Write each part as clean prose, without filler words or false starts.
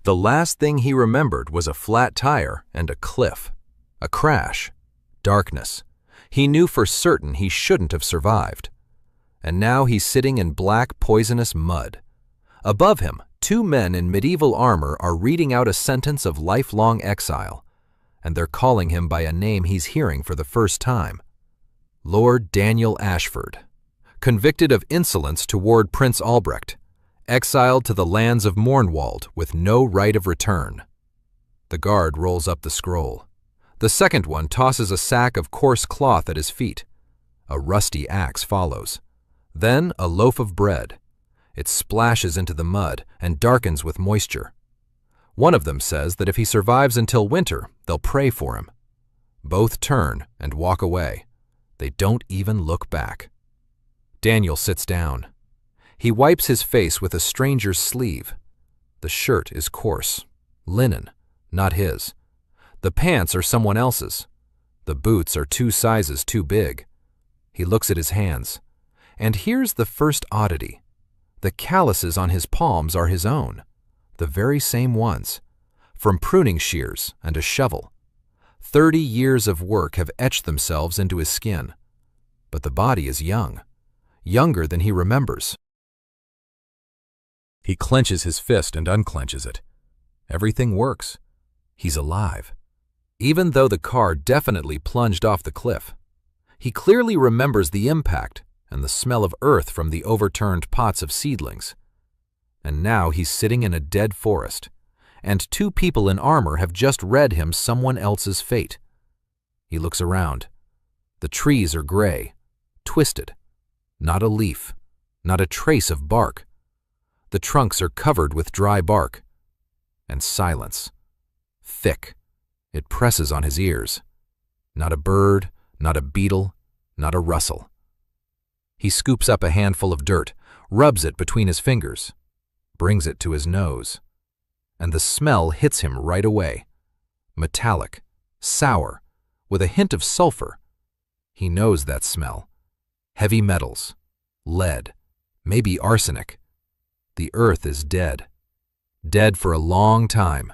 The last thing he remembered was a flat tire and a cliff. A crash. Darkness. He knew for certain he shouldn't have survived. And now he's sitting in black, poisonous mud. Above him, two men in medieval armor are reading out a sentence of lifelong exile, and they're calling him by a name he's hearing for the first time. Lord Daniel Ashford, convicted of insolence toward Prince Albrecht, exiled to the lands of Mornwald with no right of return. The guard rolls up the scroll. The second one tosses a sack of coarse cloth at his feet. A rusty axe follows. Then a loaf of bread. It splashes into the mud and darkens with moisture. One of them says that if he survives until winter, they'll pray for him. Both turn and walk away. They don't even look back. Daniel sits down. He wipes his face with a stranger's sleeve. The shirt is coarse, linen, not his. The pants are someone else's. The boots are 2 sizes too big. He looks at his hands. And here's the first oddity. The calluses on his palms are his own, the very same ones, from pruning shears and a shovel. 30 years of work have etched themselves into his skin. But the body is young, younger than he remembers. He clenches his fist and unclenches it. Everything works. He's alive. Even though the car definitely plunged off the cliff. He clearly remembers the impact and the smell of earth from the overturned pots of seedlings. And now he's sitting in a dead forest, and 2 people in armor have just read him someone else's fate. He looks around. The trees are gray, twisted. Not a leaf, not a trace of bark. The trunks are covered with dry bark. And silence. Thick. It presses on his ears. Not a bird, not a beetle, not a rustle. He scoops up a handful of dirt, rubs it between his fingers, brings it to his nose, and the smell hits him right away. Metallic, sour, with a hint of sulfur. He knows that smell. Heavy metals, lead, maybe arsenic. The earth is dead. Dead for a long time.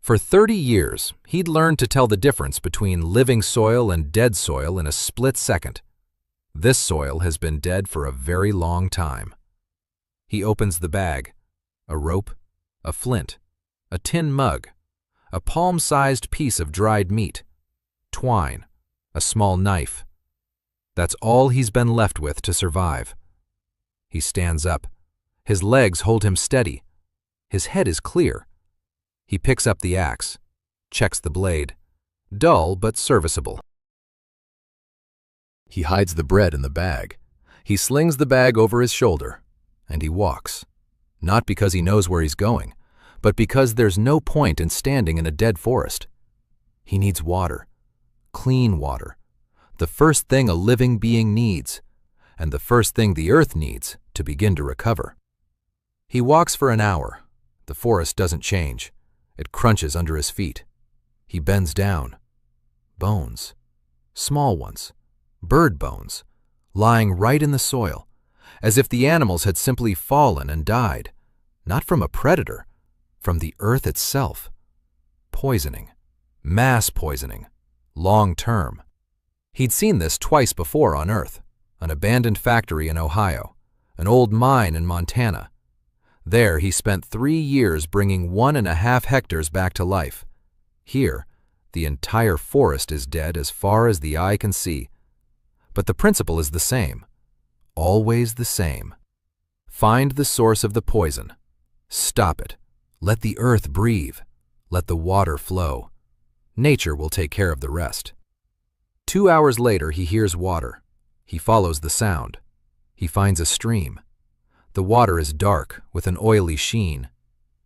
For 30 years, he'd learned to tell the difference between living soil and dead soil in a split second. This soil has been dead for a very long time. He opens the bag. A rope, a flint, a tin mug, a palm-sized piece of dried meat, twine, a small knife. That's all he's been left with to survive. He stands up. His legs hold him steady. His head is clear. He picks up the axe, checks the blade. Dull but serviceable. He hides the bread in the bag. He slings the bag over his shoulder, and he walks. Not because he knows where he's going, but because there's no point in standing in a dead forest. He needs water. Clean water. The first thing a living being needs, and the first thing the earth needs to begin to recover. He walks for an hour. The forest doesn't change. It crunches under his feet. He bends down. Bones. Small ones. Bird bones. Lying right in the soil, as if the animals had simply fallen and died. Not from a predator, from the earth itself. Poisoning. Mass poisoning. Long term. He'd seen this twice before on Earth. An abandoned factory in Ohio. An old mine in Montana. There he spent 3 years bringing 1.5 hectares back to life. Here, the entire forest is dead as far as the eye can see. But the principle is the same. Always the same. Find the source of the poison. Stop it. Let the earth breathe. Let the water flow. Nature will take care of the rest. 2 hours later, he hears water. He follows the sound. He finds a stream. The water is dark with an oily sheen.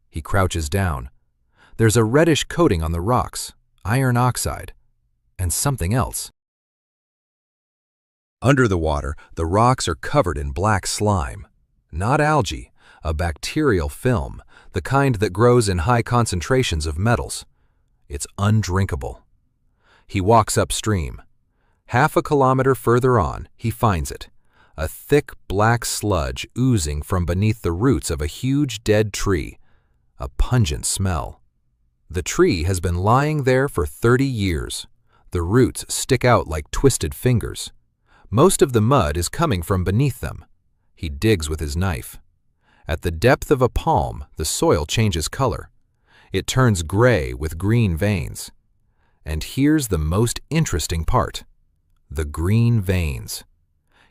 He crouches down. There's a reddish coating on the rocks, iron oxide, and something else. Under the water, the rocks are covered in black slime. Not algae, a bacterial film, the kind that grows in high concentrations of metals. It's undrinkable. He walks upstream. Half a kilometer further on, he finds it. A thick black sludge oozing from beneath the roots of a huge dead tree. a pungent smell. The tree has been lying there for 30 years. The roots stick out like twisted fingers. Most of the mud is coming from beneath them. He digs with his knife. At the depth of a palm, the soil changes color. It turns gray with green veins. And here's the most interesting part: the green veins.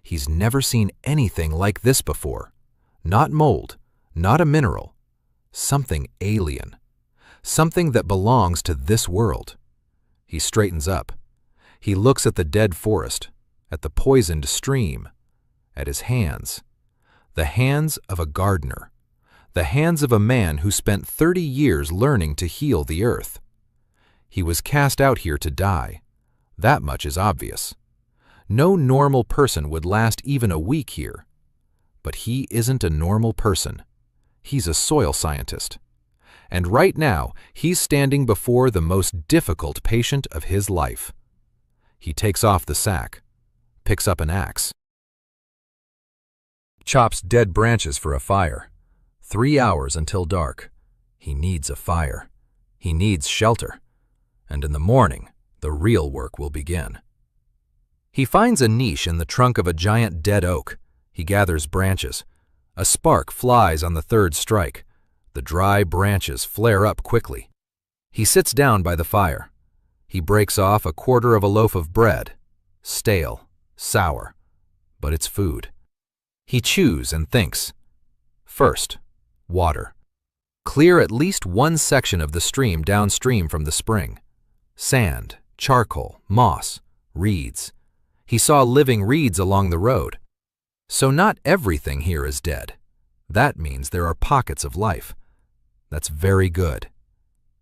He's never seen anything like this before. Not mold, not a mineral. Something alien. Something that belongs to this world. He straightens up. He looks at the dead forest, at the poisoned stream, at his hands. The hands of a gardener. The hands of a man who spent 30 years learning to heal the earth. He was cast out here to die. That much is obvious. No normal person would last even a week here. But he isn't a normal person. He's a soil scientist. And right now, he's standing before the most difficult patient of his life. He takes off the sack, picks up an axe, chops dead branches for a fire. 3 hours until dark. He needs a fire. He needs shelter. And in the morning, the real work will begin. He finds a niche in the trunk of a giant dead oak. He gathers branches. A spark flies on the third strike. The dry branches flare up quickly. He sits down by the fire. He breaks off a quarter of a loaf of bread. Stale, sour, but it's food. He chews and thinks. First, water. Clear at least one section of the stream downstream from the spring. Sand, charcoal, moss, reeds. He saw living reeds along the road. So not everything here is dead. That means there are pockets of life. That's very good.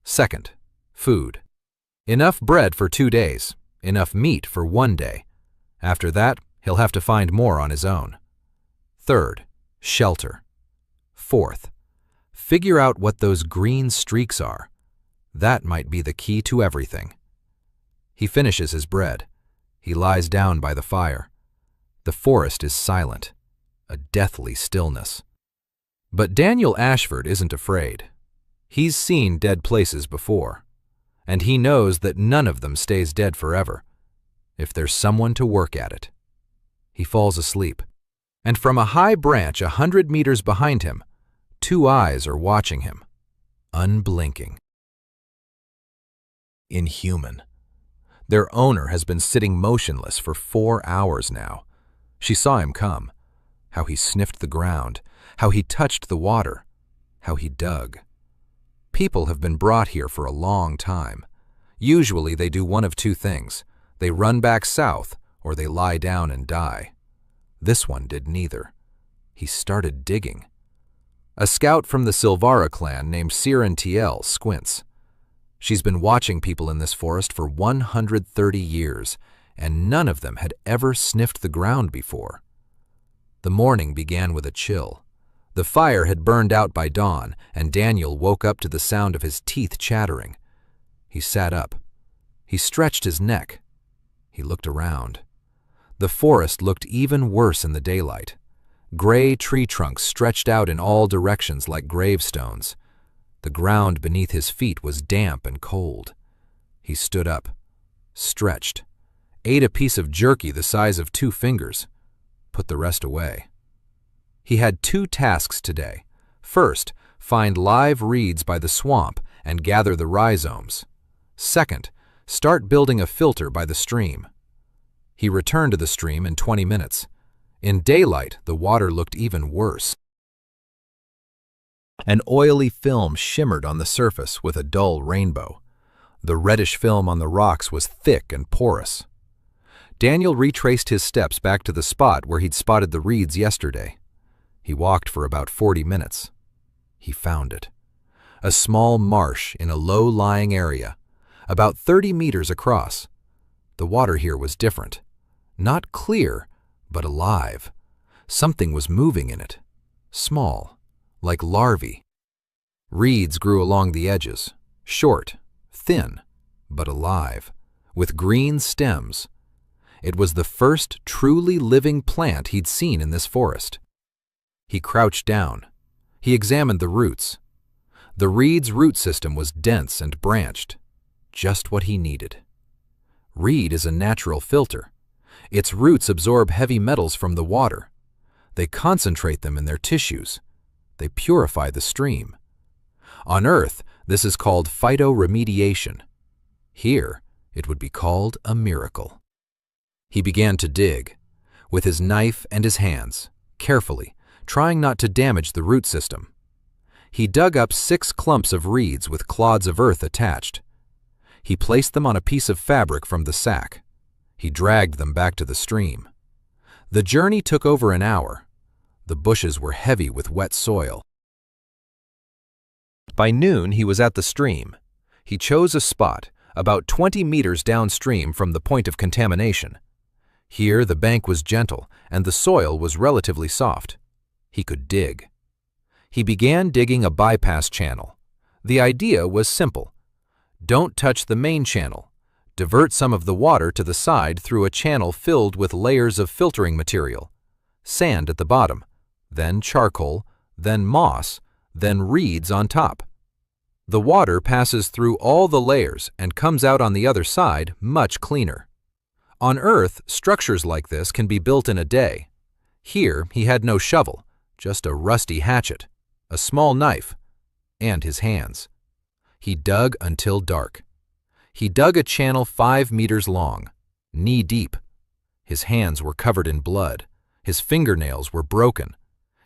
Second, food. Enough bread for 2 days, enough meat for 1 day. After that, he'll have to find more on his own. Third, shelter. Fourth, figure out what those green streaks are. That might be the key to everything. He finishes his bread. He lies down by the fire. The forest is silent, a deathly stillness. But Daniel Ashford isn't afraid. He's seen dead places before, and he knows that none of them stays dead forever, if there's someone to work at it. He falls asleep, and from a high branch 100 meters behind him, 2 eyes are watching him, unblinking. Inhuman. Their owner has been sitting motionless for 4 hours now. She saw him come, how he sniffed the ground, how he touched the water, how he dug. People have been brought here for a long time. Usually they do one of 2 things. They run back south, or they lie down and die. This one did neither. He started digging. A scout from the Silvara clan named Siren Tiel squints. She's been watching people in this forest for 130 years, and none of them had ever sniffed the ground before. The morning began with a chill. The fire had burned out by dawn, and Daniel woke up to the sound of his teeth chattering. He sat up. He stretched his neck. He looked around. The forest looked even worse in the daylight. Gray tree trunks stretched out in all directions like gravestones. The ground beneath his feet was damp and cold. He stood up, stretched, ate a piece of jerky the size of 2 fingers, put the rest away. He had 2 tasks today. First, find live reeds by the swamp and gather the rhizomes. Second, start building a filter by the stream. He returned to the stream in 20 minutes. In daylight, the water looked even worse. An oily film shimmered on the surface with a dull rainbow. The reddish film on the rocks was thick and porous. Daniel retraced his steps back to the spot where he'd spotted the reeds yesterday. He walked for about 40 minutes. He found it. A small marsh in a low-lying area, about 30 meters across. The water here was different. Not clear, but alive. Something was moving in it. Small, like larvae. Reeds grew along the edges, short, thin, but alive, with green stems. It was the first truly living plant he'd seen in this forest. He crouched down. He examined the roots. The reed's root system was dense and branched, just what he needed. Reed is a natural filter. Its roots absorb heavy metals from the water. They concentrate them in their tissues. They purify the stream. On Earth, this is called phytoremediation. Here, it would be called a miracle. He began to dig, with his knife and his hands, carefully, trying not to damage the root system. He dug up 6 clumps of reeds with clods of earth attached. He placed them on a piece of fabric from the sack. He dragged them back to the stream. The journey took over an hour. The bushes were heavy with wet soil. By noon, he was at the stream. He chose a spot, about 20 meters downstream from the point of contamination. Here, the bank was gentle and the soil was relatively soft. He could dig. He began digging a bypass channel. The idea was simple. Don't touch the main channel. Divert some of the water to the side through a channel filled with layers of filtering material. Sand at the bottom, then charcoal, then moss, then reeds on top. The water passes through all the layers and comes out on the other side much cleaner. On Earth, structures like this can be built in a day. Here, he had no shovel, just a rusty hatchet, a small knife, and his hands. He dug until dark. He dug a channel 5 meters long, knee-deep. His hands were covered in blood. His fingernails were broken.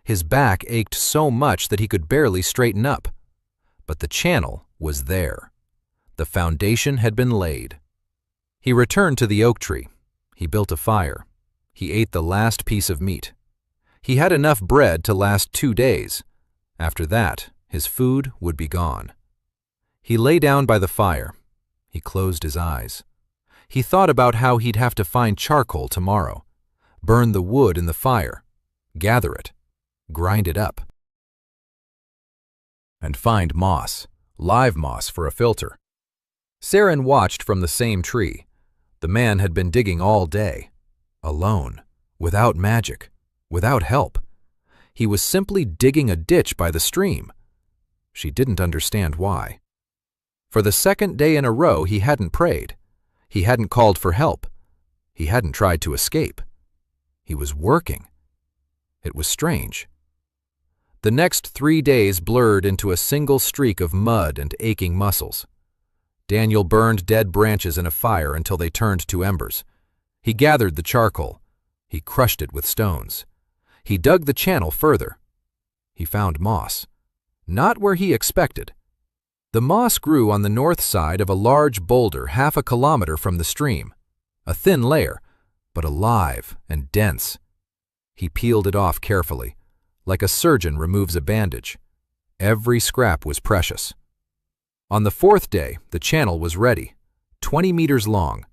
His back ached so much that he could barely straighten up. But the channel was there. The foundation had been laid. He returned to the oak tree. He built a fire. He ate the last piece of meat. He had enough bread to last 2 days. After that, his food would be gone. He lay down by the fire. He closed his eyes. He thought about how he'd have to find charcoal tomorrow, burn the wood in the fire, gather it, grind it up, and find moss, live moss for a filter. Saren watched from the same tree. The man had been digging all day, alone, without magic, without help. He was simply digging a ditch by the stream. She didn't understand why. For the 2nd day in a row, he hadn't prayed. He hadn't called for help. He hadn't tried to escape. He was working. It was strange. The next 3 days blurred into a single streak of mud and aching muscles. Daniel burned dead branches in a fire until they turned to embers. He gathered the charcoal. He crushed it with stones. He dug the channel further. He found moss. Not where he expected. The moss grew on the north side of a large boulder half a kilometer from the stream. A thin layer, but alive and dense. He peeled it off carefully, like a surgeon removes a bandage. Every scrap was precious. On the 4th day, the channel was ready, 20 meters long.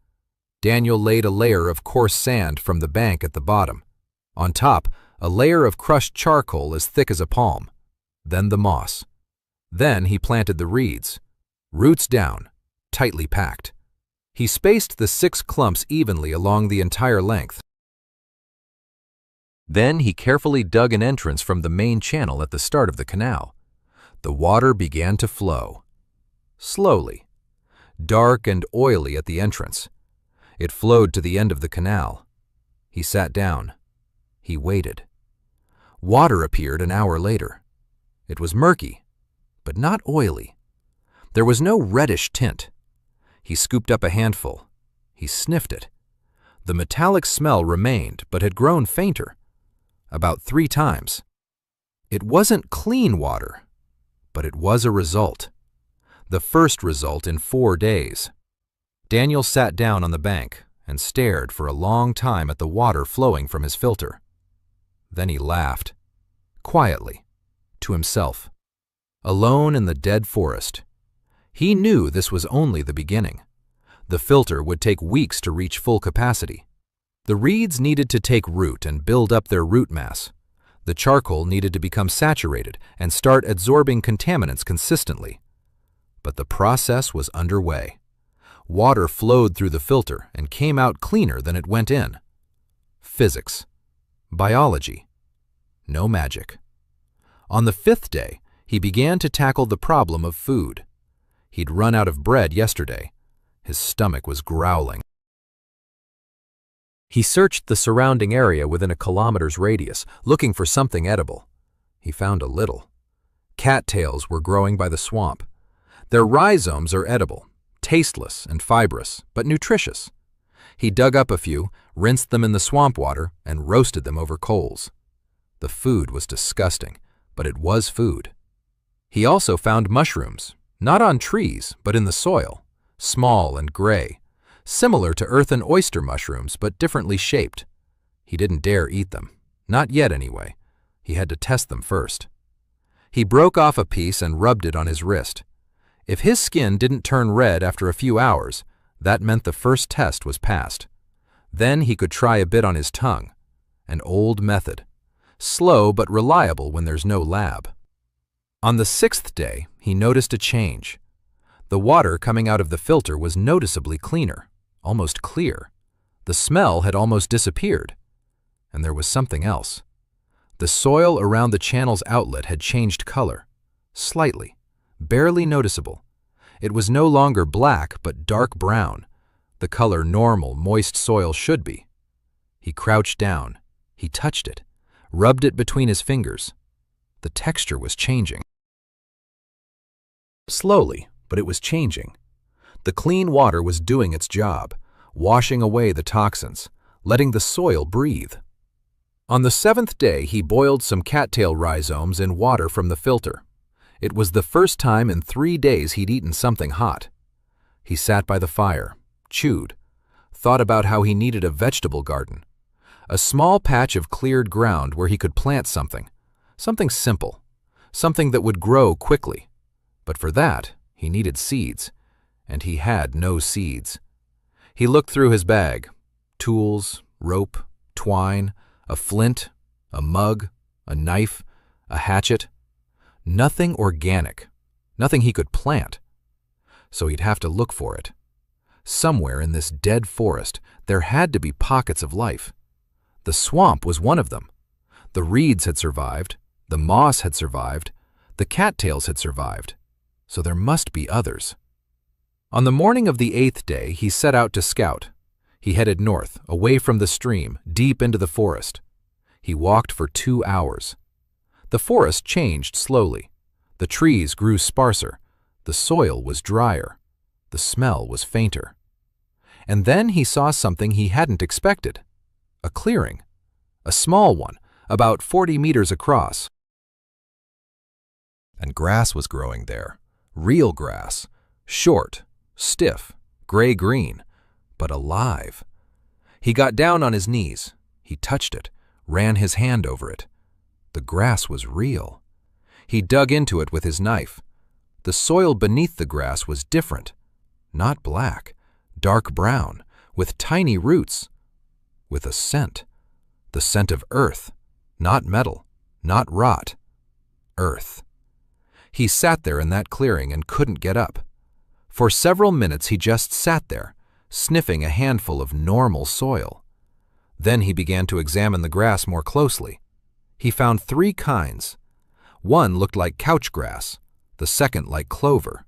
Daniel laid a layer of coarse sand from the bank at the bottom. On top, a layer of crushed charcoal as thick as a palm. Then the moss. Then he planted the reeds, roots down, tightly packed. He spaced the 6 clumps evenly along the entire length. Then he carefully dug an entrance from the main channel at the start of the canal. The water began to flow. Slowly. Dark and oily at the entrance. It flowed to the end of the canal. He sat down. He waited. Water appeared an hour later. It was murky, but not oily. There was no reddish tint. He scooped up a handful. He sniffed it. The metallic smell remained, but had grown fainter. About 3 times. It wasn't clean water, but it was a result. The first result in 4 days. Daniel sat down on the bank and stared for a long time at the water flowing from his filter. Then he laughed, quietly, to himself. Alone in the dead forest. He knew this was only the beginning. The filter would take weeks to reach full capacity. The reeds needed to take root and build up their root mass. The charcoal needed to become saturated and start absorbing contaminants consistently. But the process was underway. Water flowed through the filter and came out cleaner than it went in. Physics. Biology. No magic. On the 5th day, He began to tackle the problem of food. He'd run out of bread yesterday. His stomach was growling. He searched the surrounding area within a kilometer's radius, looking for something edible. He found a little. Cattails were growing by the swamp. Their rhizomes are edible, tasteless and fibrous, but nutritious. He dug up a few, rinsed them in the swamp water, and roasted them over coals. The food was disgusting, but it was food. He also found mushrooms, not on trees, but in the soil, small and gray, similar to earthen oyster mushrooms, but differently shaped. He didn't dare eat them, not yet anyway. He had to test them first. He broke off a piece and rubbed it on his wrist. If his skin didn't turn red after a few hours, that meant the first test was passed. Then he could try a bit on his tongue. An old method. Slow but reliable when there's no lab. On the 6th day, he noticed a change. The water coming out of the filter was noticeably cleaner, almost clear. The smell had almost disappeared. And there was something else. The soil around the channel's outlet had changed color. Slightly. Barely noticeable. It was no longer black, but dark brown, the color normal, moist soil should be. He crouched down. He touched it, rubbed it between his fingers. The texture was changing. Slowly, but it was changing. The clean water was doing its job, washing away the toxins, letting the soil breathe. On the 7th day, he boiled some cattail rhizomes in water from the filter. It was the first time in 3 days he'd eaten something hot. He sat by the fire, chewed, thought about how he needed a vegetable garden, a small patch of cleared ground where he could plant something simple, something that would grow quickly. But for that, he needed seeds, and he had no seeds. He looked through his bag, tools, rope, twine, a flint, a mug, a knife, a hatchet. Nothing organic, nothing he could plant. So he'd have to look for it. Somewhere in this dead forest, there had to be pockets of life. The swamp was one of them. The reeds had survived, the moss had survived, the cattails had survived. So there must be others. On the morning of the 8th day, he set out to scout. He headed north, away from the stream, deep into the forest. He walked for 2 hours. The forest changed slowly. The trees grew sparser. The soil was drier. The smell was fainter. And then he saw something he hadn't expected. A clearing. A small one, about 40 meters across. And grass was growing there. Real grass. Short, stiff, gray-green, but alive. He got down on his knees. He touched it, ran his hand over it. The grass was real. He dug into it with his knife. The soil beneath the grass was different. Not black, dark brown, with tiny roots, with a scent. The scent of earth, not metal, not rot. Earth. He sat there in that clearing and couldn't get up. For several minutes he just sat there, sniffing a handful of normal soil. Then he began to examine the grass more closely. He found 3 kinds. One looked like couch grass, the second like clover.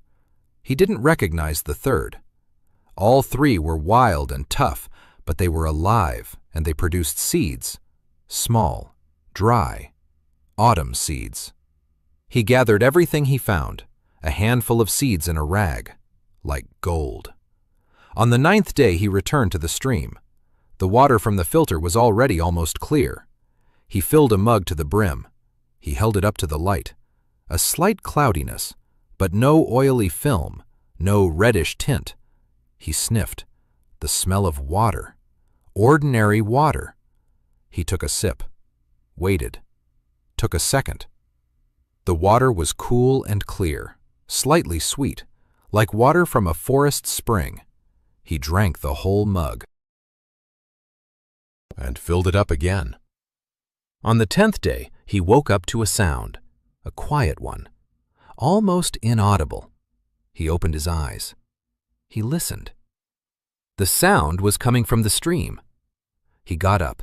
He didn't recognize the third. All 3 were wild and tough, but they were alive and they produced seeds. Small, dry, autumn seeds. He gathered everything he found, a handful of seeds in a rag, like gold. On the 9th day he returned to the stream. The water from the filter was already almost clear. He filled a mug to the brim. He held it up to the light. A slight cloudiness, but no oily film, no reddish tint. He sniffed. The smell of water. Ordinary water. He took a sip. Waited. Took a second. The water was cool and clear, slightly sweet, like water from a forest spring. He drank the whole mug. And filled it up again. On the 10th day, he woke up to a sound, a quiet one, almost inaudible. He opened his eyes. He listened. The sound was coming from the stream. He got up.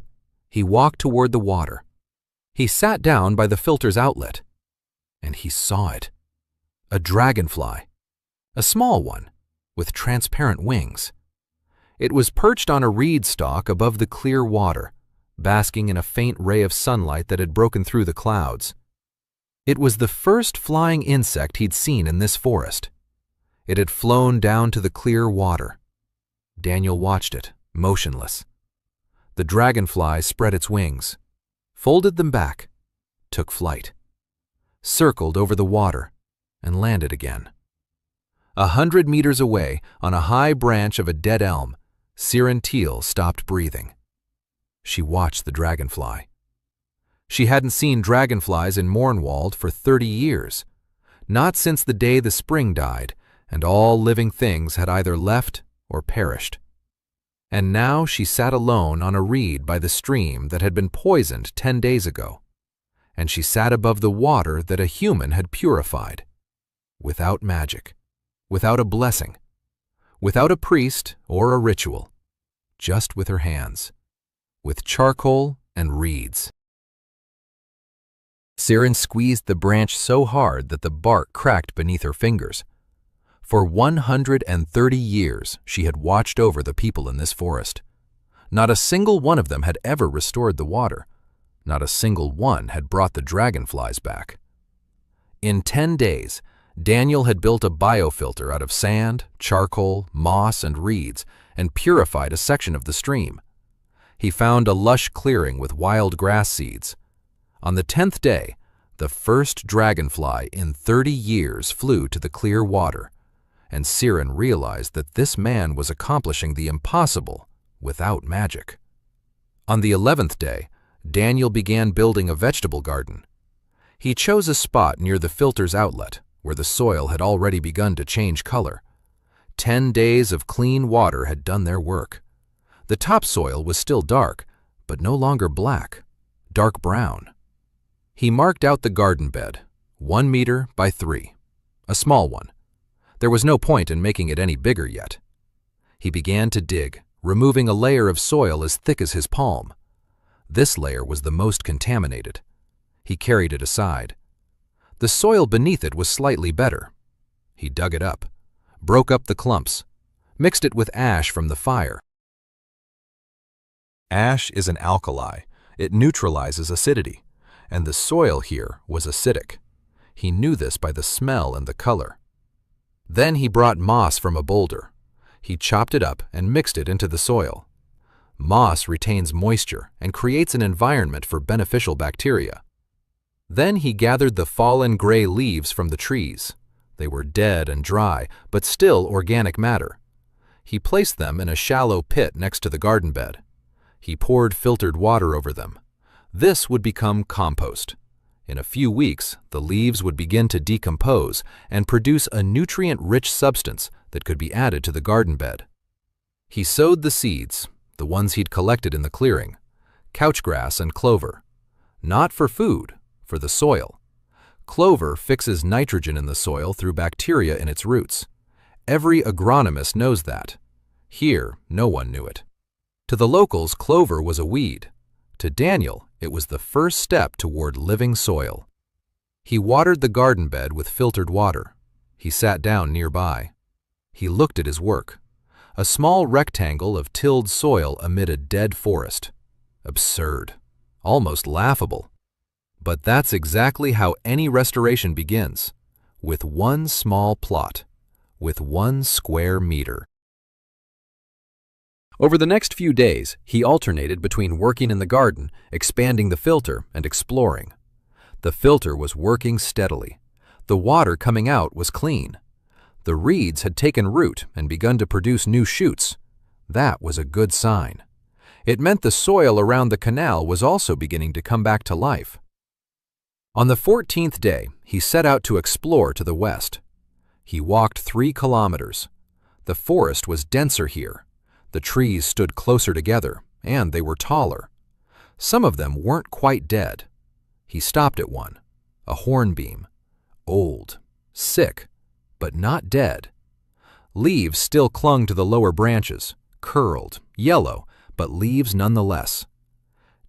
He walked toward the water. He sat down by the filter's outlet. and he saw it. A dragonfly, a small one, with transparent wings. It was perched on a reed stalk above the clear water, basking in a faint ray of sunlight that had broken through the clouds. It was the first flying insect he'd seen in this forest. It had flown down to the clear water. Daniel watched it, motionless. The dragonfly spread its wings, folded them back, took flight, circled over the water, and landed again. 100 meters away, on a high branch of a dead elm, Siren Teal stopped breathing. She watched the dragonfly. She hadn't seen dragonflies in Mornwald for 30 years, not since the day the spring died and all living things had either left or perished. And now she sat alone on a reed by the stream that had been poisoned 10 days ago, and she sat above the water that a human had purified, without magic, without a blessing, without a priest or a ritual, just with her hands, with charcoal and reeds. Siren squeezed the branch so hard that the bark cracked beneath her fingers. For 130 years, she had watched over the people in this forest. Not a single one of them had ever restored the water. Not a single one had brought the dragonflies back. In 10 days, Daniel had built a biofilter out of sand, charcoal, moss, and reeds, and purified a section of the stream. He found a lush clearing with wild grass seeds. On the 10th day, the first dragonfly in 30 years flew to the clear water, and Siren realized that this man was accomplishing the impossible without magic. On the 11th day, Daniel began building a vegetable garden. He chose a spot near the filter's outlet, where the soil had already begun to change color. 10 days of clean water had done their work. The topsoil was still dark, but no longer black, dark brown. He marked out the garden bed, 1 meter by 3, a small one. There was no point in making it any bigger yet. He began to dig, removing a layer of soil as thick as his palm. This layer was the most contaminated. He carried it aside. The soil beneath it was slightly better. He dug it up, broke up the clumps, mixed it with ash from the fire. Ash is an alkali. It neutralizes acidity, and the soil here was acidic. He knew this by the smell and the color. Then he brought moss from a boulder. He chopped it up and mixed it into the soil. Moss retains moisture and creates an environment for beneficial bacteria. Then he gathered the fallen gray leaves from the trees. They were dead and dry, but still organic matter. He placed them in a shallow pit next to the garden bed. He poured filtered water over them. This would become compost. In a few weeks, the leaves would begin to decompose and produce a nutrient-rich substance that could be added to the garden bed. He sowed the seeds, the ones he'd collected in the clearing, couchgrass and clover. Not for food, for the soil. Clover fixes nitrogen in the soil through bacteria in its roots. Every agronomist knows that. Here, no one knew it. To the locals, clover was a weed. To Daniel, it was the first step toward living soil. He watered the garden bed with filtered water. He sat down nearby. He looked at his work. A small rectangle of tilled soil amid a dead forest. Absurd. Almost laughable. But that's exactly how any restoration begins. With one small plot. With 1 square meter. Over the next few days, he alternated between working in the garden, expanding the filter, and exploring. The filter was working steadily. The water coming out was clean. The reeds had taken root and begun to produce new shoots. That was a good sign. It meant the soil around the canal was also beginning to come back to life. On the 14th day, he set out to explore to the west. He walked 3 kilometers. The forest was denser here. The trees stood closer together, and they were taller. Some of them weren't quite dead. He stopped at one, a hornbeam. Old, sick, but not dead. Leaves still clung to the lower branches, curled, yellow, but leaves nonetheless.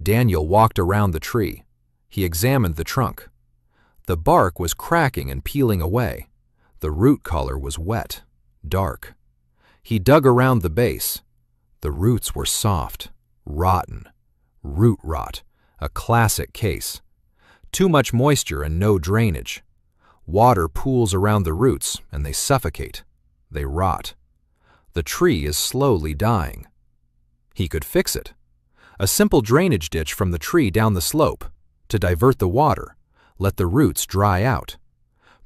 Daniel walked around the tree. He examined the trunk. The bark was cracking and peeling away. The root collar was wet, dark. He dug around the base. The roots were soft, rotten. Root rot, a classic case. Too much moisture and no drainage. Water pools around the roots and they suffocate. They rot. The tree is slowly dying. He could fix it. A simple drainage ditch from the tree down the slope to divert the water, let the roots dry out.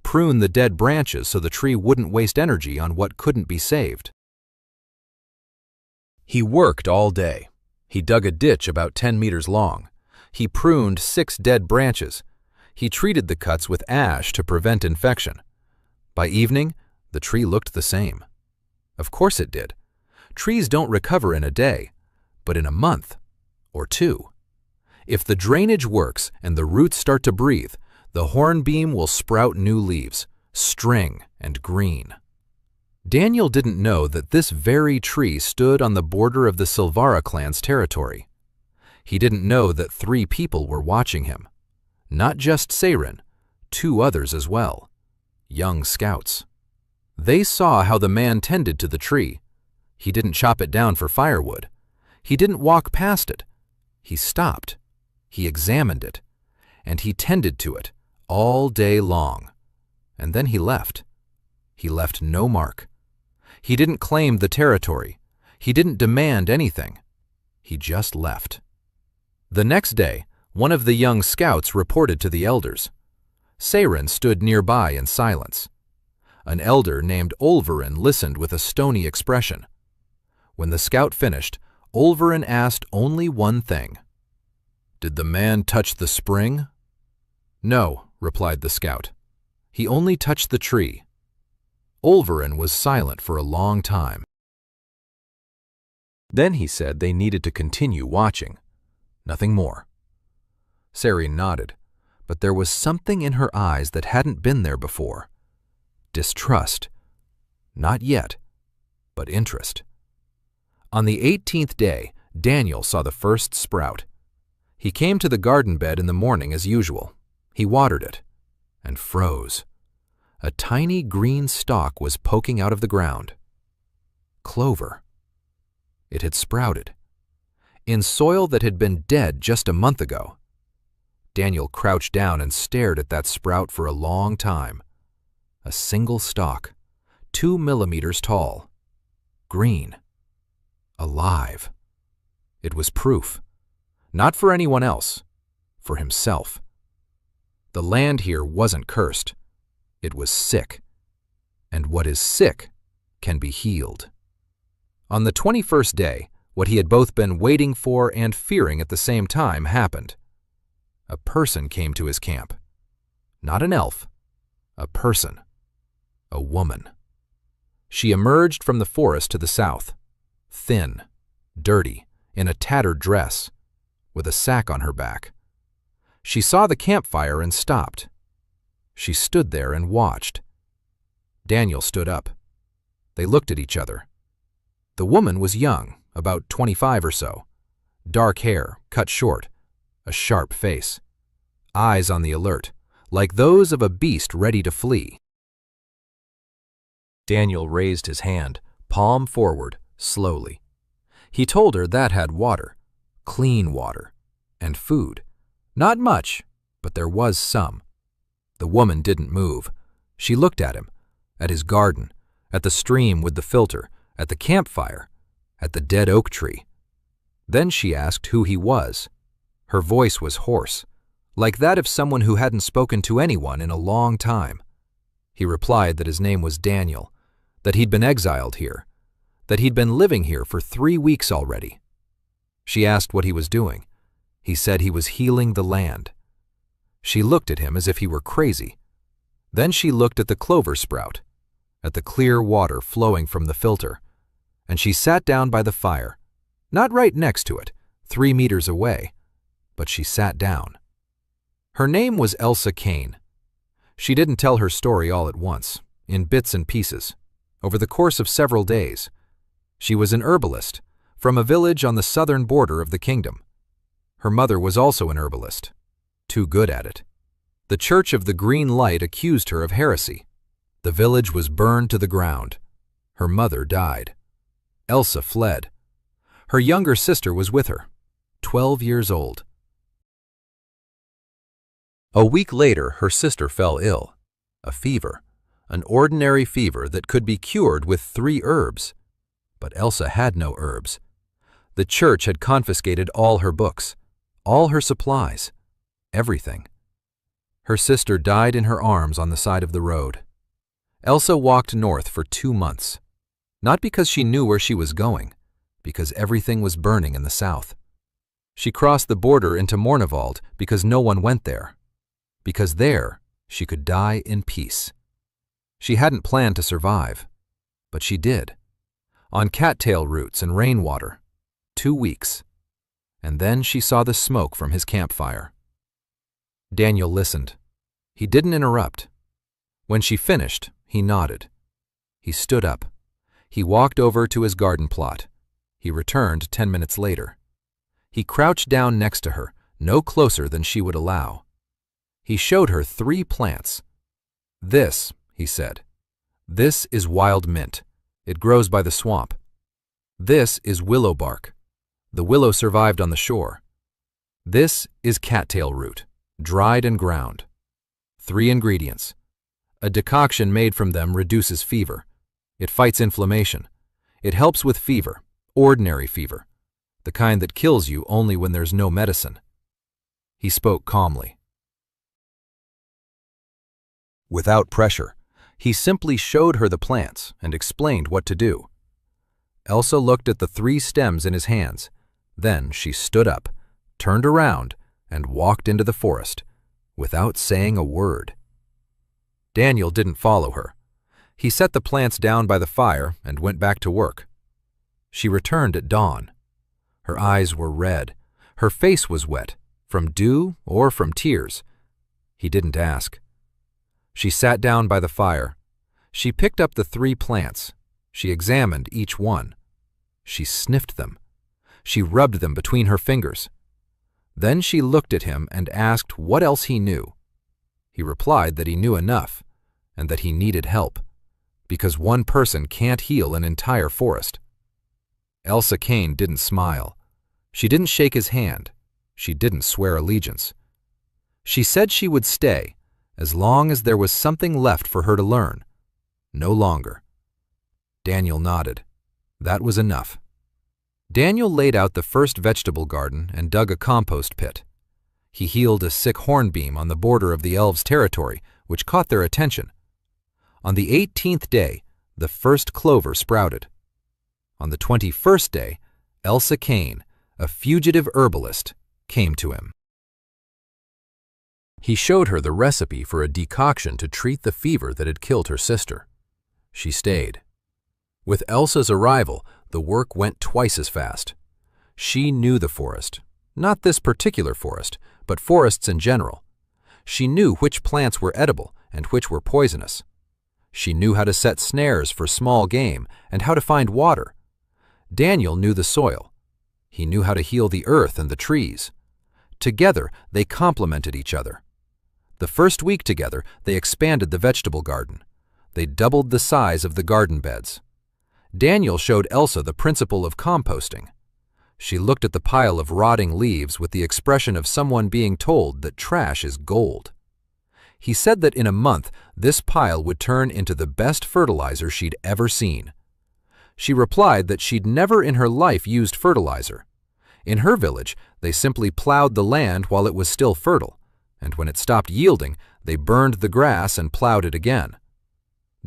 Prune the dead branches so the tree wouldn't waste energy on what couldn't be saved. He worked all day. He dug a ditch about 10 meters long. He pruned 6 dead branches. He treated the cuts with ash to prevent infection. By evening, the tree looked the same. Of course it did. Trees don't recover in a day, but in a month or 2. If the drainage works and the roots start to breathe, the hornbeam will sprout new leaves, string and green. Daniel didn't know that this very tree stood on the border of the Silvara clan's territory. He didn't know that 3 people were watching him. Not just Seirin, 2 others as well. Young scouts. They saw how the man tended to the tree. He didn't chop it down for firewood. He didn't walk past it. He stopped. He examined it. And he tended to it all day long. And then he left. He left no mark. He didn't claim the territory. He didn't demand anything. He just left. The next day, one of the young scouts reported to the elders. Seirin stood nearby in silence. An elder named Olverin listened with a stony expression. When the scout finished, Olverin asked only one thing. "Did the man touch the spring?" "No," replied the scout. "He only touched the tree." Olverin was silent for a long time. Then he said they needed to continue watching. Nothing more. Seirin nodded, but there was something in her eyes that hadn't been there before. Distrust. Not yet, but interest. On the 18th day, Daniel saw the first sprout. He came to the garden bed in the morning as usual. He watered it and froze. A tiny green stalk was poking out of the ground. Clover. It had sprouted. In soil that had been dead just a month ago. Daniel crouched down and stared at that sprout for a long time. A single stalk, 2 millimeters tall. Green. Alive. It was proof. Not for anyone else. For himself. The land here wasn't cursed. It was sick. And what is sick can be healed. On the 21st day, what he had both been waiting for and fearing at the same time happened. A person came to his camp. Not an elf. A person. A woman. She emerged from the forest to the south. Thin, dirty, in a tattered dress, with a sack on her back. She saw the campfire and stopped. She stood there and watched. Daniel stood up. They looked at each other. The woman was young, about 25 or so. Dark hair, cut short, a sharp face. Eyes on the alert, like those of a beast ready to flee. Daniel raised his hand, palm forward, slowly. He told her that had water, clean water, and food. Not much, but there was some. The woman didn't move. She looked at him, at his garden, at the stream with the filter, at the campfire, at the dead oak tree. Then she asked who he was. Her voice was hoarse, like that of someone who hadn't spoken to anyone in a long time. He replied that his name was Daniel, that he'd been exiled here, that he'd been living here for 3 weeks already. She asked what he was doing. He said he was healing the land. She looked at him as if he were crazy. Then she looked at the clover sprout, at the clear water flowing from the filter, and she sat down by the fire, not right next to it, 3 meters away, but she sat down. Her name was Elsa Kane. She didn't tell her story all at once, in bits and pieces, over the course of several days. She was an herbalist, from a village on the southern border of the kingdom. Her mother was also an herbalist, too good at it. The Church of the Green Light accused her of heresy. The village was burned to the ground. Her mother died. Elsa fled. Her younger sister was with her, 12 years old. A week later, her sister fell ill. A fever, an ordinary fever that could be cured with 3 herbs. But Elsa had no herbs. The church had confiscated all her books, all her supplies, everything. Her sister died in her arms on the side of the road. Elsa walked north for 2 months, not because she knew where she was going, because everything was burning in the south. She crossed the border into Mornevald because no one went there, because there she could die in peace. She hadn't planned to survive, but she did, on cattail roots and rainwater, 2 weeks, and then she saw the smoke from his campfire. Daniel listened. He didn't interrupt. When she finished, he nodded. He stood up. He walked over to his garden plot. He returned 10 minutes later. He crouched down next to her, no closer than she would allow. He showed her 3 plants. "This," he said, "this is wild mint. It grows by the swamp. This is willow bark. The willow survived on the shore. This is cattail root, dried and ground. 3 ingredients. A decoction made from them reduces fever. It fights inflammation. It helps with fever, ordinary fever, the kind that kills you only when there's no medicine." He spoke calmly. Without pressure, he simply showed her the plants and explained what to do. Elsa looked at the 3 stems in his hands. Then she stood up, turned around, and walked into the forest, without saying a word. Daniel didn't follow her. He set the plants down by the fire and went back to work. She returned at dawn. Her eyes were red. Her face was wet, from dew or from tears. He didn't ask. She sat down by the fire. She picked up the 3 plants. She examined each one. She sniffed them. She rubbed them between her fingers. Then she looked at him and asked what else he knew. He replied that he knew enough and that he needed help, because one person can't heal an entire forest. Elsa Kane didn't smile. She didn't shake his hand. She didn't swear allegiance. She said she would stay as long as there was something left for her to learn. No longer. Daniel nodded. That was enough. Daniel laid out the first vegetable garden and dug a compost pit. He healed a sick hornbeam on the border of the elves' territory, which caught their attention. On the 18th day, the first clover sprouted. On the 21st day, Elsa Kane, a fugitive herbalist, came to him. He showed her the recipe for a decoction to treat the fever that had killed her sister. She stayed. With Elsa's arrival, the work went twice as fast. She knew the forest, not this particular forest, but forests in general. She knew which plants were edible and which were poisonous. She knew how to set snares for small game and how to find water. Daniel knew the soil. He knew how to heal the earth and the trees. Together, they complemented each other. The first week together, they expanded the vegetable garden. They doubled the size of the garden beds. Daniel showed Elsa the principle of composting. She looked at the pile of rotting leaves with the expression of someone being told that trash is gold. He said that in a month, this pile would turn into the best fertilizer she'd ever seen. She replied that she'd never in her life used fertilizer. In her village, they simply plowed the land while it was still fertile, and when it stopped yielding, they burned the grass and plowed it again.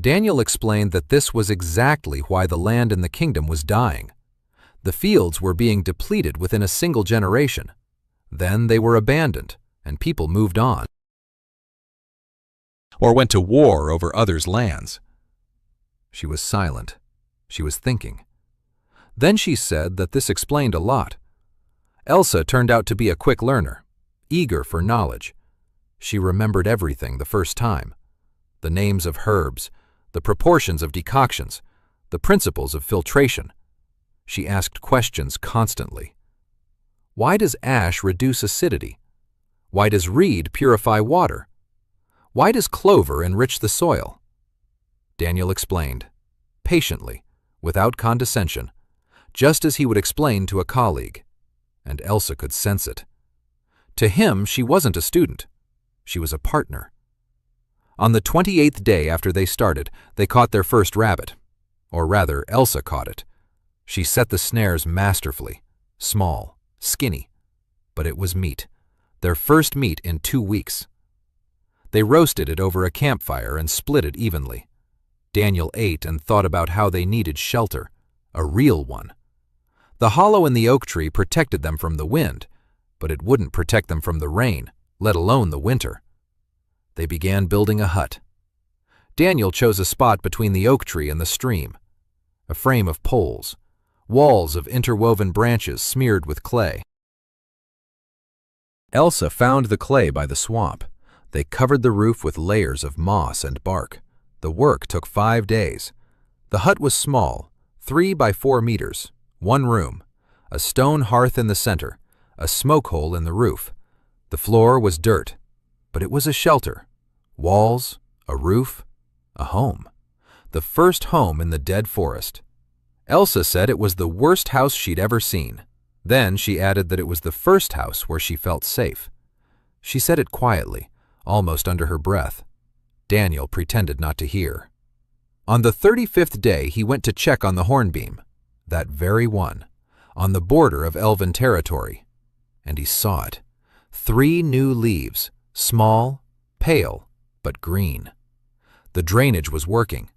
Daniel explained that this was exactly why the land in the kingdom was dying. The fields were being depleted within a single generation. Then they were abandoned, and people moved on, or went to war over others' lands. She was silent. She was thinking. Then she said that this explained a lot. Elsa turned out to be a quick learner, eager for knowledge. She remembered everything the first time. The names of herbs, the proportions of decoctions, the principles of filtration. She asked questions constantly. Why does ash reduce acidity? Why does reed purify water? Why does clover enrich the soil? Daniel explained, patiently, without condescension, just as he would explain to a colleague, and Elsa could sense it. To him, she wasn't a student. She was a partner. On the 28th day after they started, they caught their first rabbit. Or rather, Elsa caught it. She set the snares masterfully, small, skinny, but it was meat, their first meat in 2 weeks. They roasted it over a campfire and split it evenly. Daniel ate and thought about how they needed shelter, a real one. The hollow in the oak tree protected them from the wind, but it wouldn't protect them from the rain, let alone the winter. They began building a hut. Daniel chose a spot between the oak tree and the stream, a frame of poles, walls of interwoven branches smeared with clay. Elsa found the clay by the swamp. They covered the roof with layers of moss and bark. The work took 5 days. The hut was small, 3 by 4 meters, 1 room, a stone hearth in the center, a smoke hole in the roof. The floor was dirt, but it was a shelter. Walls, a roof, a home. The first home in the dead forest. Elsa said it was the worst house she'd ever seen. Then she added that it was the first house where she felt safe. She said it quietly, almost under her breath. Daniel pretended not to hear. On the 35th day, he went to check on the hornbeam, that very one, on the border of elven territory, and he saw it. 3 new leaves, small, pale, but green. The drainage was working.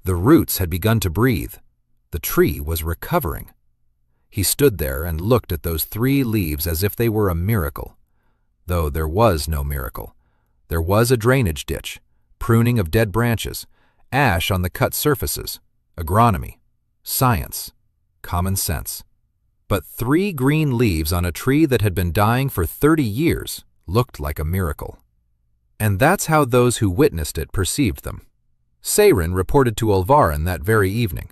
The roots had begun to breathe. The tree was recovering. He stood there and looked at those 3 leaves as if they were a miracle. Though there was no miracle. There was a drainage ditch, pruning of dead branches, ash on the cut surfaces, agronomy, science, common sense. But 3 green leaves on a tree that had been dying for 30 years looked like a miracle. And that's how those who witnessed it perceived them. Seirin reported to Olvarin that very evening.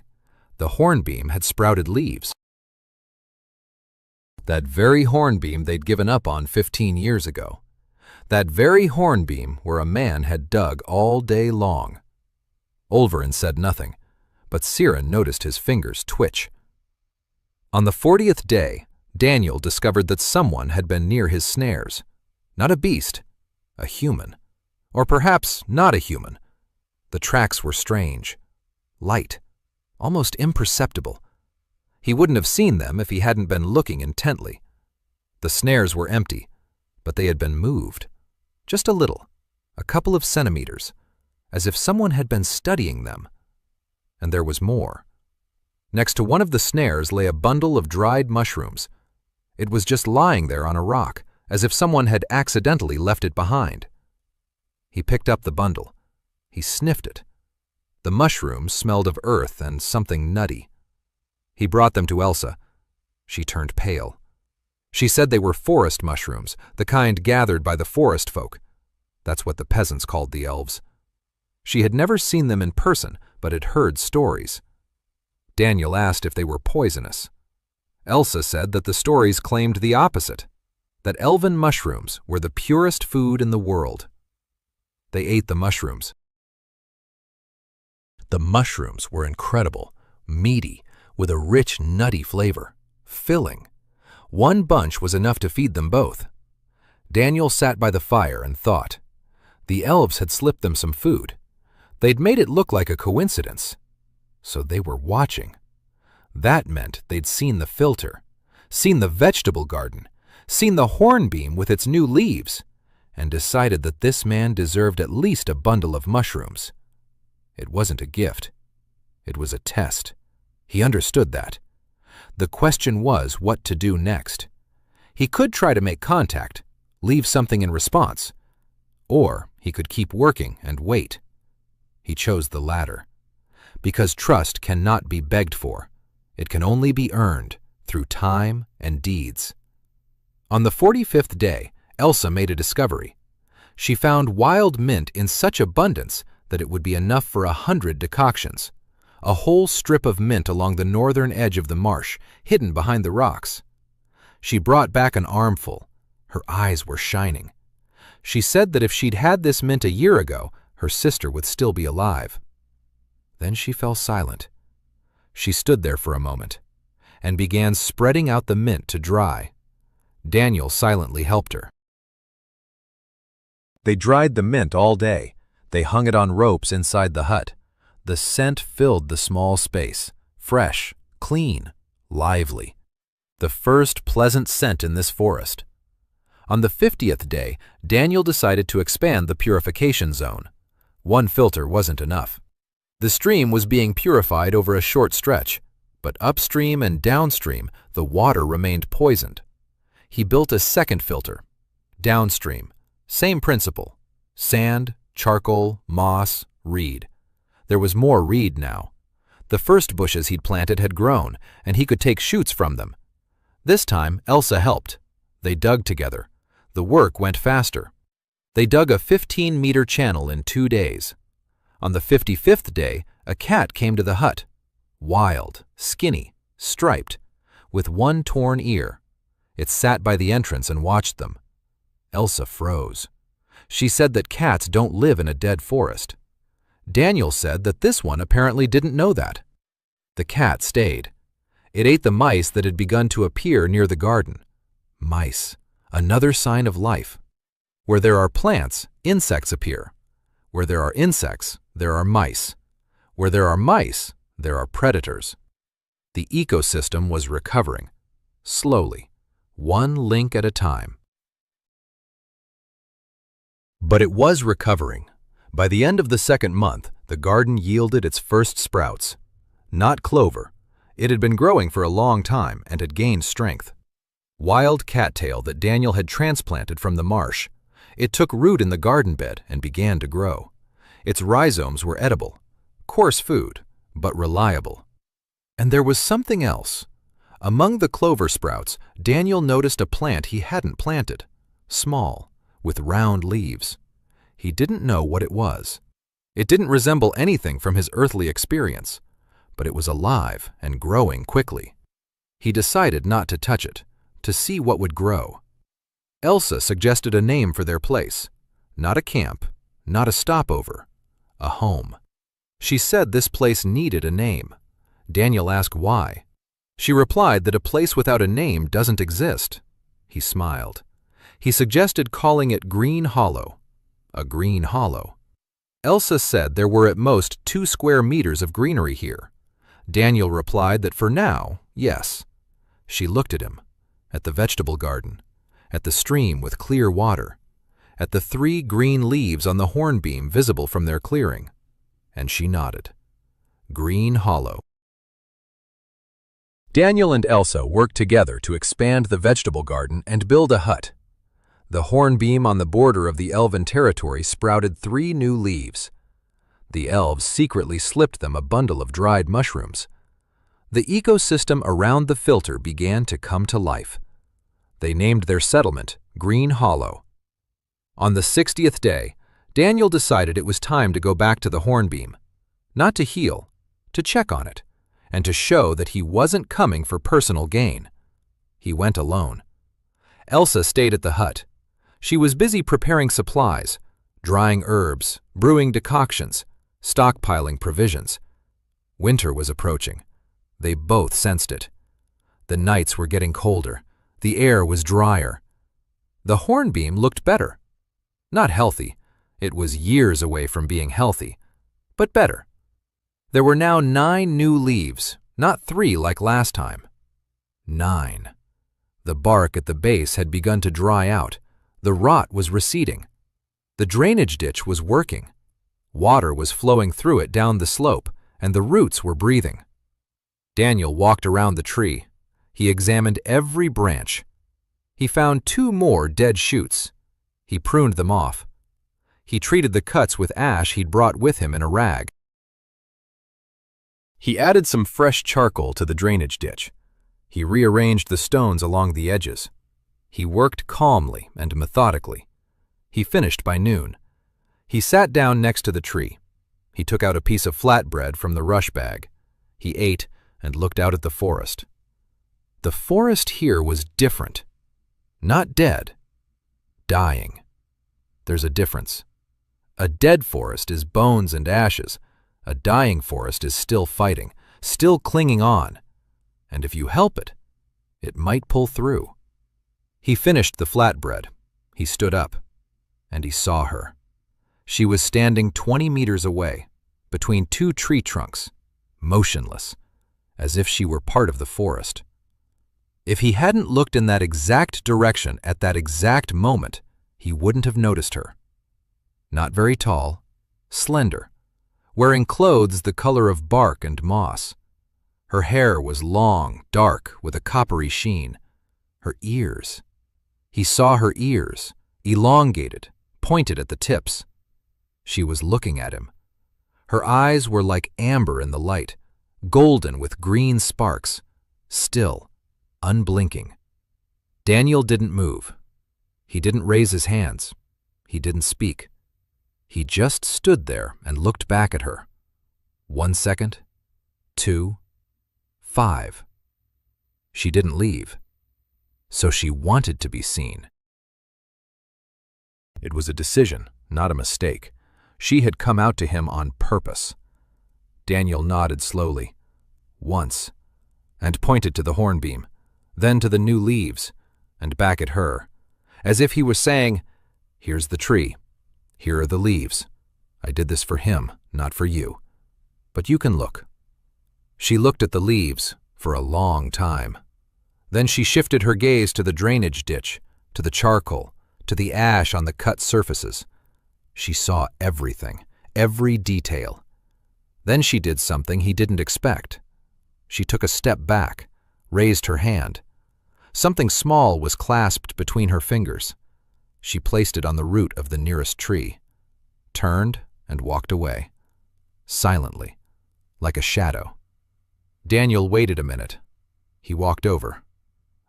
The hornbeam had sprouted leaves. That very hornbeam they'd given up on 15 years ago. That very hornbeam where a man had dug all day long. Olvarin said nothing, but Seirin noticed his fingers twitch. On the 40th day, Daniel discovered that someone had been near his snares. Not a beast, a human. Or perhaps not a human. The tracks were strange, light, almost imperceptible. He wouldn't have seen them if he hadn't been looking intently. The snares were empty, but they had been moved. Just a little, a couple of centimeters, as if someone had been studying them. And there was more. Next to one of the snares lay a bundle of dried mushrooms. It was just lying there on a rock, as if someone had accidentally left it behind. He picked up the bundle. He sniffed it. The mushrooms smelled of earth and something nutty. He brought them to Elsa. She turned pale. She said they were forest mushrooms, the kind gathered by the forest folk. That's what the peasants called the elves. She had never seen them in person, but had heard stories. Daniel asked if they were poisonous. Elsa said that the stories claimed the opposite, that elven mushrooms were the purest food in the world. They ate the mushrooms. The mushrooms were incredible, meaty, with a rich, nutty flavor, filling. 1 bunch was enough to feed them both. Daniel sat by the fire and thought. The elves had slipped them some food. They'd made it look like a coincidence. So they were watching. That meant they'd seen the filter, seen the vegetable garden, seen the hornbeam with its new leaves, and decided that this man deserved at least a bundle of mushrooms. It wasn't a gift. It was a test. He understood that. The question was what to do next. He could try to make contact, leave something in response, or he could keep working and wait. He chose the latter. Because trust cannot be begged for. It can only be earned through time and deeds. On the 45th day, Elsa made a discovery. She found wild mint in such abundance that it would be enough for 100 decoctions. A whole strip of mint along the northern edge of the marsh, hidden behind the rocks. She brought back an armful. Her eyes were shining. She said that if she'd had this mint a year ago, her sister would still be alive. Then she fell silent. She stood there for a moment and began spreading out the mint to dry. Daniel silently helped her. They dried the mint all day. They hung it on ropes inside the hut. The scent filled the small space, fresh, clean, lively. The first pleasant scent in this forest. On the 50th day, Daniel decided to expand the purification zone. One filter wasn't enough. The stream was being purified over a short stretch, but upstream and downstream, the water remained poisoned. He built a second filter. Downstream, same principle. Sand, charcoal, moss, reed. There was more reed now. The first bushes he'd planted had grown, and he could take shoots from them. This time, Elsa helped. They dug together. The work went faster. They dug a 15-meter channel in 2 days. On the 55th day, a cat came to the hut. Wild, skinny, striped, with one torn ear. It sat by the entrance and watched them. Elsa froze. She said that cats don't live in a dead forest. Daniel said that this one apparently didn't know that. The cat stayed. It ate the mice that had begun to appear near the garden. Mice, another sign of life. Where there are plants, insects appear. Where there are insects, there are mice. Where there are mice, there are predators. The ecosystem was recovering, slowly, one link at a time. But it was recovering. By the end of the second month, the garden yielded its first sprouts. Not clover. It had been growing for a long time and had gained strength. Wild cattail that Daniel had transplanted from the marsh. It took root in the garden bed and began to grow. Its rhizomes were edible, coarse food, but reliable. And there was something else. Among the clover sprouts, Daniel noticed a plant he hadn't planted, small, with round leaves. He didn't know what it was. It didn't resemble anything from his earthly experience, but it was alive and growing quickly. He decided not to touch it, to see what would grow. Elsa suggested a name for their place. Not a camp, not a stopover, a home. She said this place needed a name. Daniel asked why. She replied that a place without a name doesn't exist. He smiled. He suggested calling it Green Hollow. A green hollow. Elsa said there were at most 2 square meters of greenery here. Daniel replied that for now, yes. She looked at him, at the vegetable garden, at the stream with clear water, at the 3 green leaves on the hornbeam visible from their clearing, and she nodded. Green Hollow. Daniel and Elsa worked together to expand the vegetable garden and build a hut. The hornbeam on the border of the elven territory sprouted 3 new leaves. The elves secretly slipped them a bundle of dried mushrooms. The ecosystem around the filter began to come to life. They named their settlement Green Hollow. On the 60th day, Daniel decided it was time to go back to the hornbeam, not to heal, to check on it, and to show that he wasn't coming for personal gain. He went alone. Elsa stayed at the hut. She was busy preparing supplies, drying herbs, brewing decoctions, stockpiling provisions. Winter was approaching. They both sensed it. The nights were getting colder. The air was drier. The hornbeam looked better. Not healthy. It was years away from being healthy, but better. There were now 9 new leaves, not 3 like last time. 9. The bark at the base had begun to dry out. The rot was receding. The drainage ditch was working. Water was flowing through it down the slope, and the roots were breathing. Daniel walked around the tree. He examined every branch. He found 2 more dead shoots. He pruned them off. He treated the cuts with ash he'd brought with him in a rag. He added some fresh charcoal to the drainage ditch. He rearranged the stones along the edges. He worked calmly and methodically. He finished by noon. He sat down next to the tree. He took out a piece of flatbread from the rush bag. He ate and looked out at the forest. The forest here was different. Not dead. Dying. There's a difference. A dead forest is bones and ashes. A dying forest is still fighting, still clinging on. And if you help it, it might pull through. He finished the flatbread. He stood up, and he saw her. She was standing 20 meters away, between two tree trunks, motionless, as if she were part of the forest. If he hadn't looked in that exact direction at that exact moment, he wouldn't have noticed her. Not very tall, slender, wearing clothes the color of bark and moss. Her hair was long, dark, with a coppery sheen. Her ears. He saw her ears, elongated, pointed at the tips. She was looking at him. Her eyes were like amber in the light, golden with green sparks, still, unblinking. Daniel didn't move. He didn't raise his hands. He didn't speak. He just stood there and looked back at her. 1 second, 2, 5. She didn't leave. So she wanted to be seen. It was a decision, not a mistake. She had come out to him on purpose. Daniel nodded slowly, once, and pointed to the hornbeam, then to the new leaves, and back at her, as if he was saying, "Here's the tree. Here are the leaves. I did this for him, not for you. But you can look." She looked at the leaves for a long time. Then she shifted her gaze to the drainage ditch, to the charcoal, to the ash on the cut surfaces. She saw everything, every detail. Then she did something he didn't expect. She took a step back, raised her hand. Something small was clasped between her fingers. She placed it on the root of the nearest tree, turned and walked away, silently, like a shadow. Daniel waited a minute. He walked over.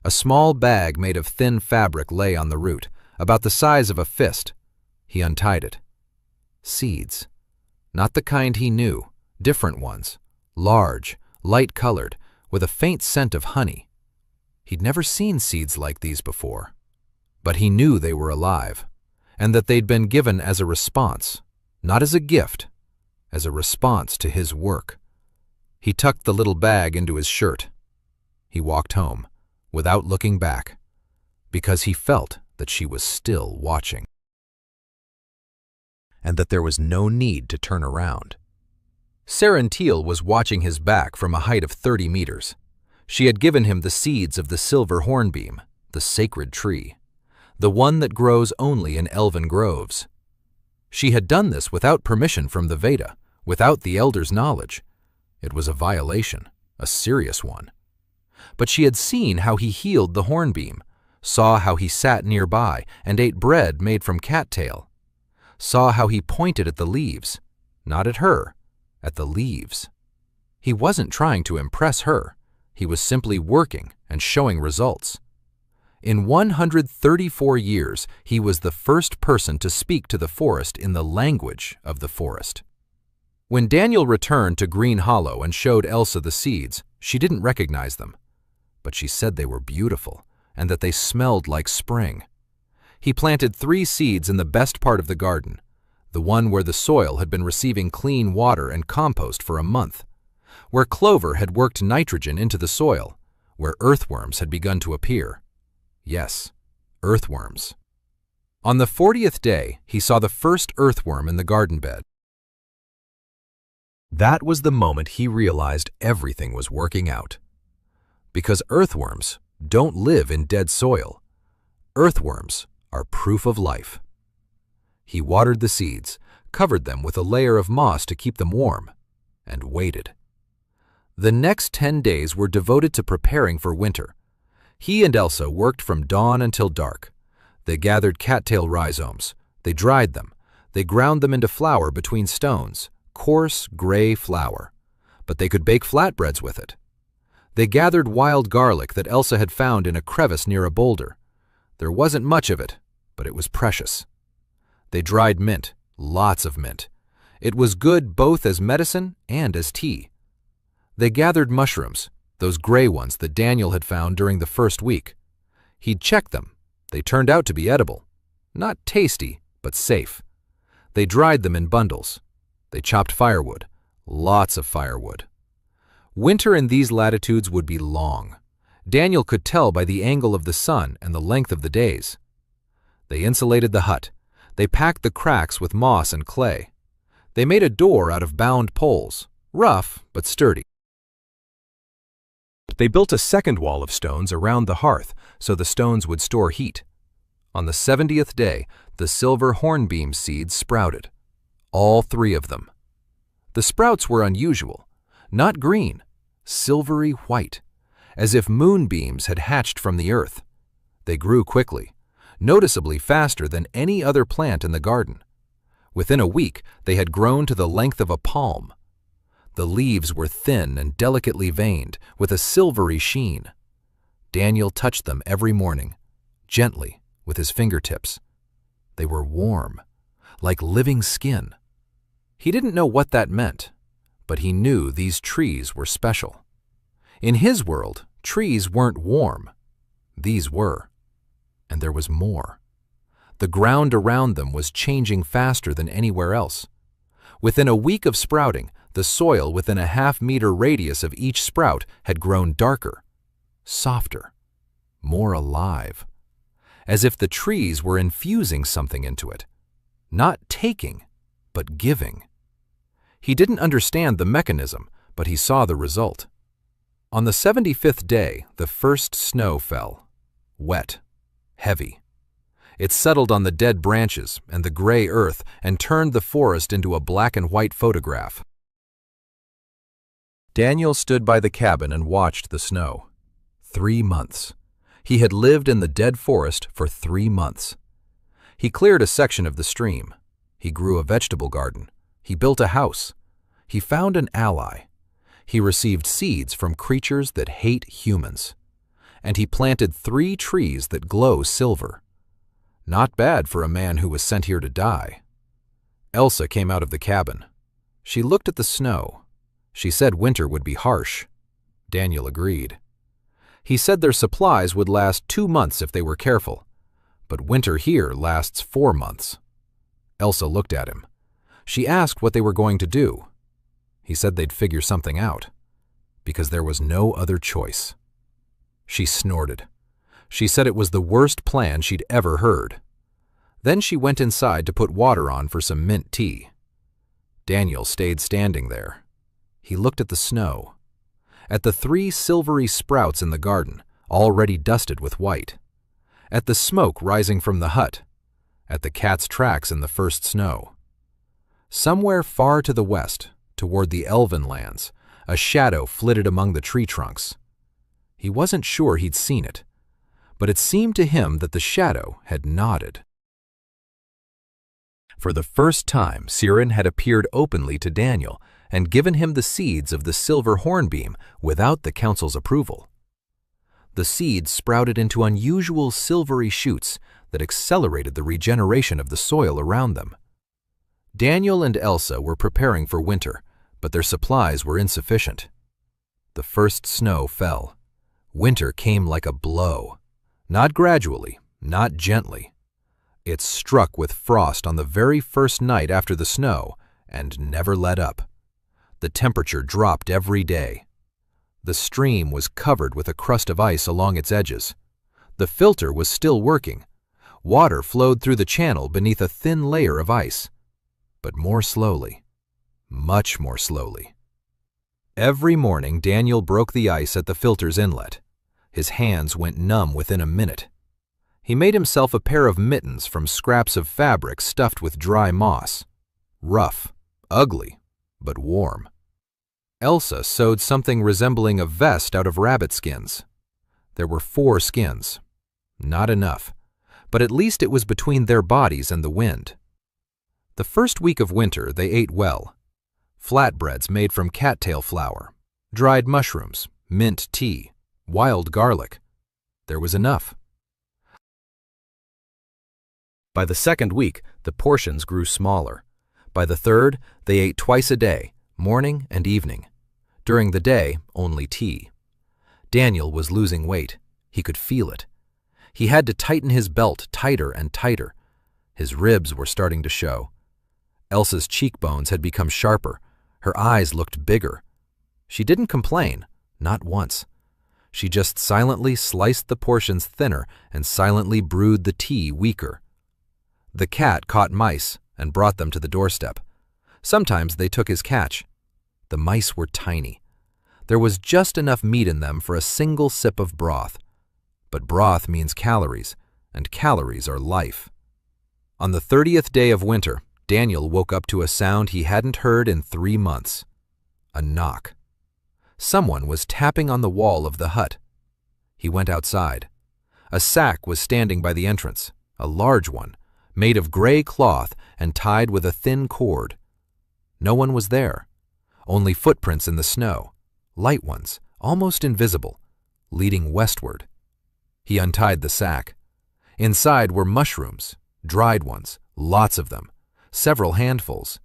A small bag made of thin fabric lay on the root, about the size of a fist. He untied it. Seeds. Not the kind he knew, different ones, large, light-colored, with a faint scent of honey. He'd never seen seeds like these before. But he knew they were alive, and that they'd been given as a response, not as a gift, as a response to his work. He tucked the little bag into his shirt. He walked home, without looking back, because he felt that she was still watching, and that there was no need to turn around. Serentille was watching his back from a height of 30 meters. She had given him the seeds of the silver hornbeam, the sacred tree, the one that grows only in elven groves. She had done this without permission from the Veda, without the elders' knowledge. It was a violation, a serious one. But she had seen how he healed the hornbeam, saw how he sat nearby and ate bread made from cattail, saw how he pointed at the leaves, not at her, at the leaves. He wasn't trying to impress her. He was simply working and showing results. In 134 years, he was the first person to speak to the forest in the language of the forest. When Daniel returned to Green Hollow and showed Elsa the seeds, she didn't recognize them. But she said they were beautiful and that they smelled like spring. He planted 3 seeds in the best part of the garden, the one where the soil had been receiving clean water and compost for a month, where clover had worked nitrogen into the soil, where earthworms had begun to appear. Yes, earthworms. On the 40th day, he saw the first earthworm in the garden bed. That was the moment he realized everything was working out. Because earthworms don't live in dead soil. Earthworms are proof of life. He watered the seeds, covered them with a layer of moss to keep them warm, and waited. The next 10 days were devoted to preparing for winter. He and Elsa worked from dawn until dark. They gathered cattail rhizomes. They dried them. They ground them into flour between stones, coarse, gray flour. But they could bake flatbreads with it. They gathered wild garlic that Elsa had found in a crevice near a boulder. There wasn't much of it, but it was precious. They dried mint, lots of mint. It was good both as medicine and as tea. They gathered mushrooms, those gray ones that Daniel had found during the first week. He'd checked them. They turned out to be edible. Not tasty, but safe. They dried them in bundles. They chopped firewood, lots of firewood. Winter in these latitudes would be long. Daniel could tell by the angle of the sun and the length of the days. They insulated the hut. They packed the cracks with moss and clay. They made a door out of bound poles, rough but sturdy. They built a second wall of stones around the hearth so the stones would store heat. On the 70th day, the silver hornbeam seeds sprouted. All 3 of them. The sprouts were unusual, not green, silvery white, as if moonbeams had hatched from the earth. They grew quickly, noticeably faster than any other plant in the garden. Within a week, they had grown to the length of a palm. The leaves were thin and delicately veined, with a silvery sheen. Daniel touched them every morning, gently, with his fingertips. They were warm, like living skin. He didn't know what that meant, but he knew these trees were special. In his world, trees weren't warm. These were. And there was more. The ground around them was changing faster than anywhere else. Within a week of sprouting, the soil within a half-meter radius of each sprout had grown darker, softer, more alive, as if the trees were infusing something into it, not taking, but giving. He didn't understand the mechanism, but he saw the result. On the 75th day, the first snow fell, wet, heavy. It settled on the dead branches and the gray earth and turned the forest into a black and white photograph. Daniel stood by the cabin and watched the snow. 3 months. He had lived in the dead forest for 3 months. He cleared a section of the stream. He grew a vegetable garden. He built a house. He found an ally. He received seeds from creatures that hate humans. And he planted 3 trees that glow silver. Not bad for a man who was sent here to die. Elsa came out of the cabin. She looked at the snow. She said winter would be harsh. Daniel agreed. He said their supplies would last 2 months if they were careful, but winter here lasts 4 months. Elsa looked at him. She asked what they were going to do. He said they'd figure something out, because there was no other choice. She snorted. She said it was the worst plan she'd ever heard. Then she went inside to put water on for some mint tea. Daniel stayed standing there. He looked at the snow, at the 3 silvery sprouts in the garden, already dusted with white, at the smoke rising from the hut, at the cat's tracks in the first snow. Somewhere far to the west, toward the elven lands, a shadow flitted among the tree trunks. He wasn't sure he'd seen it, but it seemed to him that the shadow had nodded. For the first time, Siren had appeared openly to Daniel and given him the seeds of the silver hornbeam without the council's approval. The seeds sprouted into unusual silvery shoots that accelerated the regeneration of the soil around them. Daniel and Elsa were preparing for winter, but their supplies were insufficient. The first snow fell. Winter came like a blow. Not gradually, not gently. It struck with frost on the very first night after the snow and never let up. The temperature dropped every day. The stream was covered with a crust of ice along its edges. The filter was still working. Water flowed through the channel beneath a thin layer of ice, but more slowly, much more slowly. Every morning, Daniel broke the ice at the filter's inlet. His hands went numb within a minute. He made himself a pair of mittens from scraps of fabric stuffed with dry moss. Rough, ugly, but warm. Elsa sewed something resembling a vest out of rabbit skins. There were 4 skins. Not enough, but at least it was between their bodies and the wind. The first week of winter they ate well. Flatbreads made from cattail flour, dried mushrooms, mint tea, wild garlic. There was enough. By the second week, the portions grew smaller. By the third, they ate twice a day, morning and evening. During the day, only tea. Daniel was losing weight. He could feel it. He had to tighten his belt tighter and tighter. His ribs were starting to show. Elsa's cheekbones had become sharper. Her eyes looked bigger. She didn't complain, not once. She just silently sliced the portions thinner and silently brewed the tea weaker. The cat caught mice and brought them to the doorstep. Sometimes they took his catch. The mice were tiny. There was just enough meat in them for a single sip of broth. But broth means calories, and calories are life. On the 30th day of winter, Daniel woke up to a sound he hadn't heard in 3 months. A knock. Someone was tapping on the wall of the hut. He went outside. A sack was standing by the entrance, a large one, made of gray cloth and tied with a thin cord. No one was there, only footprints in the snow, light ones, almost invisible, leading westward. He untied the sack. Inside were mushrooms, dried ones, lots of them, several handfuls.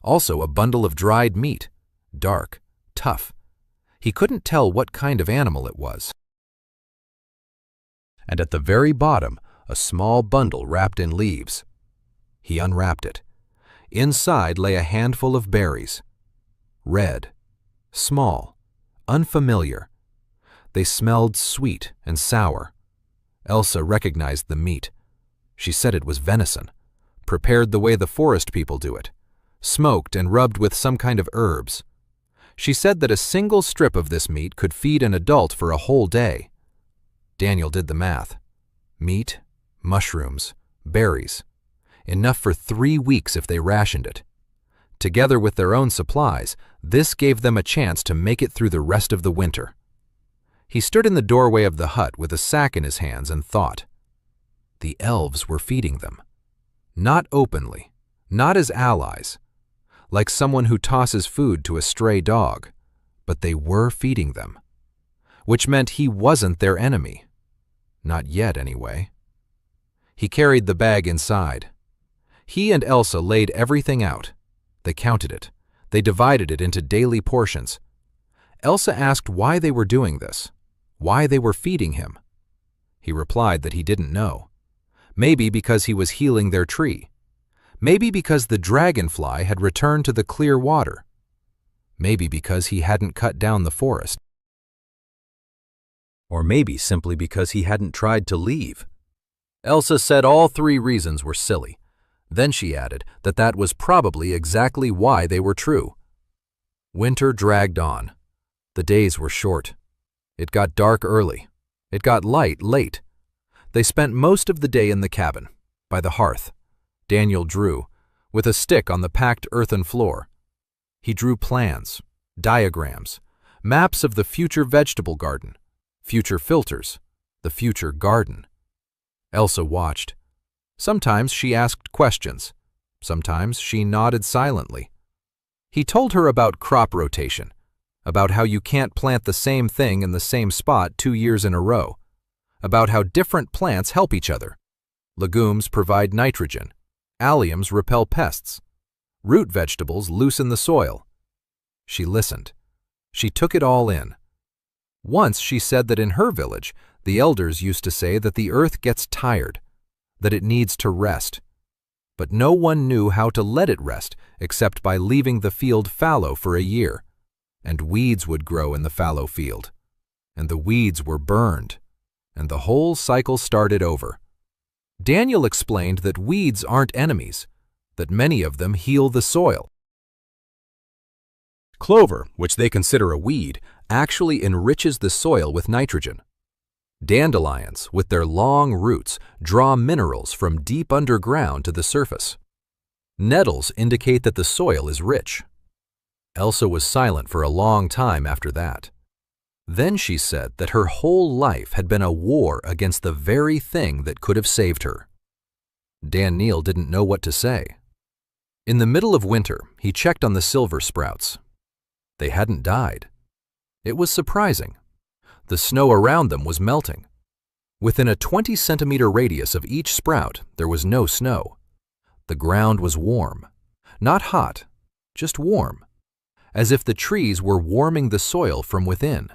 Also a bundle of dried meat, dark, tough. He couldn't tell what kind of animal it was. And at the very bottom, a small bundle wrapped in leaves. He unwrapped it. Inside lay a handful of berries. Red, small, unfamiliar. They smelled sweet and sour. Elsa recognized the meat. She said it was venison, prepared the way the forest people do it, smoked and rubbed with some kind of herbs. She said that a single strip of this meat could feed an adult for a whole day. Daniel did the math. Meat, mushrooms, berries. Enough for 3 weeks if they rationed it. Together with their own supplies, this gave them a chance to make it through the rest of the winter. He stood in the doorway of the hut with a sack in his hands and thought. The elves were feeding them. Not openly, not as allies, like someone who tosses food to a stray dog, but they were feeding them, which meant he wasn't their enemy. Not yet, anyway. He carried the bag inside. He and Elsa laid everything out. They counted it. They divided it into daily portions. Elsa asked why they were doing this, why they were feeding him. He replied that he didn't know. Maybe because he was healing their tree. Maybe because the dragonfly had returned to the clear water. Maybe because he hadn't cut down the forest. Or maybe simply because he hadn't tried to leave. Elsa said all 3 reasons were silly. Then she added that that was probably exactly why they were true. Winter dragged on. The days were short. It got dark early. It got light late. They spent most of the day in the cabin, by the hearth. Daniel drew, with a stick on the packed earthen floor. He drew plans, diagrams, maps of the future vegetable garden, future filters, the future garden. Elsa watched. Sometimes she asked questions. Sometimes she nodded silently. He told her about crop rotation, about how you can't plant the same thing in the same spot 2 years in a row, about how different plants help each other. Legumes provide nitrogen. Alliums repel pests. Root vegetables loosen the soil. She listened. She took it all in. Once she said that in her village, the elders used to say that the earth gets tired, that it needs to rest. But no one knew how to let it rest except by leaving the field fallow for a year, and weeds would grow in the fallow field, and the weeds were burned, and the whole cycle started over. Daniel explained that weeds aren't enemies, that many of them heal the soil. Clover, which they consider a weed, actually enriches the soil with nitrogen. Dandelions, with their long roots, draw minerals from deep underground to the surface. Nettles indicate that the soil is rich. Elsa was silent for a long time after that. Then she said that her whole life had been a war against the very thing that could have saved her. Daniel didn't know what to say. In the middle of winter, he checked on the silver sprouts. They hadn't died. It was surprising. The snow around them was melting. Within a 20-centimeter radius of each sprout, there was no snow. The ground was warm. Not hot, just warm, as if the trees were warming the soil from within.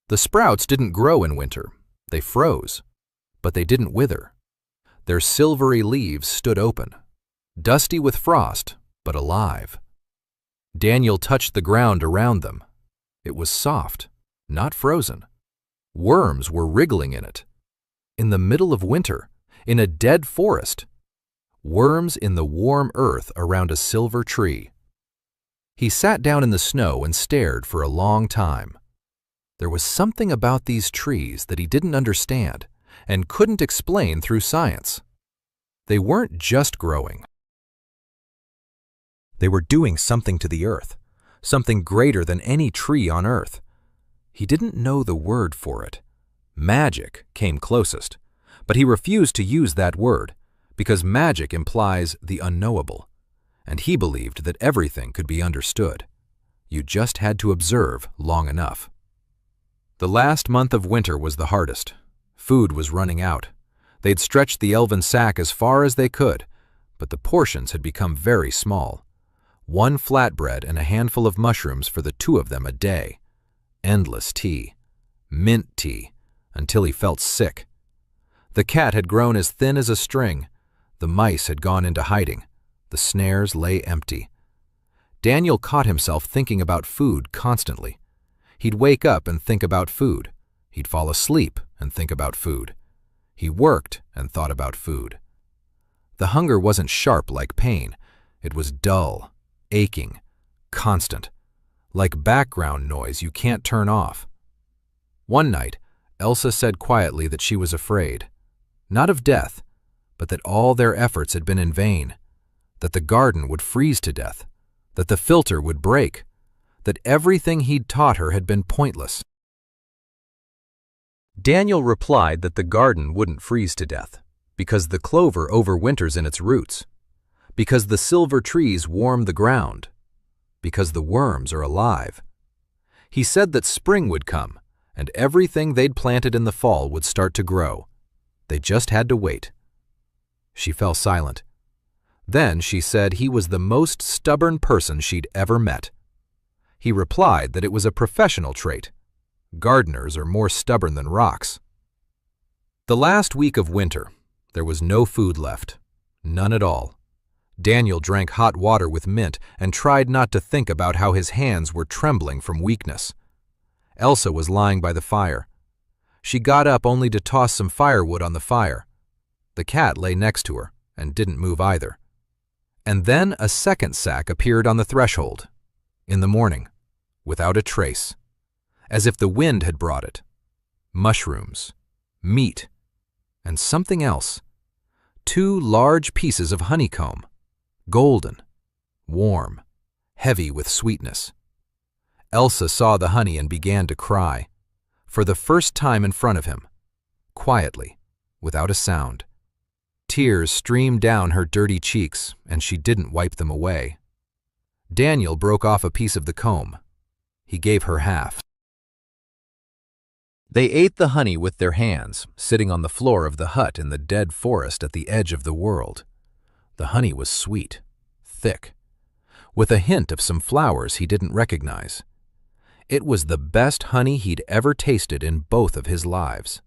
The sprouts didn't grow in winter. They froze, but they didn't wither. Their silvery leaves stood open, dusty with frost, but alive. Daniel touched the ground around them. It was soft, not frozen. Worms were wriggling in it. In the middle of winter, in a dead forest. Worms in the warm earth around a silver tree. He sat down in the snow and stared for a long time. There was something about these trees that he didn't understand and couldn't explain through science. They weren't just growing. They were doing something to the earth, something greater than any tree on earth. He didn't know the word for it. Magic came closest, but he refused to use that word because magic implies the unknowable, and he believed that everything could be understood. You just had to observe long enough. The last month of winter was the hardest. Food was running out. They'd stretched the elven sack as far as they could, but the portions had become very small. 1 flatbread and a handful of mushrooms for the 2 of them a day. Endless tea. Mint tea, until he felt sick. The cat had grown as thin as a string. The mice had gone into hiding. The snares lay empty. Daniel caught himself thinking about food constantly. He'd wake up and think about food. He'd fall asleep and think about food. He worked and thought about food. The hunger wasn't sharp like pain. It was dull, aching, constant, like background noise you can't turn off. One night, Elsa said quietly that she was afraid, not of death, but that all their efforts had been in vain, that the garden would freeze to death, that the filter would break, that everything he'd taught her had been pointless. Daniel replied that the garden wouldn't freeze to death, because the clover overwinters in its roots, because the silver trees warm the ground, because the worms are alive. He said that spring would come, and everything they'd planted in the fall would start to grow. They just had to wait. She fell silent. Then she said he was the most stubborn person she'd ever met. He replied that it was a professional trait. Gardeners are more stubborn than rocks. The last week of winter, there was no food left. None at all. Daniel drank hot water with mint and tried not to think about how his hands were trembling from weakness. Elsa was lying by the fire. She got up only to toss some firewood on the fire. The cat lay next to her and didn't move either. And then a second sack appeared on the threshold. In the morning, without a trace, as if the wind had brought it. Mushrooms, meat, and something else. 2 large pieces of honeycomb, golden, warm, heavy with sweetness. Elsa saw the honey and began to cry, for the first time in front of him, quietly, without a sound. Tears streamed down her dirty cheeks, and she didn't wipe them away. Daniel broke off a piece of the comb. He gave her half. They ate the honey with their hands, sitting on the floor of the hut in the dead forest at the edge of the world. The honey was sweet, thick, with a hint of some flowers he didn't recognize. It was the best honey he'd ever tasted in both of his lives.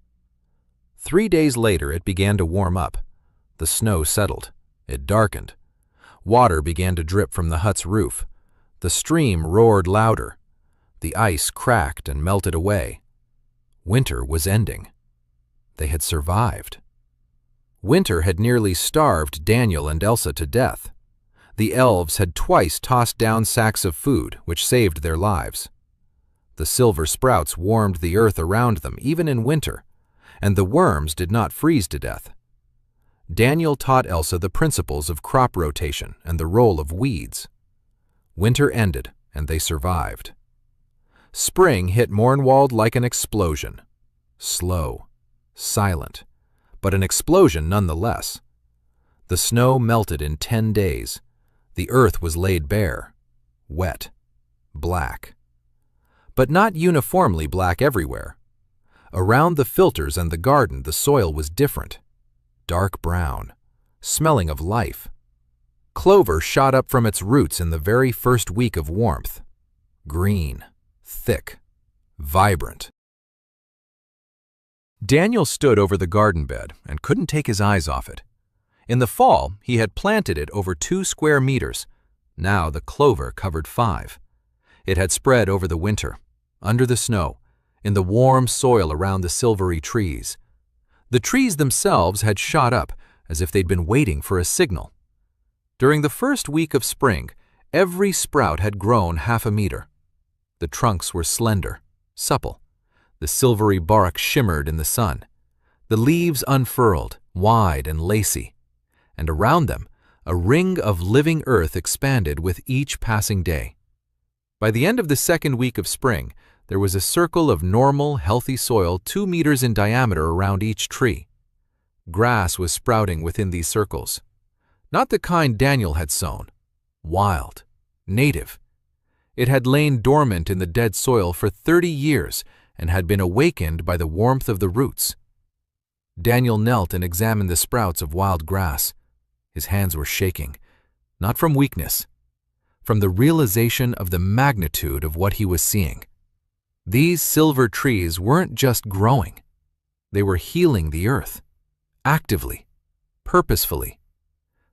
3 days later, it began to warm up. The snow settled. It darkened. Water began to drip from the hut's roof. The stream roared louder. The ice cracked and melted away. Winter was ending. They had survived. Winter had nearly starved Daniel and Elsa to death. The elves had twice tossed down sacks of food, which saved their lives. The silver sprouts warmed the earth around them, even in winter, and the worms did not freeze to death. Daniel taught Elsa the principles of crop rotation and the role of weeds. Winter ended, and they survived. Spring hit Mornwald like an explosion. Slow, silent, but an explosion nonetheless. The snow melted in 10 days. The earth was laid bare, wet, black. But not uniformly black everywhere. Around the filters and the garden, the soil was different. Dark brown, smelling of life. Clover shot up from its roots in the very first week of warmth. Green, thick, vibrant. Daniel stood over the garden bed and couldn't take his eyes off it. In the fall, he had planted it over 2 square meters. Now the clover covered 5. It had spread over the winter, under the snow, in the warm soil around the silvery trees. The trees themselves had shot up as if they'd been waiting for a signal. During the first week of spring, every sprout had grown 1/2 meter. The trunks were slender, supple. The silvery bark shimmered in the sun. The leaves unfurled, wide and lacy. And around them, a ring of living earth expanded with each passing day. By the end of the second week of spring, there was a circle of normal, healthy soil 2 meters in diameter around each tree. Grass was sprouting within these circles. Not the kind Daniel had sown. Wild, native. It had lain dormant in the dead soil for 30 years and had been awakened by the warmth of the roots. Daniel knelt and examined the sprouts of wild grass. His hands were shaking, not from weakness, from the realization of the magnitude of what he was seeing. These silver trees weren't just growing. They were healing the earth, actively, purposefully.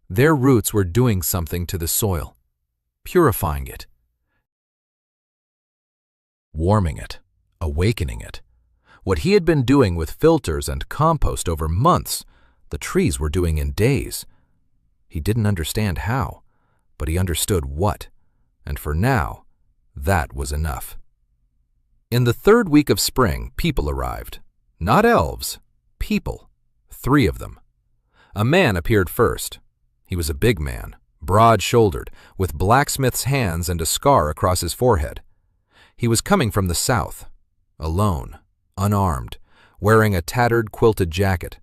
Their roots were doing something to the soil, purifying it, warming it, awakening it. What he had been doing with filters and compost over months, the trees were doing in days. He didn't understand how, but he understood what, and for now, that was enough. In the third week of spring, people arrived. Not elves, people, 3 of them. A man appeared first. He was a big man, broad-shouldered, with blacksmith's hands and a scar across his forehead. He was coming from the south, alone, unarmed, wearing a tattered quilted jacket.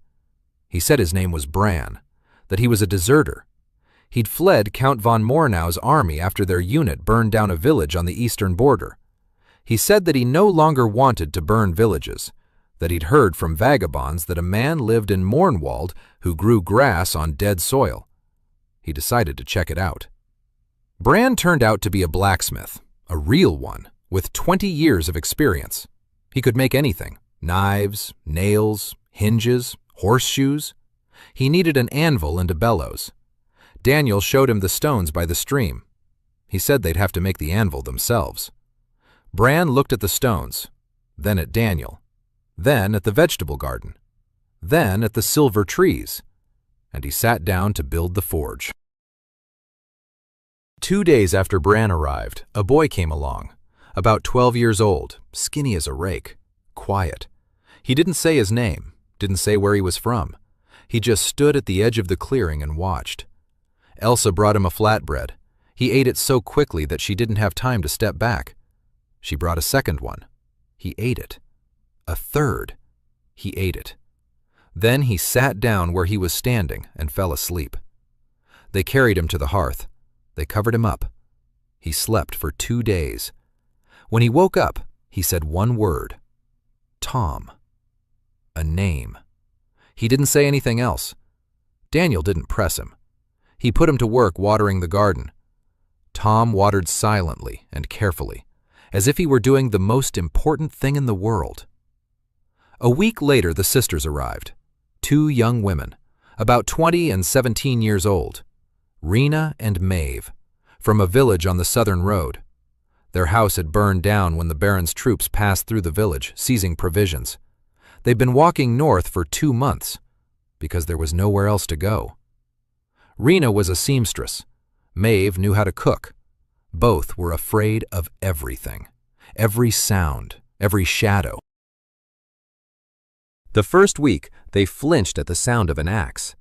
He said his name was Bran, that he was a deserter. He'd fled Count von Mornau's army after their unit burned down a village on the eastern border. He said that he no longer wanted to burn villages, that he'd heard from vagabonds that a man lived in Mornwald who grew grass on dead soil. He decided to check it out. Bran turned out to be a blacksmith, a real one, with 20 years of experience. He could make anything: knives, nails, hinges, horseshoes. He needed an anvil and a bellows. Daniel showed him the stones by the stream. He said they'd have to make the anvil themselves. Bran looked at the stones, then at Daniel, then at the vegetable garden, then at the silver trees, and he sat down to build the forge. 2 days after Bran arrived, a boy came along, about 12 years old, skinny as a rake, quiet. He didn't say his name, didn't say where he was from. He just stood at the edge of the clearing and watched. Elsa brought him a flatbread. He ate it so quickly that she didn't have time to step back. She brought a second one. He ate it. A third. He ate it. Then he sat down where he was standing and fell asleep. They carried him to the hearth. They covered him up. He slept for 2 days. When he woke up, he said one word: Tom. A name. He didn't say anything else. Daniel didn't press him. He put him to work watering the garden. Tom watered silently and carefully, as if he were doing the most important thing in the world. A week later, the sisters arrived. 2 young women, about 20 and 17 years old, Rena and Maeve, from a village on the southern road. Their house had burned down when the Baron's troops passed through the village, seizing provisions. They'd been walking north for 2 months, because there was nowhere else to go. Rena was a seamstress. Maeve knew how to cook. Both were afraid of everything, every sound, every shadow. The first week, they flinched at the sound of an axe.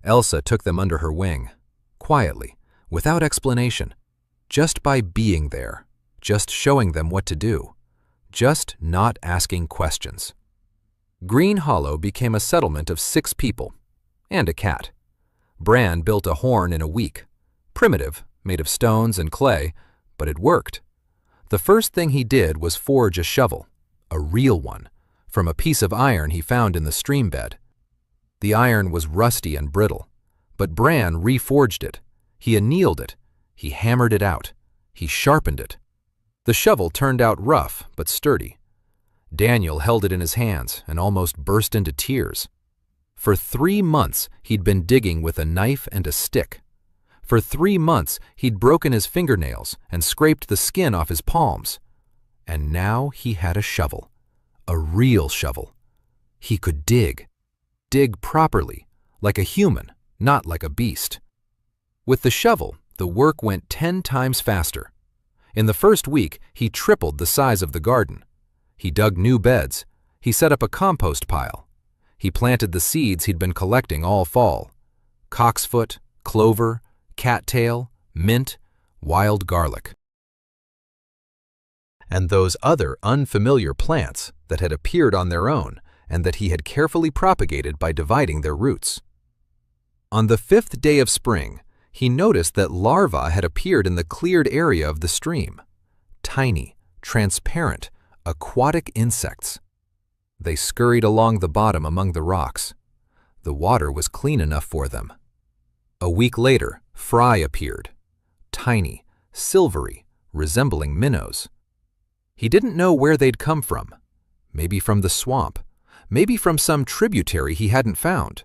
Elsa took them under her wing, quietly, without explanation, just by being there, just showing them what to do, just not asking questions. Green Hollow became a settlement of 6 people, and a cat. Bran built a horn in a week, primitive, made of stones and clay, but it worked. The first thing he did was forge a shovel, a real one, from a piece of iron he found in the stream bed. The iron was rusty and brittle, but Bran reforged it. He annealed it. He hammered it out. He sharpened it. The shovel turned out rough but sturdy. Daniel held it in his hands and almost burst into tears. For 3 months, he'd been digging with a knife and a stick. For 3 months, he'd broken his fingernails and scraped the skin off his palms. And now he had a shovel. A real shovel. He could dig. Dig properly, like a human, not like a beast. With the shovel, the work went 10 times faster. In the first week, he tripled the size of the garden. He dug new beds. He set up a compost pile. He planted the seeds he'd been collecting all fall. Cocksfoot, clover, cattail, mint, wild garlic. And those other unfamiliar plants that had appeared on their own and that he had carefully propagated by dividing their roots. On the 5th day of spring, he noticed that larvae had appeared in the cleared area of the stream. Tiny, transparent, aquatic insects. They scurried along the bottom among the rocks. The water was clean enough for them. A week later, fry appeared. Tiny, silvery, resembling minnows. He didn't know where they'd come from. Maybe from the swamp. Maybe from some tributary he hadn't found.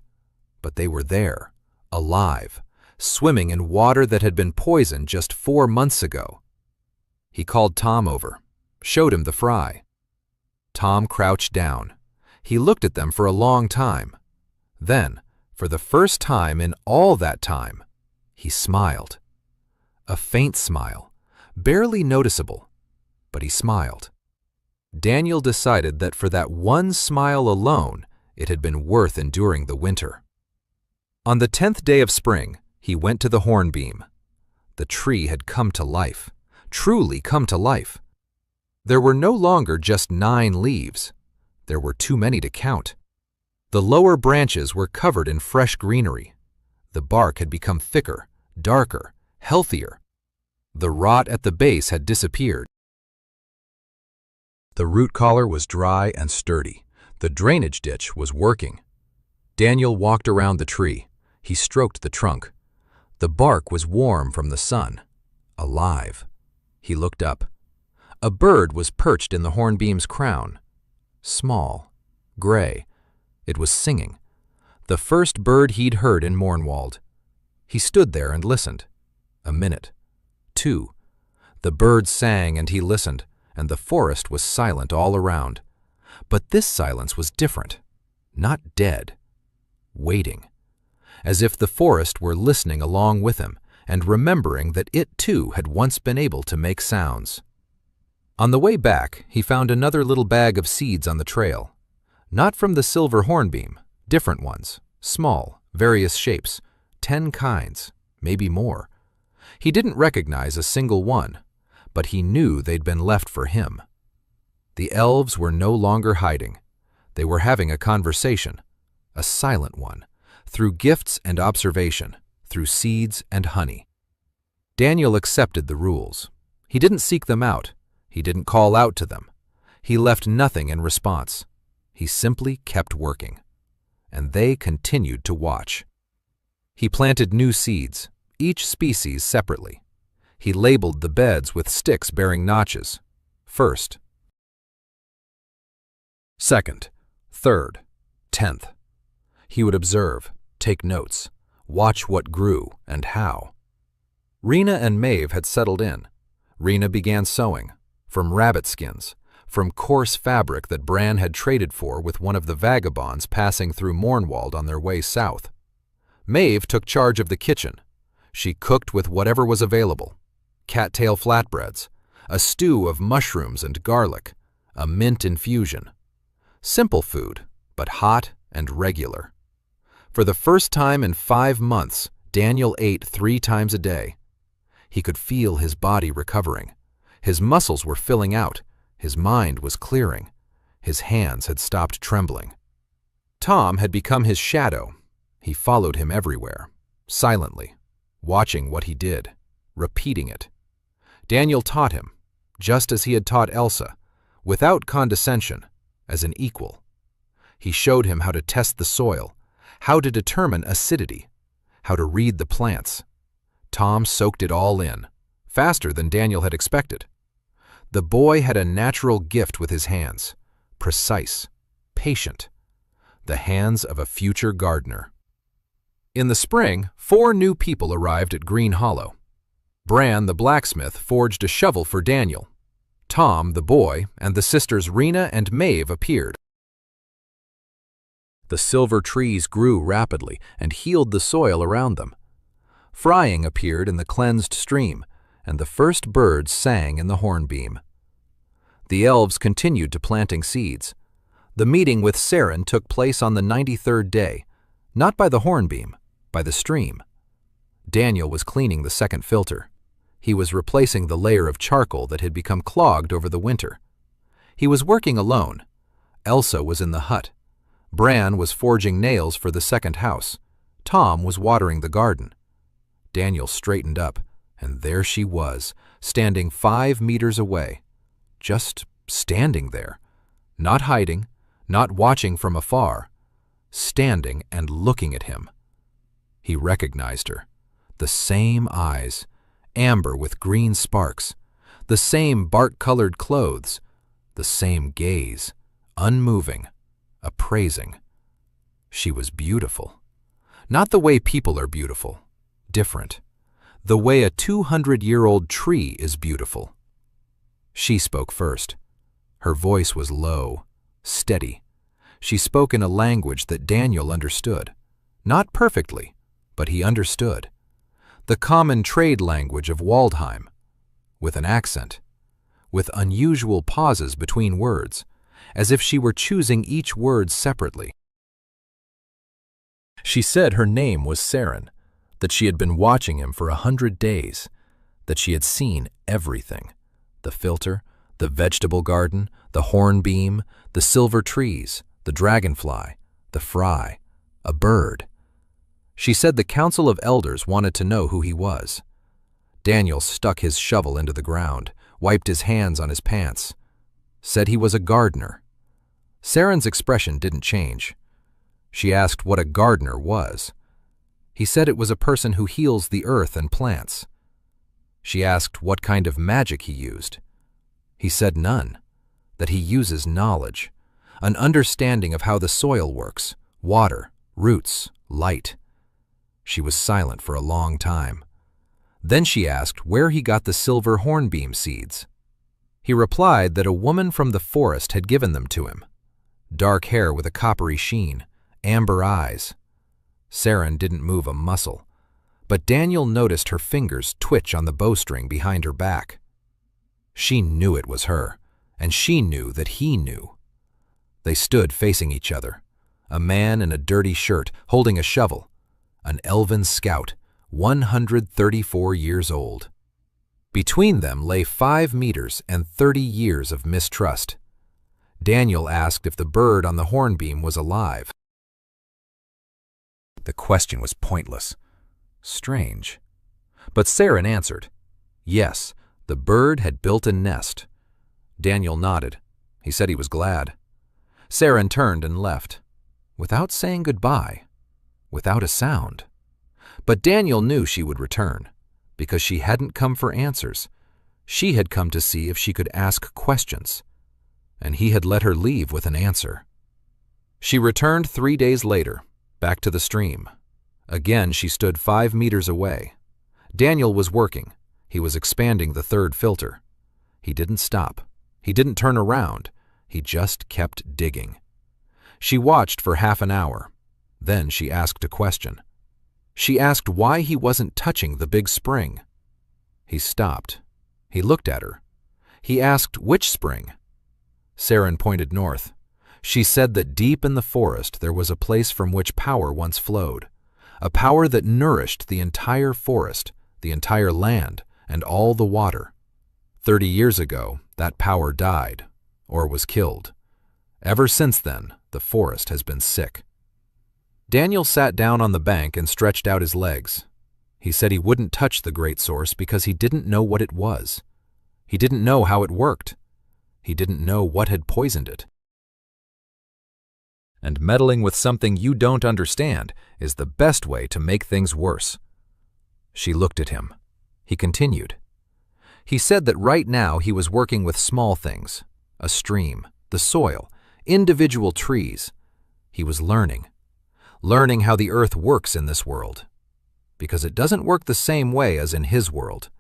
But they were there, alive, swimming in water that had been poisoned just 4 months ago. He called Tom over, showed him the fry. Tom crouched down. He looked at them for a long time. Then, for the first time in all that time, he smiled. A faint smile, barely noticeable, but he smiled. Daniel decided that for that one smile alone, it had been worth enduring the winter. On the 10th day of spring, he went to the hornbeam. The tree had come to life, truly come to life. There were no longer just 9 leaves. There were too many to count. The lower branches were covered in fresh greenery. The bark had become thicker, darker, healthier. The rot at the base had disappeared. The root collar was dry and sturdy. The drainage ditch was working. Daniel walked around the tree. He stroked the trunk. The bark was warm from the sun, alive. He looked up. A bird was perched in the hornbeam's crown. Small, gray. It was singing. The first bird he'd heard in Mornwald. He stood there and listened. A minute. 2. The bird sang and he listened, and the forest was silent all around. But this silence was different. Not dead. Waiting. As if the forest were listening along with him and remembering that it too had once been able to make sounds. On the way back, he found another little bag of seeds on the trail. Not from the silver hornbeam, different ones, small, various shapes, 10 kinds, maybe more. He didn't recognize a single one, but he knew they'd been left for him. The elves were no longer hiding. They were having a conversation, a silent one, through gifts and observation, through seeds and honey. Daniel accepted the rules. He didn't seek them out. He didn't call out to them. He left nothing in response. He simply kept working. And they continued to watch. He planted new seeds, each species separately. He labeled the beds with sticks bearing notches. First, second, third, 10th. He would observe, take notes, watch what grew and how. Rena and Maeve had settled in. Rena began sewing, from rabbit skins, from coarse fabric that Bran had traded for with one of the vagabonds passing through Mornwald on their way south. Maeve took charge of the kitchen. She cooked with whatever was available. Cattail flatbreads, a stew of mushrooms and garlic, a mint infusion. Simple food, but hot and regular. For the first time in 5 months, Daniel ate 3 times a day. He could feel his body recovering. His muscles were filling out. His mind was clearing. His hands had stopped trembling. Tom had become his shadow. He followed him everywhere, silently, watching what he did, repeating it. Daniel taught him, just as he had taught Elsa, without condescension, as an equal. He showed him how to test the soil, how to determine acidity, how to read the plants. Tom soaked it all in, faster than Daniel had expected. The boy had a natural gift with his hands, precise, patient. The hands of a future gardener. In the spring, 4 new people arrived at Green Hollow. Bran, the blacksmith, forged a shovel for Daniel. Tom, the boy, and the sisters Rena and Maeve appeared. The silver trees grew rapidly and healed the soil around them. Frying appeared in the cleansed stream, and the first birds sang in the hornbeam. The elves continued to planting seeds. The meeting with Saren took place on the 93rd day, not by the hornbeam, by the stream. Daniel was cleaning the second filter. He was replacing the layer of charcoal that had become clogged over the winter. He was working alone. Elsa was in the hut. Bran was forging nails for the second house. Tom was watering the garden. Daniel straightened up, and there she was, standing 5 meters away. Just standing there. Not hiding, not watching from afar. Standing and looking at him. He recognized her. The same eyes, amber with green sparks. The same bark-colored clothes. The same gaze, unmoving, appraising. She was beautiful. Not the way people are beautiful. Different. The way a 200-year-old tree is beautiful. She spoke first. Her voice was low, steady. She spoke in a language that Daniel understood. Not perfectly, but he understood. The common trade language of Waldheim. With an accent. With unusual pauses between words, as if she were choosing each word separately. She said her name was Saren, that she had been watching him for 100 days, that she had seen everything. The filter, the vegetable garden, the hornbeam, the silver trees, the dragonfly, the fry, a bird. She said the council of elders wanted to know who he was. Daniel stuck his shovel into the ground, wiped his hands on his pants, said he was a gardener. Saren's expression didn't change. She asked what a gardener was. He said it was a person who heals the earth and plants. She asked what kind of magic he used. He said none, that he uses knowledge, an understanding of how the soil works, water, roots, light. She was silent for a long time. Then she asked where he got the silver hornbeam seeds. He replied that a woman from the forest had given them to him. Dark hair with a coppery sheen, amber eyes. Saren didn't move a muscle, but Daniel noticed her fingers twitch on the bowstring behind her back. She knew it was her, and she knew that he knew. They stood facing each other, a man in a dirty shirt holding a shovel, an elven scout, 134 years old. Between them lay 5 meters and 30 years of mistrust. Daniel asked if the bird on the hornbeam was alive. The question was pointless. Strange. But Saren answered. Yes, the bird had built a nest. Daniel nodded. He said he was glad. Saren turned and left, without saying goodbye, without a sound. But Daniel knew she would return, because she hadn't come for answers. She had come to see if she could ask questions, and he had let her leave with an answer. She returned 3 days later, back to the stream. Again she stood 5 meters away. Daniel was working. He was expanding the third filter. He didn't stop. He didn't turn around. He just kept digging. She watched for half an hour. Then she asked a question. She asked why he wasn't touching the big spring. He stopped. He looked at her. He asked which spring. Saren pointed north. She said that deep in the forest there was a place from which power once flowed, a power that nourished the entire forest, the entire land, and all the water. 30 years ago, that power died, or was killed. Ever since then, the forest has been sick. Daniel sat down on the bank and stretched out his legs. He said he wouldn't touch the great source because he didn't know what it was. He didn't know how it worked. He didn't know what had poisoned it. And meddling with something you don't understand is the best way to make things worse. She looked at him. He continued. He said that right now he was working with small things, a stream, the soil, individual trees. He was learning how the earth works in this world. Because it doesn't work the same way as in his world.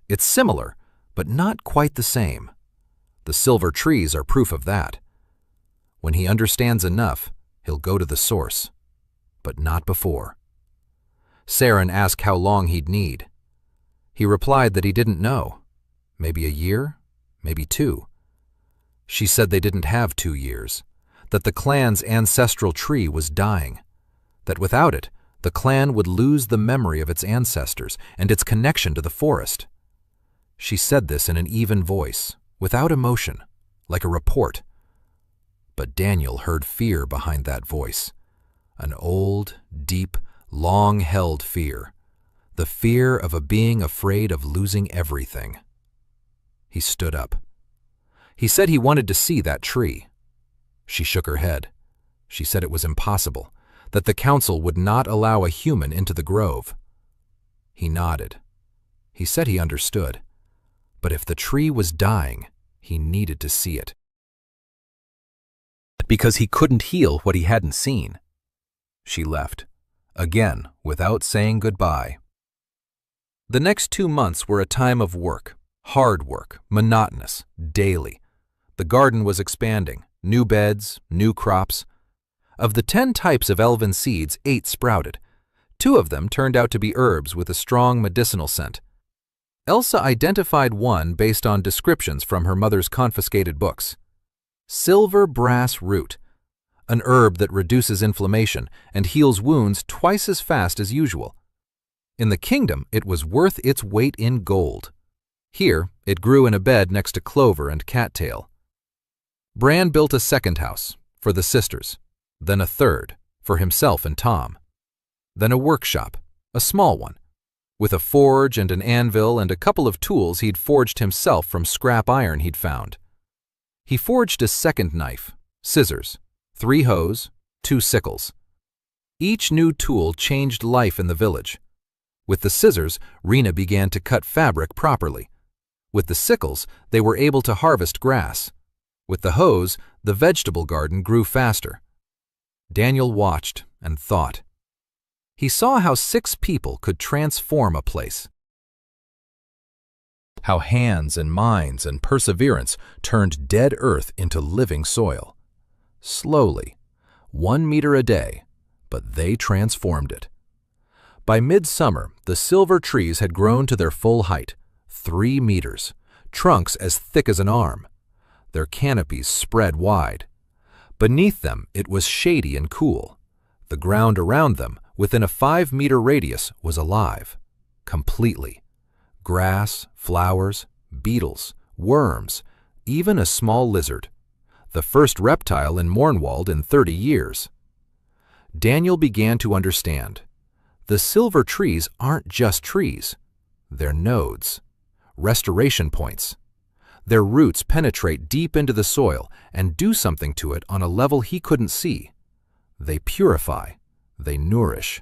It's similar, but not quite the same. The silver trees are proof of that. When he understands enough, he'll go to the source. But not before. Saren asked how long he'd need. He replied that he didn't know. Maybe a year, maybe 2. She said they didn't have 2 years, that the clan's ancestral tree was dying, that without it, the clan would lose the memory of its ancestors and its connection to the forest. She said this in an even voice, without emotion, like a report. But Daniel heard fear behind that voice, an old, deep, long-held fear, the fear of a being afraid of losing everything. He stood up. He said he wanted to see that tree. She shook her head. She said it was impossible, that the council would not allow a human into the grove. He nodded. He said he understood. But if the tree was dying, he needed to see it. Because he couldn't heal what he hadn't seen. She left, again without saying goodbye. The next 2 months were a time of work, hard work, monotonous, daily. The garden was expanding, new beds, new crops. Of the 10 types of elven seeds, 8 sprouted. 2 of them turned out to be herbs with a strong medicinal scent. Elsa identified one based on descriptions from her mother's confiscated books. Silver brass root, an herb that reduces inflammation and heals wounds twice as fast as usual. In the kingdom, it was worth its weight in gold. Here, it grew in a bed next to clover and cattail. Bran built a second house, for the sisters, then a third, for himself and Tom. Then a workshop, a small one, with a forge and an anvil and a couple of tools he'd forged himself from scrap iron he'd found. He forged a second knife, scissors, 3 hoes, 2 sickles. Each new tool changed life in the village. With the scissors, Rena began to cut fabric properly. With the sickles, they were able to harvest grass. With the hoes, the vegetable garden grew faster. Daniel watched and thought. He saw how 6 people could transform a place. How hands and minds and perseverance turned dead earth into living soil. Slowly, 1 meter a day, but they transformed it. By midsummer, the silver trees had grown to their full height, 3 meters, trunks as thick as an arm. Their canopies spread wide. Beneath them, it was shady and cool. The ground around them, within a 5-meter radius, was alive, completely. Grass, flowers, beetles, worms, even a small lizard. The first reptile in Mornwald in 30 years. Daniel began to understand. The silver trees aren't just trees. They're nodes, restoration points. Their roots penetrate deep into the soil and do something to it on a level he couldn't see. They purify, they nourish,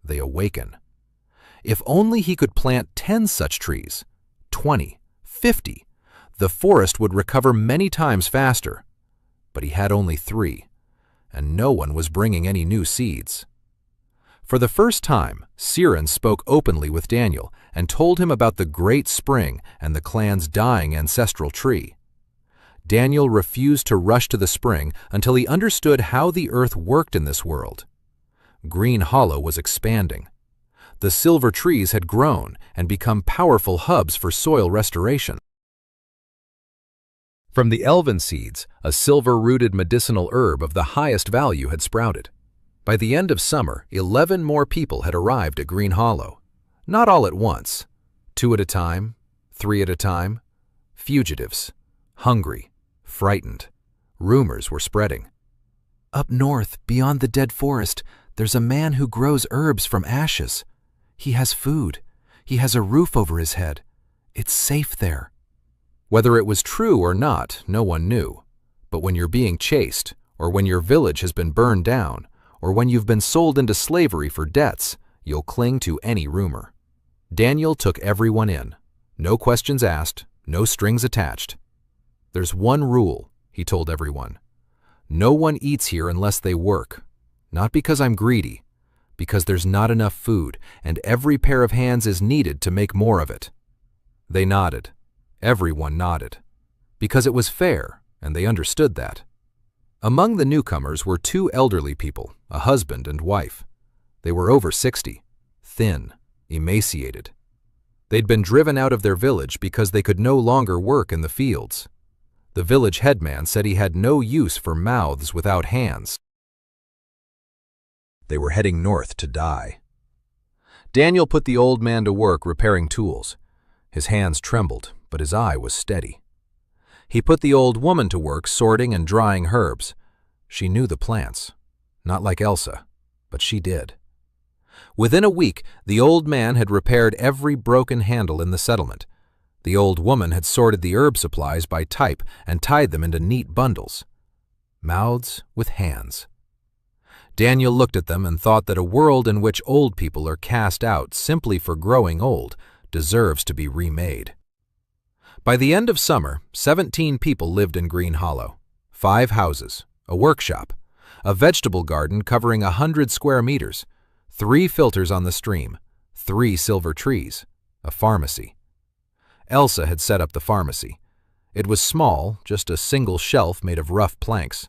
they awaken. If only he could plant 10 such trees, 20, 50, the forest would recover many times faster. But he had only 3, and no one was bringing any new seeds. For the first time, Siren spoke openly with Daniel and told him about the Great Spring and the clan's dying ancestral tree. Daniel refused to rush to the spring until he understood how the earth worked in this world. Green Hollow was expanding. The silver trees had grown and become powerful hubs for soil restoration. From the elven seeds, a silver-rooted medicinal herb of the highest value had sprouted. By the end of summer, 11 more people had arrived at Green Hollow. Not all at once. 2 at a time, 3 at a time. Fugitives. Hungry. Frightened. Rumors were spreading. Up north, beyond the dead forest, there's a man who grows herbs from ashes. He has food. He has a roof over his head. It's safe there. Whether it was true or not, no one knew. But when you're being chased, or when your village has been burned down, or when you've been sold into slavery for debts, you'll cling to any rumor. Daniel took everyone in. No questions asked, no strings attached. There's one rule, he told everyone. No one eats here unless they work. Not because I'm greedy, because there's not enough food, and every pair of hands is needed to make more of it." They nodded. Everyone nodded. Because it was fair, and they understood that. Among the newcomers were two elderly people, a husband and wife. They were over 60, thin, emaciated. They'd been driven out of their village because they could no longer work in the fields. The village headman said he had no use for mouths without hands. They were heading north to die. Daniel put the old man to work repairing tools. His hands trembled, but his eye was steady. He put the old woman to work sorting and drying herbs. She knew the plants. Not like Elsa, but she did. Within a week, the old man had repaired every broken handle in the settlement. The old woman had sorted the herb supplies by type and tied them into neat bundles. Mouths with hands. Daniel looked at them and thought that a world in which old people are cast out simply for growing old deserves to be remade. By the end of summer, 17 people lived in Green Hollow. 5 houses, a workshop, a vegetable garden covering 100 square meters, 3 filters on the stream, 3 silver trees, a pharmacy. Elsa had set up the pharmacy. It was small, just a single shelf made of rough planks.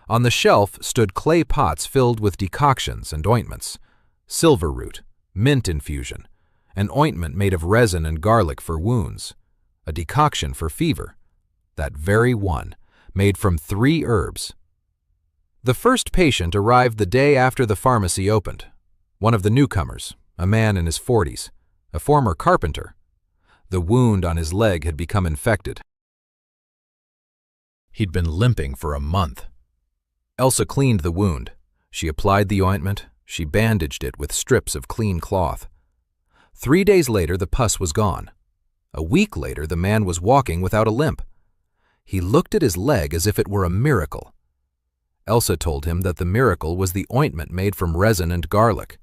On the shelf stood clay pots filled with decoctions and ointments, silver root, mint infusion, an ointment made of resin and garlic for wounds, a decoction for fever, that very one, made from 3 herbs. The first patient arrived the day after the pharmacy opened. One of the newcomers, a man in his 40s, a former carpenter. The wound on his leg had become infected. He'd been limping for a month. Elsa cleaned the wound. She applied the ointment. She bandaged it with strips of clean cloth. 3 days later, the pus was gone. A week later, the man was walking without a limp. He looked at his leg as if it were a miracle. Elsa told him that the miracle was the ointment made from resin and garlic,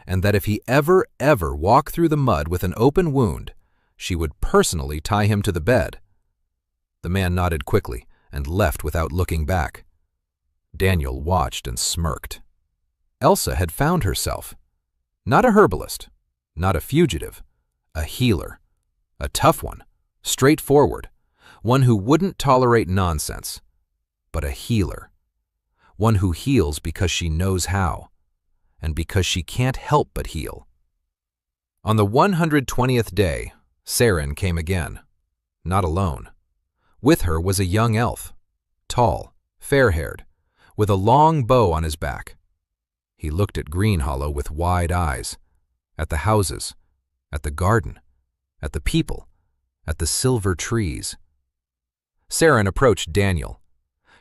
and that if he ever walked through the mud with an open wound, she would personally tie him to the bed. The man nodded quickly and left without looking back. Daniel watched and smirked. Elsa had found herself. Not a herbalist, not a fugitive, a healer. A tough one, straightforward, one who wouldn't tolerate nonsense, but a healer. One who heals because she knows how, and because she can't help but heal. On the 120th day, Saren came again, not alone. With her was a young elf, tall, fair-haired, with a long bow on his back. He looked at Green Hollow with wide eyes, at the houses, at the garden, at the people, at the silver trees. Saren approached Daniel.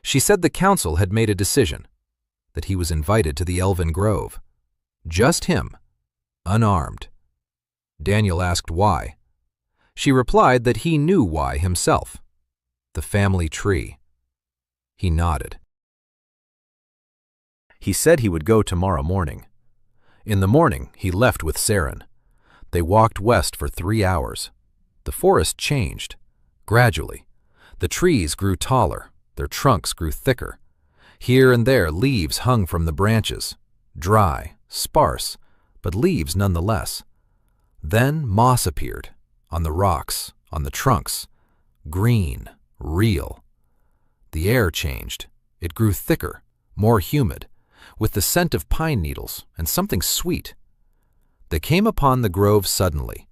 She said the council had made a decision, that he was invited to the Elven Grove. Just him, unarmed. Daniel asked why. She replied that he knew why himself. The family tree. He nodded. He said he would go tomorrow morning. In the morning, he left with Saren. They walked west for 3 hours. The forest changed, gradually. The trees grew taller, their trunks grew thicker. Here and there leaves hung from the branches, dry, sparse, but leaves nonetheless. Then moss appeared, on the rocks, on the trunks, green, real. The air changed. It grew thicker, more humid, with the scent of pine needles and something sweet. They came upon the grove suddenly.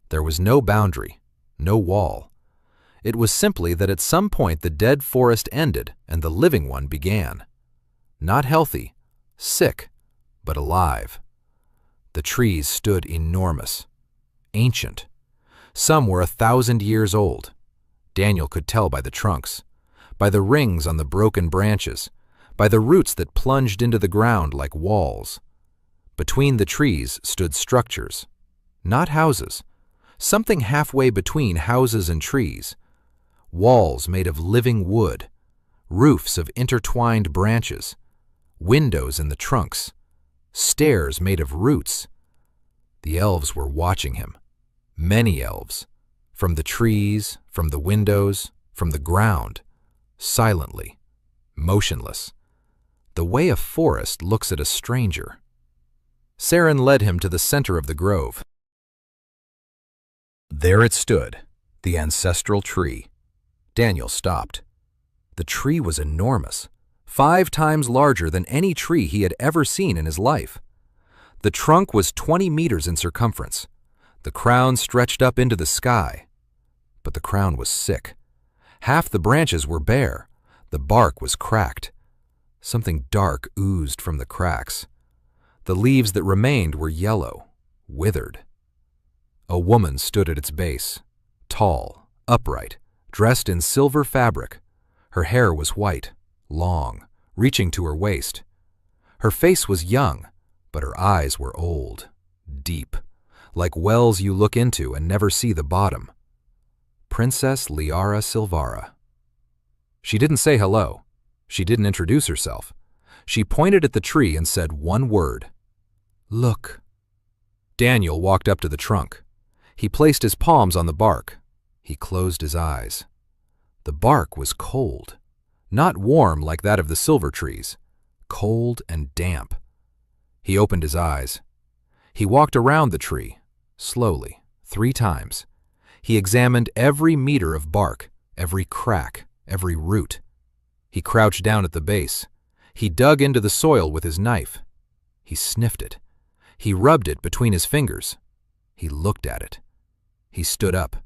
There was no boundary, no wall. It was simply that at some point the dead forest ended and the living one began. Not healthy, sick, but alive. The trees stood enormous, ancient. Some were 1,000 years old. Daniel could tell by the trunks, by the rings on the broken branches, by the roots that plunged into the ground like walls. Between the trees stood structures, not houses, something halfway between houses and trees. Walls made of living wood, roofs of intertwined branches, windows in the trunks, stairs made of roots. The elves were watching him, many elves, from the trees, from the windows, from the ground, silently, motionless, the way a forest looks at a stranger. Saren led him to the center of the grove. There it stood, the ancestral tree. Daniel stopped. The tree was enormous, 5 times larger than any tree he had ever seen in his life. The trunk was 20 meters in circumference. The crown stretched up into the sky. But the crown was sick. Half the branches were bare. The bark was cracked. Something dark oozed from the cracks. The leaves that remained were yellow, withered. A woman stood at its base, tall, upright, dressed in silver fabric. Her hair was white, long, reaching to her waist. Her face was young, but her eyes were old, deep, like wells you look into and never see the bottom. Princess Liara Silvara. She didn't say hello. She didn't introduce herself. She pointed at the tree and said one word. "Look." Daniel walked up to the trunk. He placed his palms on the bark. He closed his eyes. The bark was cold, not warm like that of the silver trees, cold and damp. He opened his eyes. He walked around the tree, slowly, 3 times. He examined every meter of bark, every crack, every root. He crouched down at the base. He dug into the soil with his knife. He sniffed it. He rubbed it between his fingers. He looked at it. He stood up.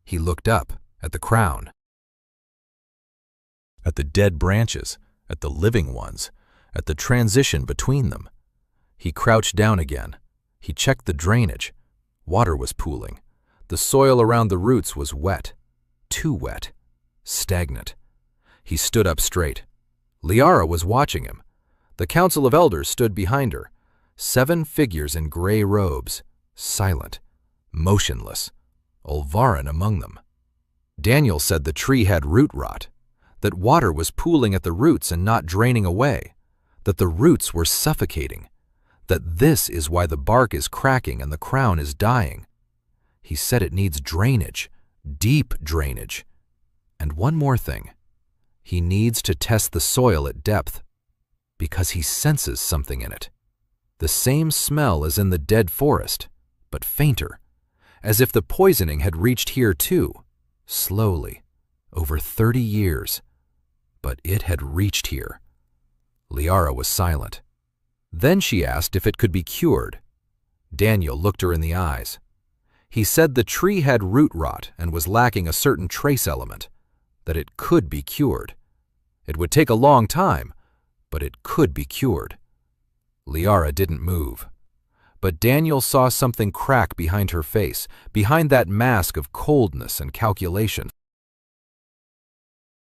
He looked up at the crown, at the dead branches, at the living ones, at the transition between them. He crouched down again. He checked the drainage. Water was pooling. The soil around the roots was wet, too wet, stagnant. He stood up straight. Liara was watching him. The council of elders stood behind her, 7 figures in gray robes, silent, motionless, Ulvaran among them. Daniel said the tree had root rot, that water was pooling at the roots and not draining away, that the roots were suffocating, that this is why the bark is cracking and the crown is dying. He said it needs drainage, deep drainage. And one more thing. He needs to test the soil at depth, because he senses something in it. The same smell as in the dead forest, but fainter, as if the poisoning had reached here too, slowly, over 30 years. But it had reached here. Liara was silent. Then she asked if it could be cured. Daniel looked her in the eyes. He said the tree had root rot and was lacking a certain trace element, that it could be cured. It would take a long time, but it could be cured. Liara didn't move. But Daniel saw something crack behind her face, behind that mask of coldness and calculation.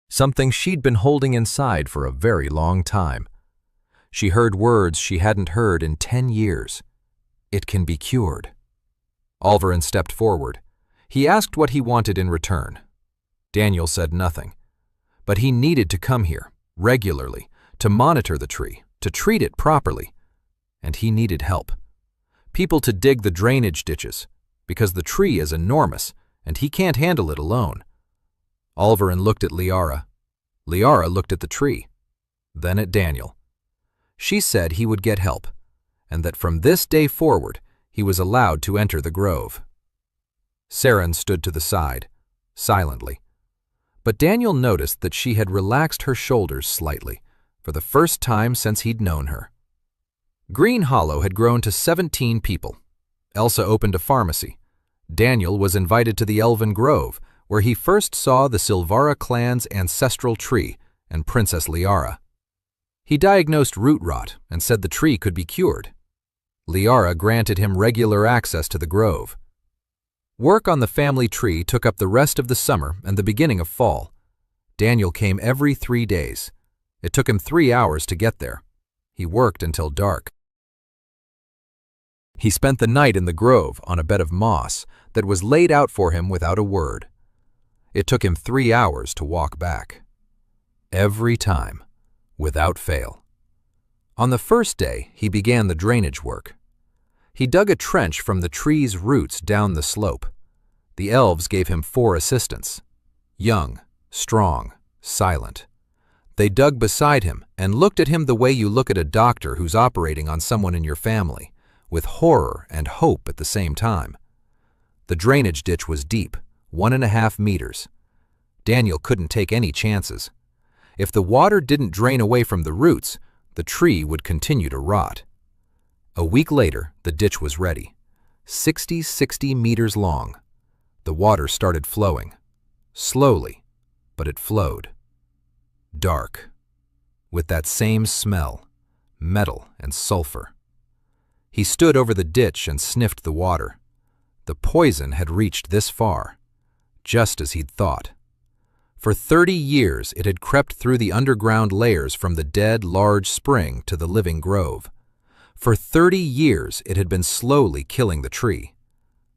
Something she'd been holding inside for a very long time. She heard words she hadn't heard in 10 years. It can be cured. Ulvaran stepped forward. He asked what he wanted in return. Daniel said nothing. But he needed to come here, regularly, to monitor the tree, to treat it properly. And he needed help. People to dig the drainage ditches, because the tree is enormous, and he can't handle it alone. Ulvaran looked at Liara. Liara looked at the tree, then at Daniel. She said he would get help, and that from this day forward, he was allowed to enter the grove. Saren stood to the side, silently. But Daniel noticed that she had relaxed her shoulders slightly, for the first time since he'd known her. Green Hollow had grown to 17 people. Elsa opened a pharmacy. Daniel was invited to the Elven Grove, where he first saw the Silvara clan's ancestral tree and Princess Liara. He diagnosed root rot and said the tree could be cured. Liara granted him regular access to the grove. Work on the family tree took up the rest of the summer and the beginning of fall. Daniel came every 3 days. It took him 3 hours to get there. He worked until dark. He spent the night in the grove on a bed of moss that was laid out for him without a word. It took him 3 hours to walk back. Every time, without fail. On the first day, he began the drainage work. He dug a trench from the tree's roots down the slope. The elves gave him 4 assistants. Young, strong, silent. They dug beside him and looked at him the way you look at a doctor who's operating on someone in your family, with horror and hope at the same time. The drainage ditch was deep, 1.5 meters. Daniel couldn't take any chances. If the water didn't drain away from the roots, the tree would continue to rot. A week later, the ditch was ready. 60 meters long. The water started flowing. Slowly, but it flowed. Dark, with that same smell, metal and sulfur. He stood over the ditch and sniffed the water. The poison had reached this far, just as he'd thought. For 30 years it had crept through the underground layers from the dead large spring to the living grove. For 30 years it had been slowly killing the tree.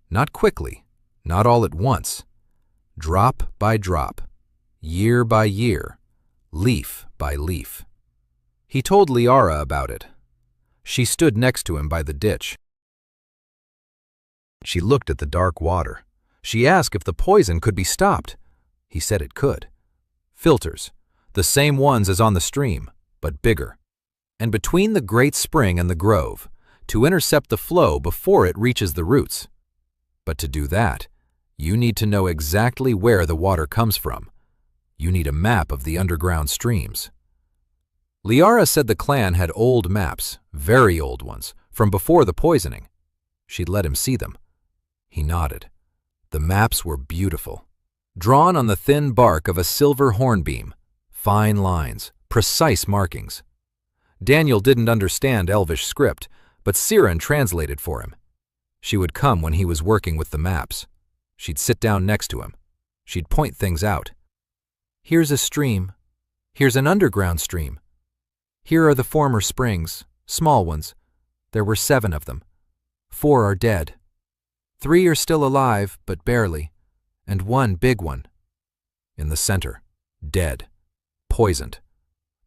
Not quickly, not all at once. Drop by drop, year by year, leaf by leaf. He told Liara about it. She stood next to him by the ditch. She looked at the dark water. She asked if the poison could be stopped. He said it could. Filters, the same ones as on the stream, but bigger. And between the great spring and the grove, to intercept the flow before it reaches the roots. But to do that, you need to know exactly where the water comes from. You need a map of the underground streams. Liara said the clan had old maps, very old ones, from before the poisoning. She'd let him see them. He nodded. The maps were beautiful. Drawn on the thin bark of a silver hornbeam, fine lines, precise markings. Daniel didn't understand Elvish script, but Siren translated for him. She would come when he was working with the maps. She'd sit down next to him. She'd point things out. Here's a stream. Here's an underground stream. Here are the former springs, small ones. There were 7 of them. 4 are dead. 3 are still alive, but barely, and 1 big one. In the center, dead, poisoned.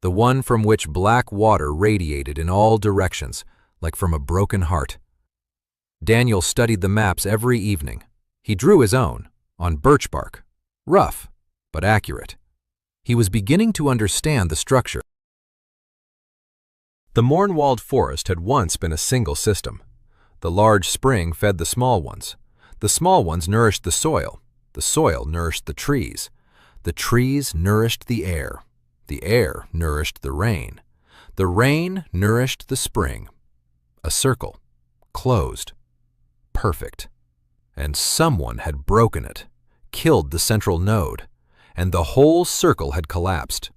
The one from which black water radiated in all directions, like from a broken heart. Daniel studied the maps every evening. He drew his own, on birch bark, rough, but accurate. He was beginning to understand the structure. The Mornwald forest had once been a single system. The large spring fed the small ones. The small ones nourished the soil nourished the trees nourished the air nourished the rain nourished the spring. A circle, closed, perfect. And someone had broken it, killed the central node, and the whole circle had collapsed.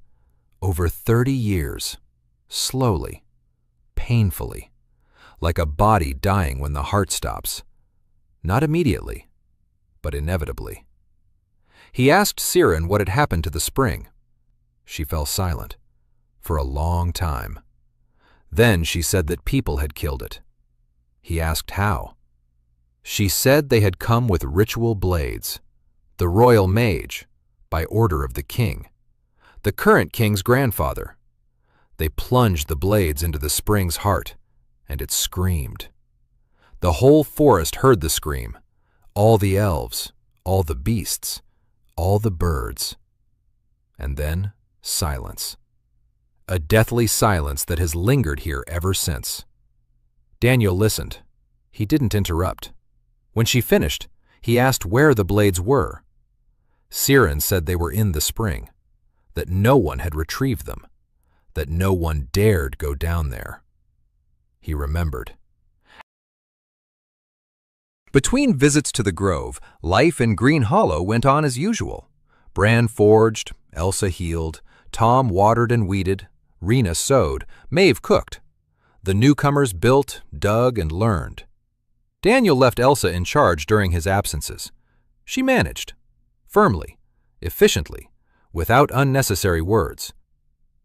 Over 30 years, slowly, painfully, like a body dying when the heart stops. Not immediately, but inevitably. He asked Siren what had happened to the spring. She fell silent, for a long time. Then she said that people had killed it. He asked how. She said they had come with ritual blades. The royal mage, by order of the king. The current king's grandfather. They plunged the blades into the spring's heart, and it screamed. The whole forest heard the scream. All the elves, all the beasts, all the birds. And then silence. A deathly silence that has lingered here ever since. Daniel listened. He didn't interrupt. When she finished, he asked where the blades were. Siren said they were in the spring, that no one had retrieved them, that no one dared go down there. He remembered. Between visits to the grove, life in Green Hollow went on as usual. Bran forged, Elsa healed, Tom watered and weeded, Rena sewed, Maeve cooked. The newcomers built, dug, and learned. Daniel left Elsa in charge during his absences. She managed, firmly, efficiently, without unnecessary words.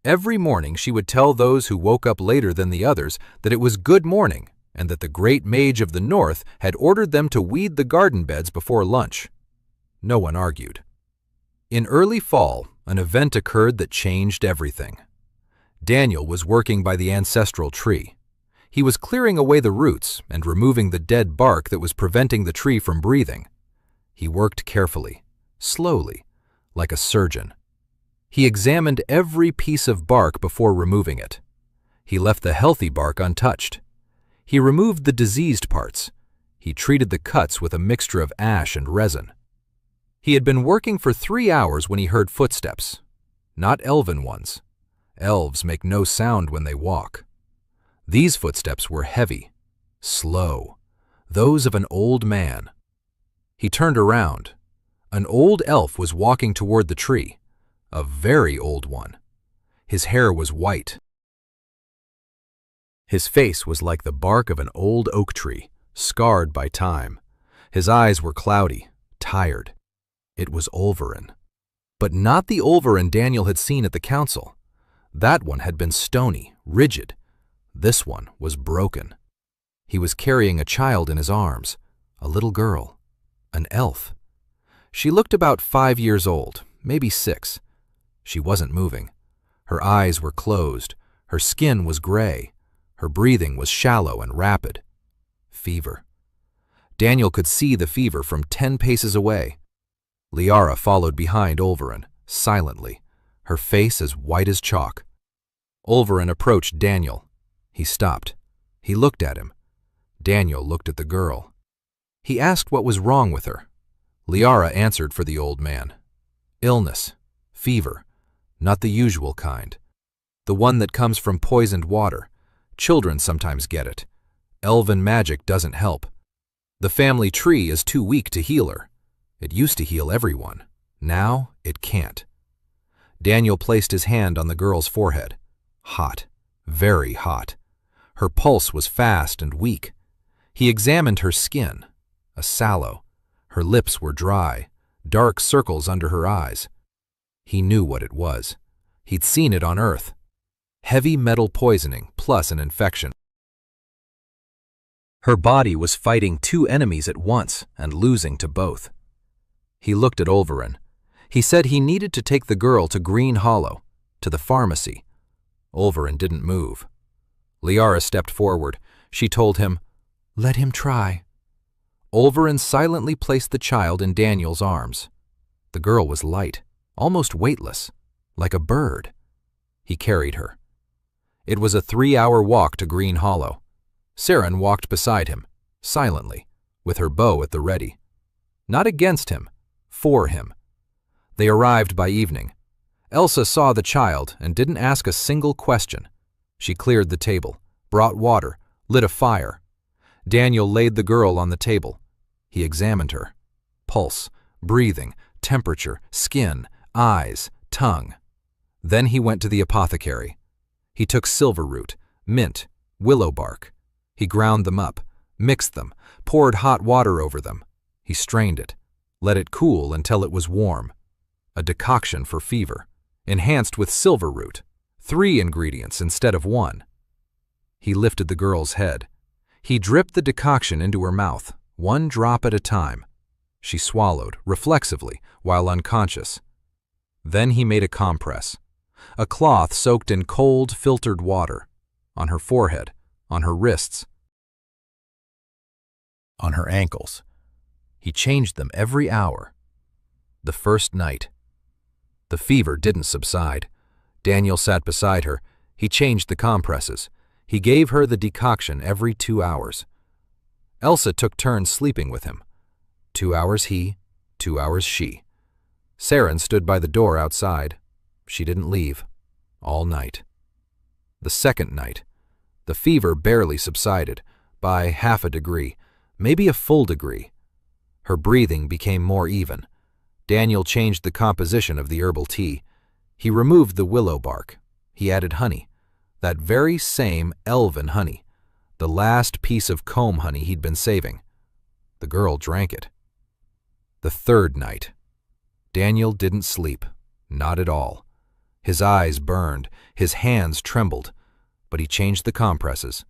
Every morning she would tell those who woke up later than the others that it was good morning and that the great mage of the north had ordered them to weed the garden beds before lunch. No one argued. In early fall, an event occurred that changed everything. Daniel was working by the ancestral tree. He was clearing away the roots and removing the dead bark that was preventing the tree from breathing. He worked carefully, slowly, like a surgeon. He examined every piece of bark before removing it. He left the healthy bark untouched. He removed the diseased parts. He treated the cuts with a mixture of ash and resin. He had been working for 3 hours when he heard footsteps. Not elven ones. Elves make no sound when they walk. These footsteps were heavy, slow, those of an old man. He turned around. An old elf was walking toward the tree, a very old one. His hair was white. His face was like the bark of an old oak tree, scarred by time. His eyes were cloudy, tired. It was Olverin. But not the Olverin Daniel had seen at the council. That one had been stony, rigid. This one was broken. He was carrying a child in his arms, a little girl, an elf. She looked about 5 years old, maybe 6. She wasn't moving. Her eyes were closed. Her skin was gray. Her breathing was shallow and rapid. Fever. Daniel could see the fever from 10 paces away. Liara followed behind Olverin, silently, her face as white as chalk. Olverin approached Daniel. He stopped. He looked at him. Daniel looked at the girl. He asked what was wrong with her. Liara answered for the old man. Illness. Fever. Not the usual kind. The one that comes from poisoned water. Children sometimes get it. Elven magic doesn't help. The family tree is too weak to heal her. It used to heal everyone. Now it can't. Daniel placed his hand on the girl's forehead. Hot. Very hot. Her pulse was fast and weak. He examined her skin. A sallow. Her lips were dry, dark circles under her eyes. He knew what it was. He'd seen it on Earth. Heavy metal poisoning plus an infection. Her body was fighting 2 enemies at once and losing to both. He looked at Olverin. He said he needed to take the girl to Green Hollow, to the pharmacy. Olverin didn't move. Liara stepped forward. She told him, "Let him try." Olverin silently placed the child in Daniel's arms. The girl was light, almost weightless, like a bird. He carried her. It was a 3-hour walk to Green Hollow. Saren walked beside him, silently, with her bow at the ready. Not against him, for him. They arrived by evening. Elsa saw the child and didn't ask a single question. She cleared the table, brought water, lit a fire. Daniel laid the girl on the table. He examined her. Pulse, breathing, temperature, skin, eyes, tongue. Then he went to the apothecary. He took silver root, mint, willow bark. He ground them up, mixed them, poured hot water over them. He strained it, let it cool until it was warm. A decoction for fever, enhanced with silver root, 3 ingredients instead of 1. He lifted the girl's head. He dripped the decoction into her mouth, 1 drop at a time. She swallowed, reflexively, while unconscious. Then he made a compress, a cloth soaked in cold, filtered water, on her forehead, on her wrists, on her ankles. He changed them every hour. The first night. The fever didn't subside. Daniel sat beside her. He changed the compresses. He gave her the decoction every 2 hours. Elsa took turns sleeping with him. 2 hours he, 2 hours she. Saren stood by the door outside. She didn't leave. All night. The second night. The fever barely subsided, by half a degree, maybe a full degree. Her breathing became more even. Daniel changed the composition of the herbal tea. He removed the willow bark. He added honey. That very same elven honey. The last piece of comb honey he'd been saving. The girl drank it. The third night. Daniel didn't sleep. Not at all. His eyes burned. His hands trembled. But he changed the compresses.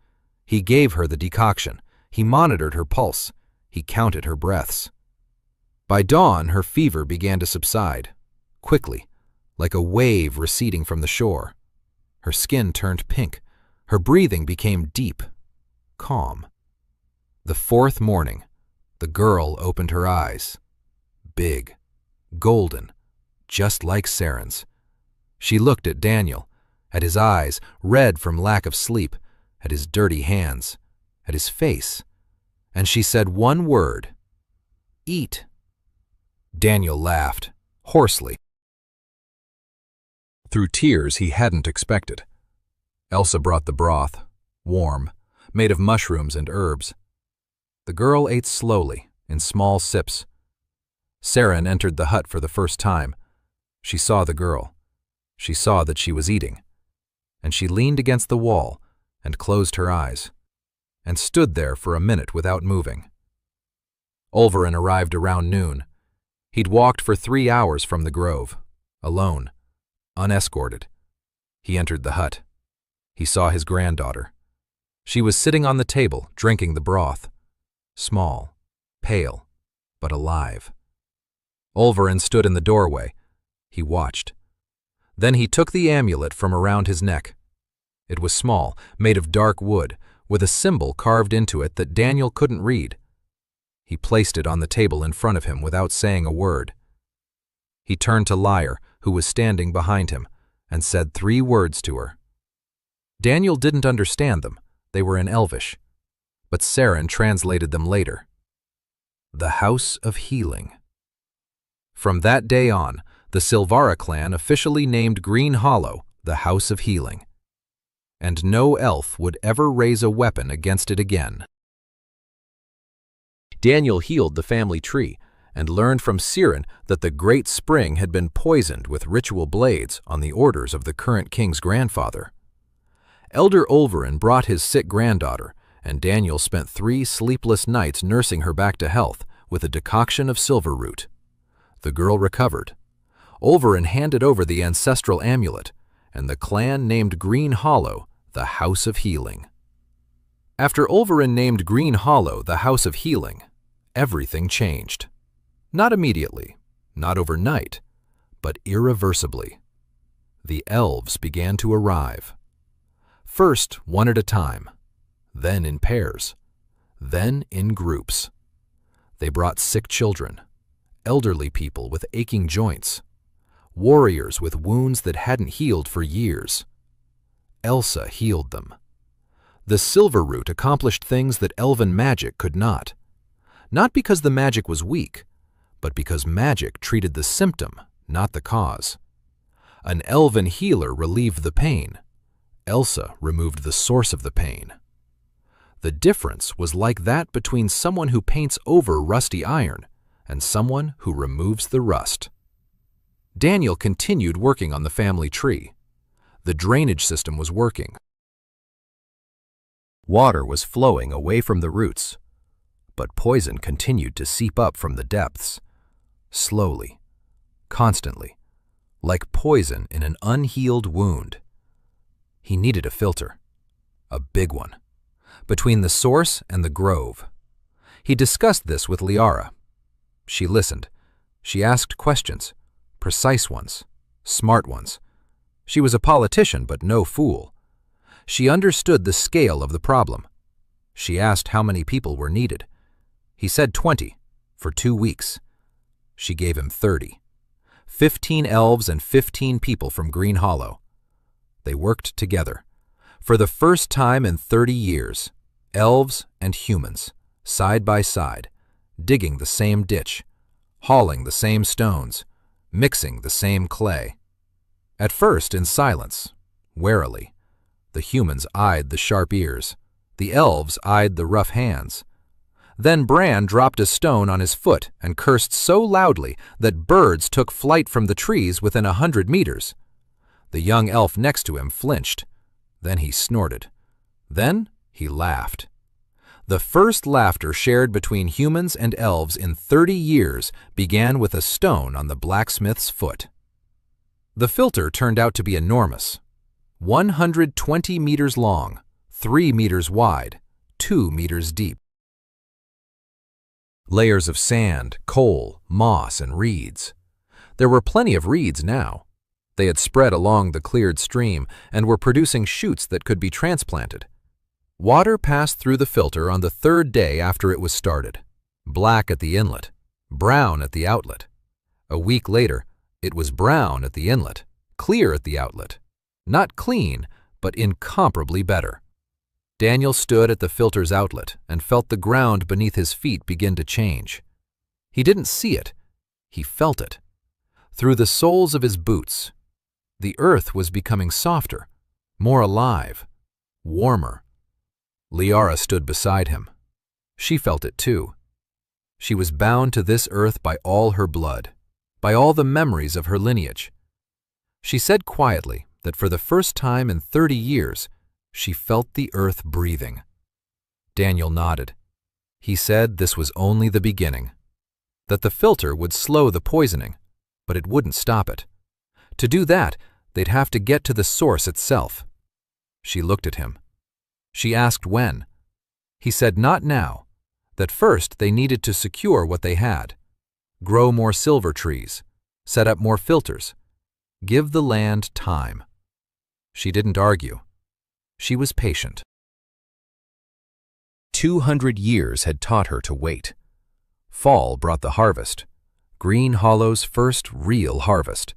He gave her the decoction. He monitored her pulse. He counted her breaths. By dawn, her fever began to subside, quickly, like a wave receding from the shore. Her skin turned pink. Her breathing became deep, calm. The fourth morning, the girl opened her eyes. Big, golden, just like Saren's. She looked at Daniel, at his eyes, red from lack of sleep, at his dirty hands, at his face, and she said one word, "Eat." Daniel laughed, hoarsely, through tears he hadn't expected. Elsa brought the broth, warm, made of mushrooms and herbs. The girl ate slowly, in small sips. Saren entered the hut for the first time. She saw the girl. She saw that she was eating, and she leaned against the wall and closed her eyes, and stood there for a minute without moving. Olverin arrived around noon. He'd walked for 3 hours from the grove, alone, unescorted. He entered the hut. He saw his granddaughter. She was sitting on the table, drinking the broth. Small, pale, but alive. Olverin stood in the doorway. He watched. Then he took the amulet from around his neck. It was small, made of dark wood, with a symbol carved into it that Daniel couldn't read. He placed it on the table in front of him without saying a word. He turned to Lyre, who was standing behind him, and said 3 words to her. Daniel didn't understand them. They were in Elvish, but Saren translated them later. The House of Healing. From that day on, the Silvara clan officially named Green Hollow the House of Healing, and no elf would ever raise a weapon against it again. Daniel healed the family tree and learned from Siren that the Great Spring had been poisoned with ritual blades on the orders of the current king's grandfather. Elder Olverin brought his sick granddaughter, and Daniel spent 3 sleepless nights nursing her back to health with a decoction of silver root. The girl recovered. Olverin handed over the ancestral amulet, and the clan named Green Hollow the House of Healing. After Olverin named Green Hollow the House of Healing, everything changed. Not immediately, not overnight, but irreversibly. The elves began to arrive. First, one at a time, then in pairs, then in groups. They brought sick children, elderly people with aching joints, warriors with wounds that hadn't healed for years. Elsa healed them. The silver root accomplished things that elven magic could not because the magic was weak, but because magic treated the symptom, not the cause. An elven healer relieved the pain. Elsa removed the source of the pain. The difference was like that between someone who paints over rusty iron and someone who removes the rust. Daniel continued working on the family tree. The drainage system was working. Water was flowing away from the roots, but poison continued to seep up from the depths, slowly, constantly, like poison in an unhealed wound. He needed a filter, a big one, between the source and the grove. He discussed this with Liara. She listened. She asked questions, precise ones, smart ones. She was a politician, but no fool. She understood the scale of the problem. She asked how many people were needed. He said 20, for 2 weeks. She gave him 30. 15 elves and 15 people from Green Hollow. They worked together. For the first time in 30 years, elves and humans, side by side, digging the same ditch, hauling the same stones, mixing the same clay. At first in silence, warily. The humans eyed the sharp ears. The elves eyed the rough hands. Then Bran dropped a stone on his foot and cursed so loudly that birds took flight from the trees within 100 meters. The young elf next to him flinched. Then he snorted. Then he laughed. The first laughter shared between humans and elves in 30 years began with a stone on the blacksmith's foot. The filter turned out to be enormous. 120 meters long, 3 meters wide, 2 meters deep. Layers of sand, coal, moss, and reeds. There were plenty of reeds now. They had spread along the cleared stream and were producing shoots that could be transplanted. Water passed through the filter on the 3rd day after it was started. Black at the inlet, brown at the outlet. A week later, it was brown at the inlet, clear at the outlet. Not clean, but incomparably better. Daniel stood at the filter's outlet and felt the ground beneath his feet begin to change. He didn't see it. He felt it. Through the soles of his boots. The earth was becoming softer, more alive, warmer. Liara stood beside him. She felt it too. She was bound to this earth by all her blood, by all the memories of her lineage. She said quietly that for the first time in 30 years, she felt the earth breathing. Daniel nodded. He said this was only the beginning, that the filter would slow the poisoning, but it wouldn't stop it. To do that, they'd have to get to the source itself. She looked at him. She asked when. He said not now, that first they needed to secure what they had, grow more silver trees, set up more filters, give the land time. She didn't argue. She was patient. 200 years had taught her to wait. Fall brought the harvest, Green Hollow's first real harvest.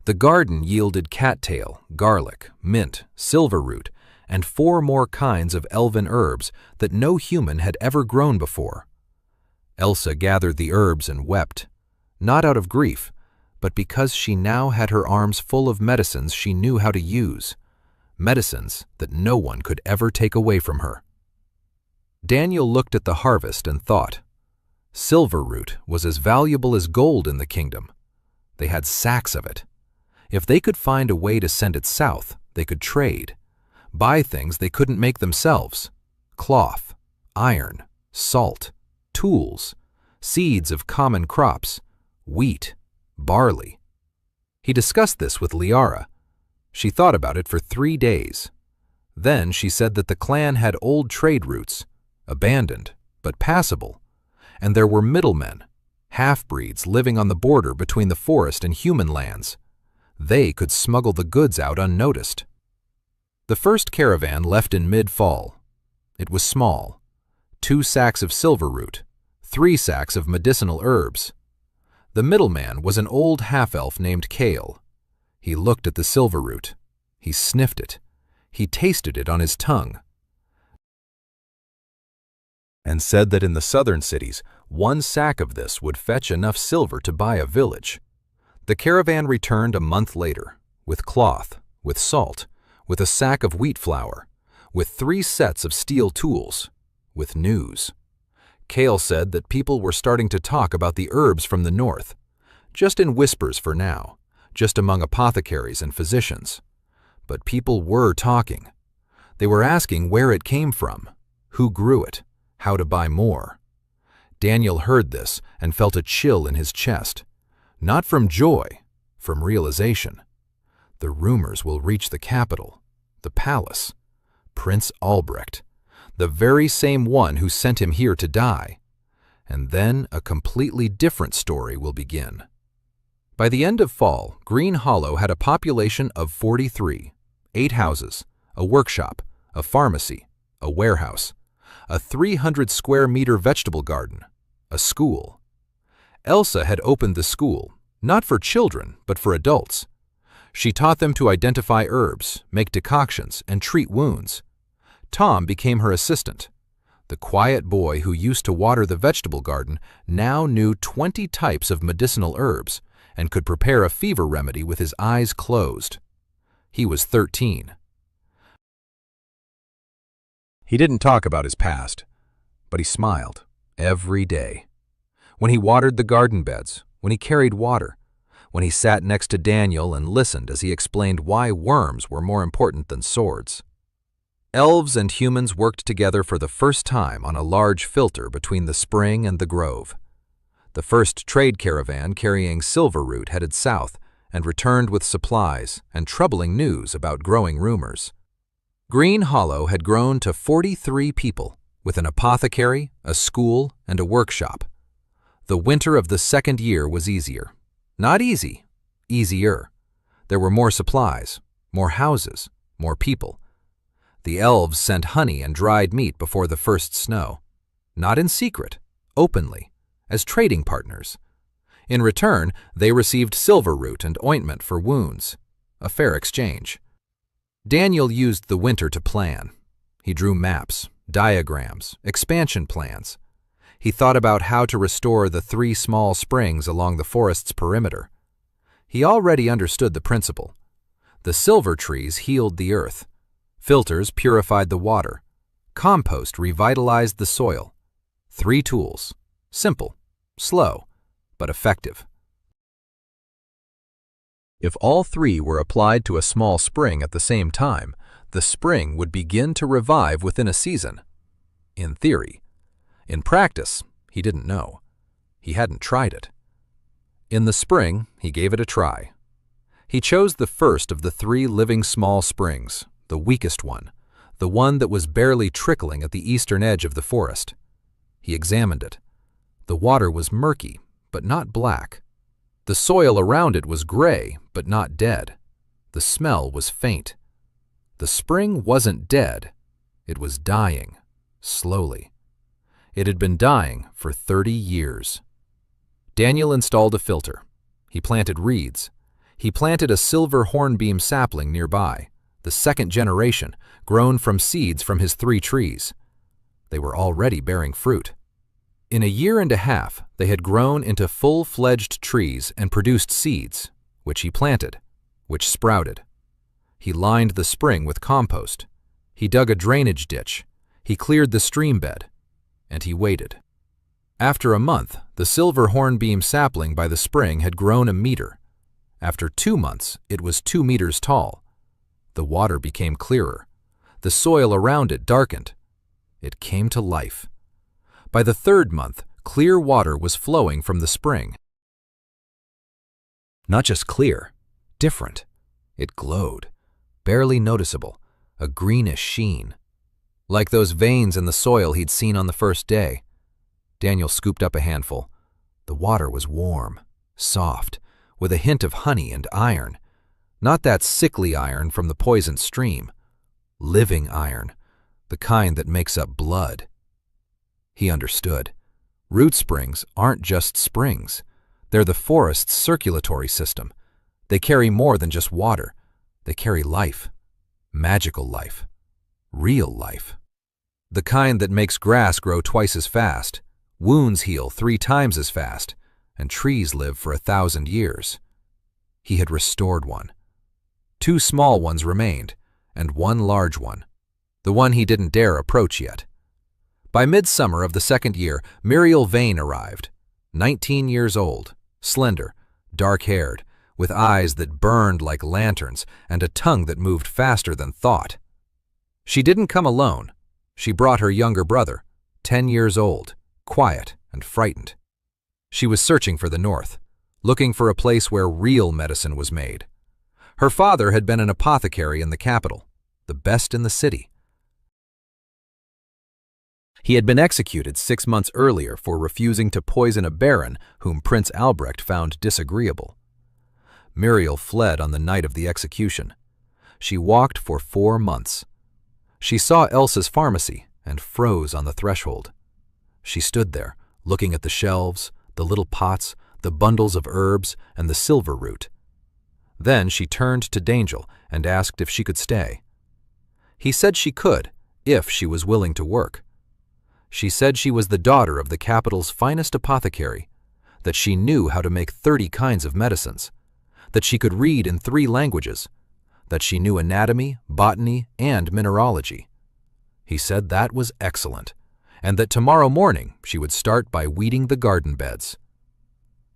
The garden yielded cattail, garlic, mint, silverroot, and 4 more kinds of elven herbs that no human had ever grown before. Elsa gathered the herbs and wept, not out of grief, but because she now had her arms full of medicines she knew how to use, medicines that no one could ever take away from her. Daniel looked at the harvest and thought, silverroot was as valuable as gold in the kingdom. They had sacks of it. If they could find a way to send it south, they could trade, buy things they couldn't make themselves: cloth, iron, salt, tools, seeds of common crops, wheat, barley. He discussed this with Liara. She thought about it for 3 days. Then she said that the clan had old trade routes, abandoned but passable, and there were middlemen, half-breeds living on the border between the forest and human lands. They could smuggle the goods out unnoticed. The first caravan left in mid-fall. It was small. 2 sacks of silverroot, 3 sacks of medicinal herbs. The middleman was an old half-elf named Kale. He looked at the silverroot. He sniffed it. He tasted it on his tongue, and said that in the southern cities, 1 sack of this would fetch enough silver to buy a village. The caravan returned a month later, with cloth, with salt, with a sack of wheat flour, with 3 sets of steel tools, with news. Kale said that people were starting to talk about the herbs from the north, just in whispers for now, just among apothecaries and physicians. But people were talking. They were asking where it came from, who grew it, how to buy more. Daniel heard this and felt a chill in his chest, not from joy, from realization. The rumors will reach the capital, the palace, Prince Albrecht, the very same one who sent him here to die. And then a completely different story will begin. By the end of fall, Green Hollow had a population of 43, 8 houses, a workshop, a pharmacy, a warehouse, a 300-square-meter vegetable garden, a school. Elsa had opened the school, not for children, but for adults. She taught them to identify herbs, make decoctions, and treat wounds. Tom became her assistant. The quiet boy who used to water the vegetable garden now knew 20 types of medicinal herbs and could prepare a fever remedy with his eyes closed. He was 13. He didn't talk about his past, but he smiled every day. When he watered the garden beds, when he carried water, when he sat next to Daniel and listened as he explained why worms were more important than swords. Elves and humans worked together for the first time on a large filter between the spring and the grove. The first trade caravan carrying silverroot headed south and returned with supplies and troubling news about growing rumors. Green Hollow had grown to 43 people, with an apothecary, a school, and a workshop. The winter of the 2nd year was easier. Not easy, easier. There were more supplies, more houses, more people. The elves sent honey and dried meat before the first snow, not in secret, openly, as trading partners. In return, they received silverroot and ointment for wounds, a fair exchange. Daniel used the winter to plan. He drew maps, diagrams, expansion plans. He thought about how to restore the 3 small springs along the forest's perimeter. He already understood the principle. The silver trees healed the earth. Filters purified the water. Compost revitalized the soil. 3 tools. Simple, slow, but effective. If all 3 were applied to a small spring at the same time, the spring would begin to revive within a season. In theory. In practice, he didn't know. He hadn't tried it. In the spring, he gave it a try. He chose the first of the 3 living small springs, the weakest one, the one that was barely trickling at the eastern edge of the forest. He examined it. The water was murky, but not black. The soil around it was gray, but not dead. The smell was faint. The spring wasn't dead. It was dying, slowly. It had been dying for 30 years. Daniel installed a filter. He planted reeds. He planted a silver hornbeam sapling nearby, the 2nd generation, grown from seeds from his 3 trees. They were already bearing fruit. In a year and a half, they had grown into full-fledged trees and produced seeds, which he planted, which sprouted. He lined the spring with compost. He dug a drainage ditch. He cleared the stream bed. And he waited. After a month, the silver hornbeam sapling by the spring had grown 1 meter. After 2 months, it was 2 meters tall. The water became clearer. The soil around it darkened. It came to life. By the 3rd month, clear water was flowing from the spring. Not just clear, different. It glowed, barely noticeable, a greenish sheen. Like those veins in the soil he'd seen on the first day. Daniel scooped up a handful. The water was warm, soft, with a hint of honey and iron. Not that sickly iron from the poisoned stream. Living iron, the kind that makes up blood. He understood. Root springs aren't just springs. They're the forest's circulatory system. They carry more than just water. They carry life. Magical life. Real life. The kind that makes grass grow twice as fast, wounds heal 3 times as fast, and trees live for 1,000 years. He had restored one. 2 small ones remained, and 1 large one. The one he didn't dare approach yet. By midsummer of the 2nd year, Muriel Vane arrived, 19 years old, slender, dark-haired, with eyes that burned like lanterns and a tongue that moved faster than thought. She didn't come alone. She brought her younger brother, 10 years old, quiet and frightened. She was searching for the north, looking for a place where real medicine was made. Her father had been an apothecary in the capital, the best in the city. He had been executed 6 months earlier for refusing to poison a baron whom Prince Albrecht found disagreeable. Muriel fled on the night of the execution. She walked for 4 months. She saw Elsa's pharmacy and froze on the threshold. She stood there, looking at the shelves, the little pots, the bundles of herbs, and the silver root. Then she turned to Daniel and asked if she could stay. He said she could, if she was willing to work. She said she was the daughter of the capital's finest apothecary, that she knew how to make 30 kinds of medicines, that she could read in 3 languages, that she knew anatomy, botany, and mineralogy. He said that was excellent, and that tomorrow morning she would start by weeding the garden beds.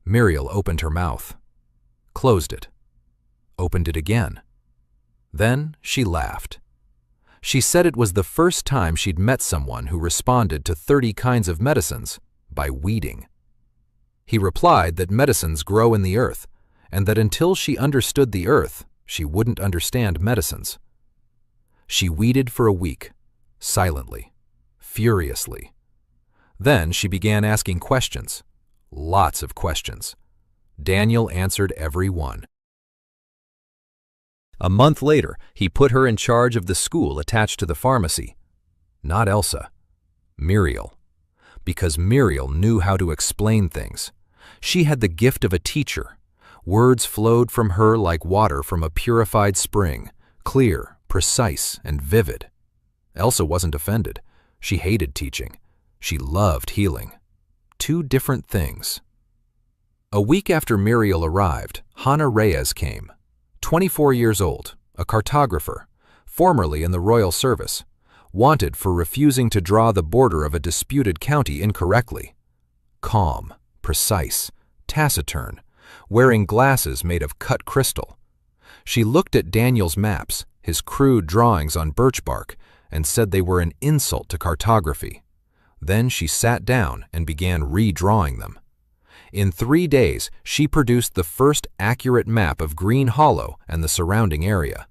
Muriel opened her mouth, closed it, opened it again. Then she laughed. She said it was the first time she'd met someone who responded to 30 kinds of medicines by weeding. He replied that medicines grow in the earth, and that until she understood the earth, she wouldn't understand medicines. She weeded for a week, silently, furiously. Then she began asking questions, lots of questions. Daniel answered every one. A month later, he put her in charge of the school attached to the pharmacy. Not Elsa, Muriel. Because Muriel knew how to explain things. She had the gift of a teacher. Words flowed from her like water from a purified spring, clear, precise, and vivid. Elsa wasn't offended. She hated teaching. She loved healing. Two different things. A week after Muriel arrived, Hannah Reyes came. 24 years old, a cartographer, formerly in the royal service, wanted for refusing to draw the border of a disputed county incorrectly. Calm, precise, taciturn, wearing glasses made of cut crystal. She looked at Daniel's maps, his crude drawings on birch bark, and said they were an insult to cartography. Then she sat down and began redrawing them. In 3 days, she produced the first accurate map of Green Hollow and the surrounding area.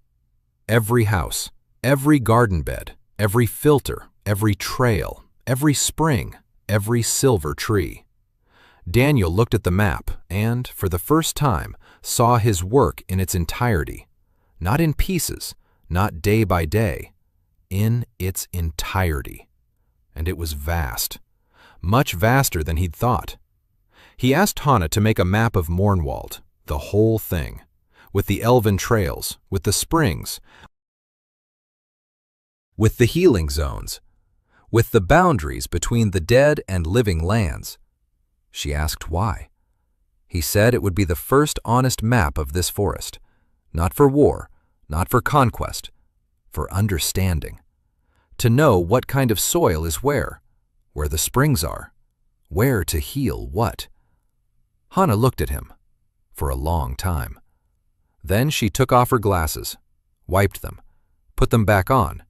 Every house, every garden bed, every filter, every trail, every spring, every silver tree. Daniel looked at the map and, for the first time, saw his work in its entirety. Not in pieces, not day by day, in its entirety. And it was vast, much vaster than he'd thought. He asked Hannah to make a map of Mornwald, the whole thing, with the elven trails, with the springs, with the healing zones, with the boundaries between the dead and living lands. She asked why. He said it would be the first honest map of this forest, not for war, not for conquest, for understanding. To know what kind of soil is where the springs are, where to heal what. Hannah looked at him for a long time. Then she took off her glasses, wiped them, put them back on,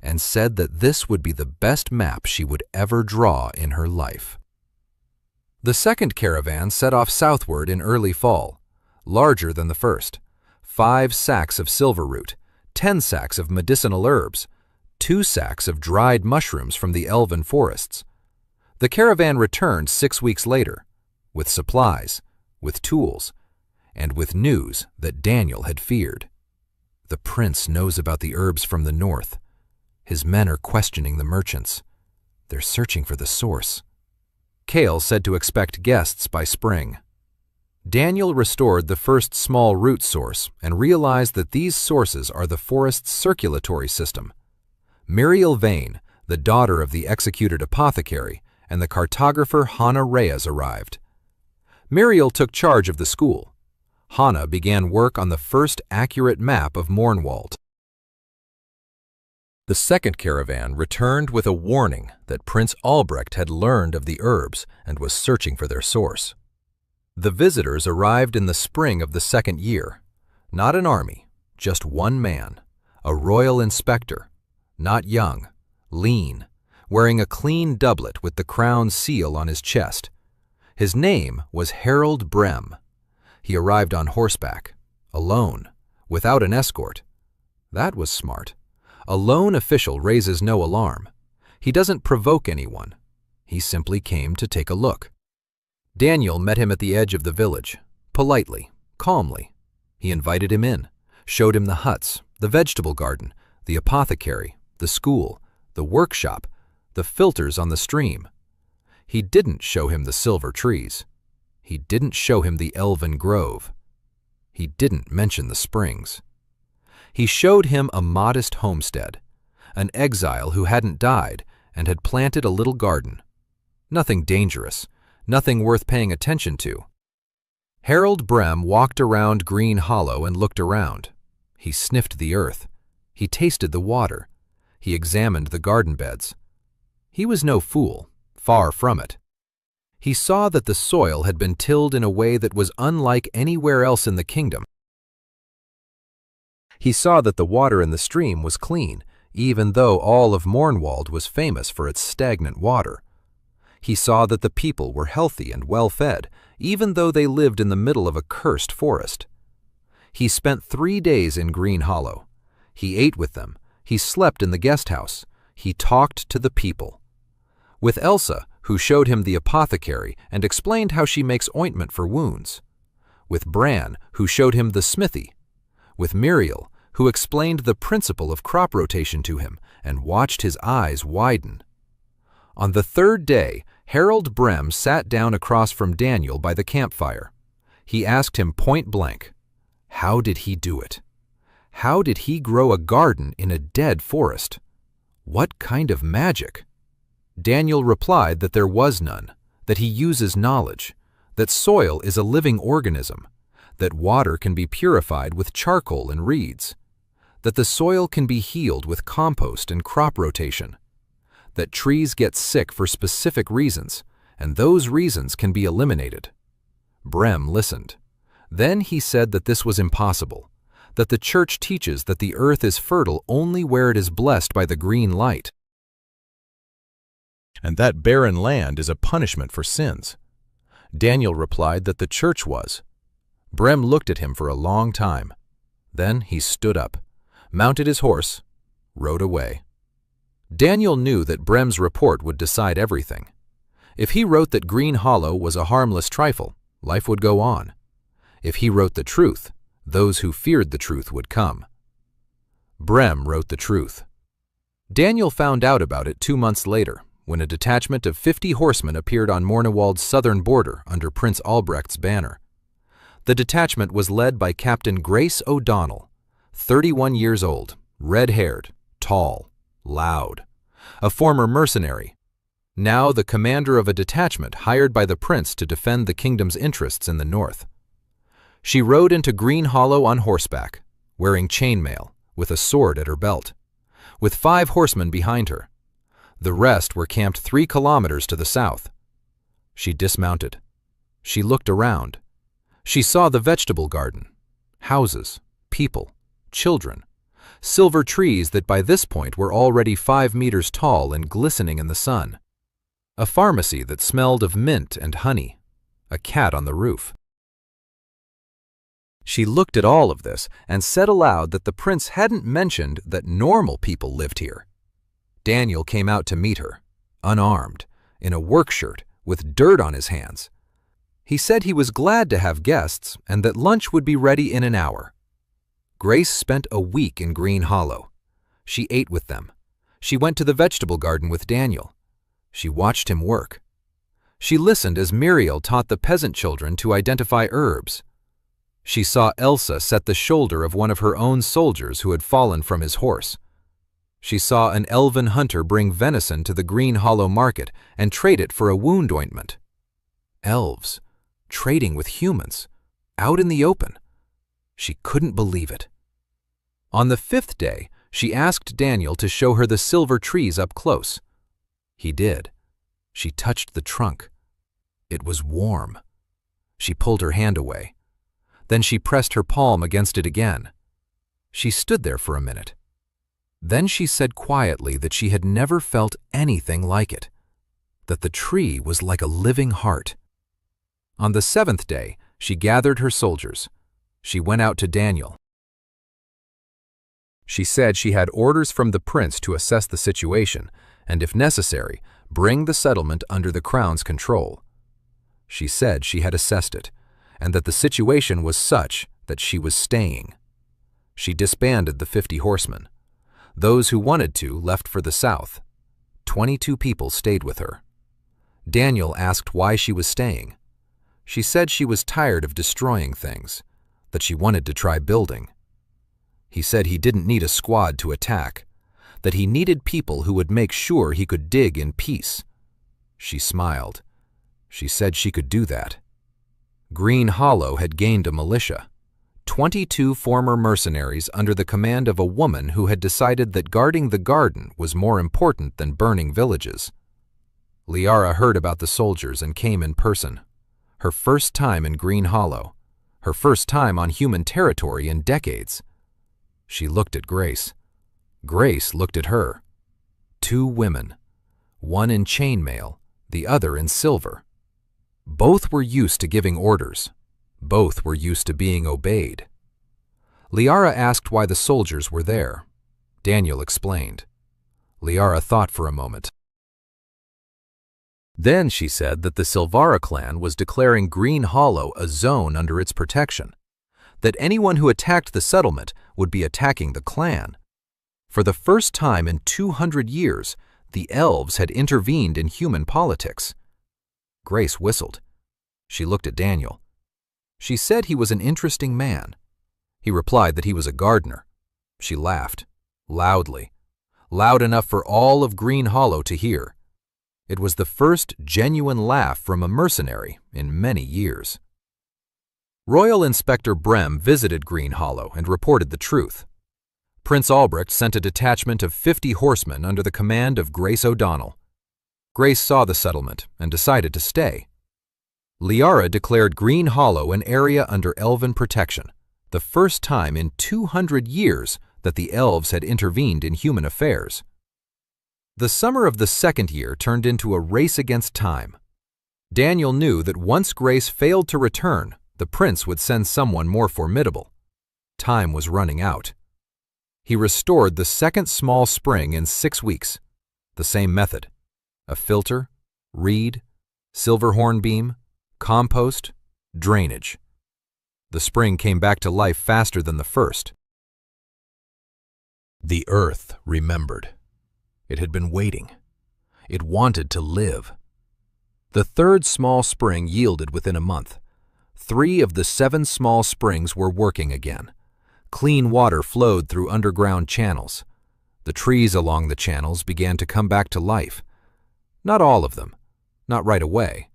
and said that this would be the best map she would ever draw in her life. The second caravan set off southward in early fall, larger than the first. 5 sacks of silver root, 10 sacks of medicinal herbs, 2 sacks of dried mushrooms from the elven forests. The caravan returned 6 weeks later, with supplies, with tools, and with news that Daniel had feared. The prince knows about the herbs from the north. His men are questioning the merchants. They're searching for the source. Kale said to expect guests by spring. Daniel restored the first small root source and realized that these sources are the forest's circulatory system. Muriel Vane, the daughter of the executed apothecary, and the cartographer Hannah Reyes arrived. Muriel took charge of the school. Hannah began work on the first accurate map of Mornwald. The second caravan returned with a warning that Prince Albrecht had learned of the herbs and was searching for their source. The visitors arrived in the spring of the second year. Not an army, just one man, a royal inspector, not young, lean, wearing a clean doublet with the crown seal on his chest. His name was Harold Brem. He arrived on horseback, alone, without an escort. That was smart. A lone official raises no alarm. He doesn't provoke anyone. He simply came to take a look. Daniel met him at the edge of the village, politely, calmly. He invited him in, showed him the huts, the vegetable garden, the apothecary, the school, the workshop, the filters on the stream. He didn't show him the silver trees. He didn't show him the elven grove. He didn't mention the springs. He showed him a modest homestead, an exile who hadn't died and had planted a little garden. Nothing dangerous, nothing worth paying attention to. Harold Brem walked around Green Hollow and looked around. He sniffed the earth. He tasted the water. He examined the garden beds. He was no fool, far from it. He saw that the soil had been tilled in a way that was unlike anywhere else in the kingdom. He saw that the water in the stream was clean, even though all of Mornwald was famous for its stagnant water. He saw that the people were healthy and well-fed, even though they lived in the middle of a cursed forest. He spent 3 days in Green Hollow. He ate with them. He slept in the guest house. He talked to the people. With Elsa, who showed him the apothecary and explained how she makes ointment for wounds. With Bran, who showed him the smithy. With Muriel, who explained the principle of crop rotation to him and watched his eyes widen. On the 3rd day, Harold Brem sat down across from Daniel by the campfire. He asked him point blank, how did he do it? How did he grow a garden in a dead forest? What kind of magic? Daniel replied that there was none, that he uses knowledge, that soil is a living organism, that water can be purified with charcoal and reeds, that the soil can be healed with compost and crop rotation, that trees get sick for specific reasons, and those reasons can be eliminated. Brem listened. Then he said that this was impossible, that the church teaches that the earth is fertile only where it is blessed by the green light, and that barren land is a punishment for sins. Daniel replied that the church was. Brem looked at him for a long time. Then he stood up, mounted his horse, rode away. Daniel knew that Brem's report would decide everything. If he wrote that Green Hollow was a harmless trifle, life would go on. If he wrote the truth, those who feared the truth would come. Brem wrote the truth. Daniel found out about it 2 months later, when a detachment of 50 horsemen appeared on Mornewald's southern border under Prince Albrecht's banner. The detachment was led by Captain Grace O'Donnell, 31 years old, red-haired, tall, loud, a former mercenary, now the commander of a detachment hired by the prince to defend the kingdom's interests in the north. She rode into Green Hollow on horseback, wearing chainmail, with a sword at her belt, with 5 horsemen behind her. The rest were camped 3 kilometers to the south. She dismounted. She looked around. She saw the vegetable garden, houses, people, children, silver trees that by this point were already 5 meters tall and glistening in the sun, a pharmacy that smelled of mint and honey, a cat on the roof. She looked at all of this and said aloud that the prince hadn't mentioned that normal people lived here. Daniel came out to meet her, unarmed, in a work shirt, with dirt on his hands. He said he was glad to have guests and that lunch would be ready in an hour. Grace spent a week in Green Hollow. She ate with them. She went to the vegetable garden with Daniel. She watched him work. She listened as Muriel taught the peasant children to identify herbs. She saw Elsa set the shoulder of one of her own soldiers who had fallen from his horse. She saw an elven hunter bring venison to the Green Hollow market and trade it for a wound ointment. Elves, trading with humans, out in the open. She couldn't believe it. On the 5th day, she asked Daniel to show her the silver trees up close. He did. She touched the trunk. It was warm. She pulled her hand away. Then she pressed her palm against it again. She stood there for a minute. Then she said quietly that she had never felt anything like it, that the tree was like a living heart. On the 7th day, she gathered her soldiers. She went out to Daniel. She said she had orders from the prince to assess the situation and, if necessary, bring the settlement under the crown's control. She said she had assessed it, and that the situation was such that she was staying. She disbanded the 50 horsemen. Those who wanted to left for the south. 22 people stayed with her. Daniel asked why she was staying. She said she was tired of destroying things, that she wanted to try building. He said he didn't need a squad to attack, that he needed people who would make sure he could dig in peace. She smiled. She said she could do that. Green Hollow had gained a militia, 22 former mercenaries under the command of a woman who had decided that guarding the garden was more important than burning villages. Liara heard about the soldiers and came in person. Her first time in Green Hollow, her first time on human territory in decades. She looked at Grace. Grace looked at her. 2 women, one in chainmail, the other in silver. Both were used to giving orders. Both were used to being obeyed. Liara asked why the soldiers were there. Daniel explained. Liara thought for a moment. Then she said that the Silvara clan was declaring Green Hollow a zone under its protection, that anyone who attacked the settlement would be attacking the clan. For the first time in 200 years, the elves had intervened in human politics. Grace whistled. She looked at Daniel. She said he was an interesting man. He replied that he was a gardener. She laughed, loudly, loud enough for all of Green Hollow to hear. It was the first genuine laugh from a mercenary in many years. Royal Inspector Brem visited Green Hollow and reported the truth. Prince Albrecht sent a detachment of 50 horsemen under the command of Grace O'Donnell. Grace saw the settlement and decided to stay. Liara declared Green Hollow an area under elven protection, the first time in 200 years that the elves had intervened in human affairs. The summer of the second year turned into a race against time. Daniel knew that once Grace failed to return, the prince would send someone more formidable. Time was running out. He restored the second small spring in 6 weeks. The same method: a filter, reed, silver hornbeam, compost, drainage. The spring came back to life faster than the first. The earth remembered. It had been waiting. It wanted to live. The third small spring yielded within a month. 3 of the 7 small springs were working again. Clean water flowed through underground channels. The trees along the channels began to come back to life. Not all of them, not right away,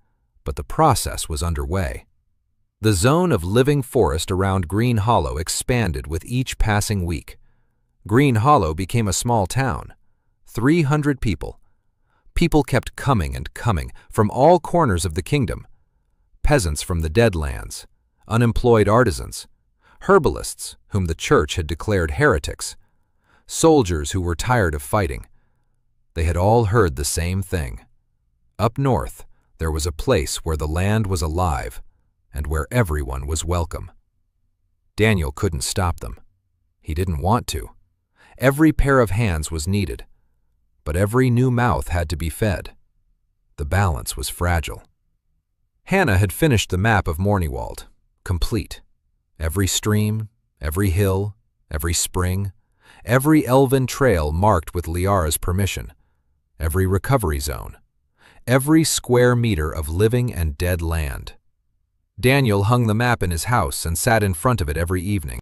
but the process was underway. The zone of living forest around Green Hollow expanded with each passing week. Green Hollow became a small town. 300 people. People kept coming and coming from all corners of the kingdom. Peasants from the Deadlands, unemployed artisans, herbalists whom the church had declared heretics, soldiers who were tired of fighting. They had all heard the same thing. Up north, there was a place where the land was alive and where everyone was welcome. Daniel couldn't stop them. He didn't want to. Every pair of hands was needed, but every new mouth had to be fed. The balance was fragile. Hannah had finished the map of Morningwald, complete. Every stream, every hill, every spring, every elven trail marked with Liara's permission, every recovery zone, every square meter of living and dead land. Daniel hung the map in his house and sat in front of it every evening.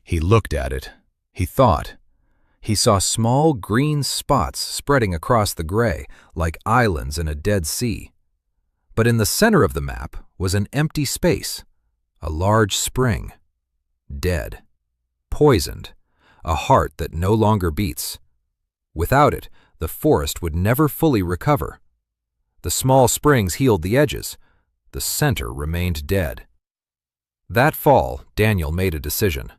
He looked at it. He thought. He saw small green spots spreading across the gray like islands in a dead sea. But in the center of the map was an empty space, a large spring, dead, poisoned, a heart that no longer beats. Without it, the forest would never fully recover. The small springs healed the edges. The center remained dead. That fall, Daniel made a decision.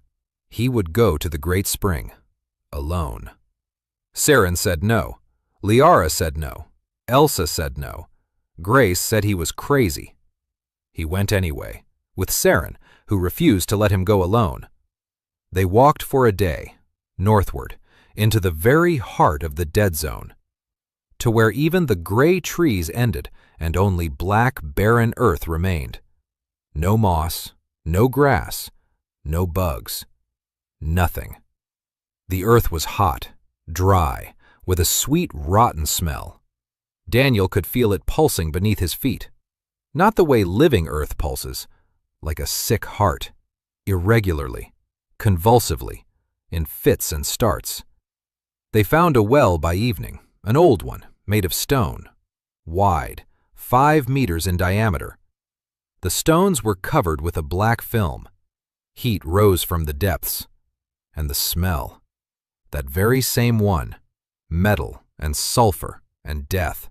He would go to the Great Spring, alone. Saren said no. Liara said no. Elsa said no. Grace said he was crazy. He went anyway, with Saren, who refused to let him go alone. They walked for a day, northward, into the very heart of the dead zone, to where even the gray trees ended and only black, barren earth remained. No moss, no grass, no bugs, nothing. The earth was hot, dry, with a sweet, rotten smell. Daniel could feel it pulsing beneath his feet. Not the way living earth pulses, like a sick heart, irregularly, convulsively, in fits and starts. They found a well by evening, an old one, made of stone, wide, 5 meters in diameter. The stones were covered with a black film. Heat rose from the depths. And the smell, that very same one, metal and sulfur and death.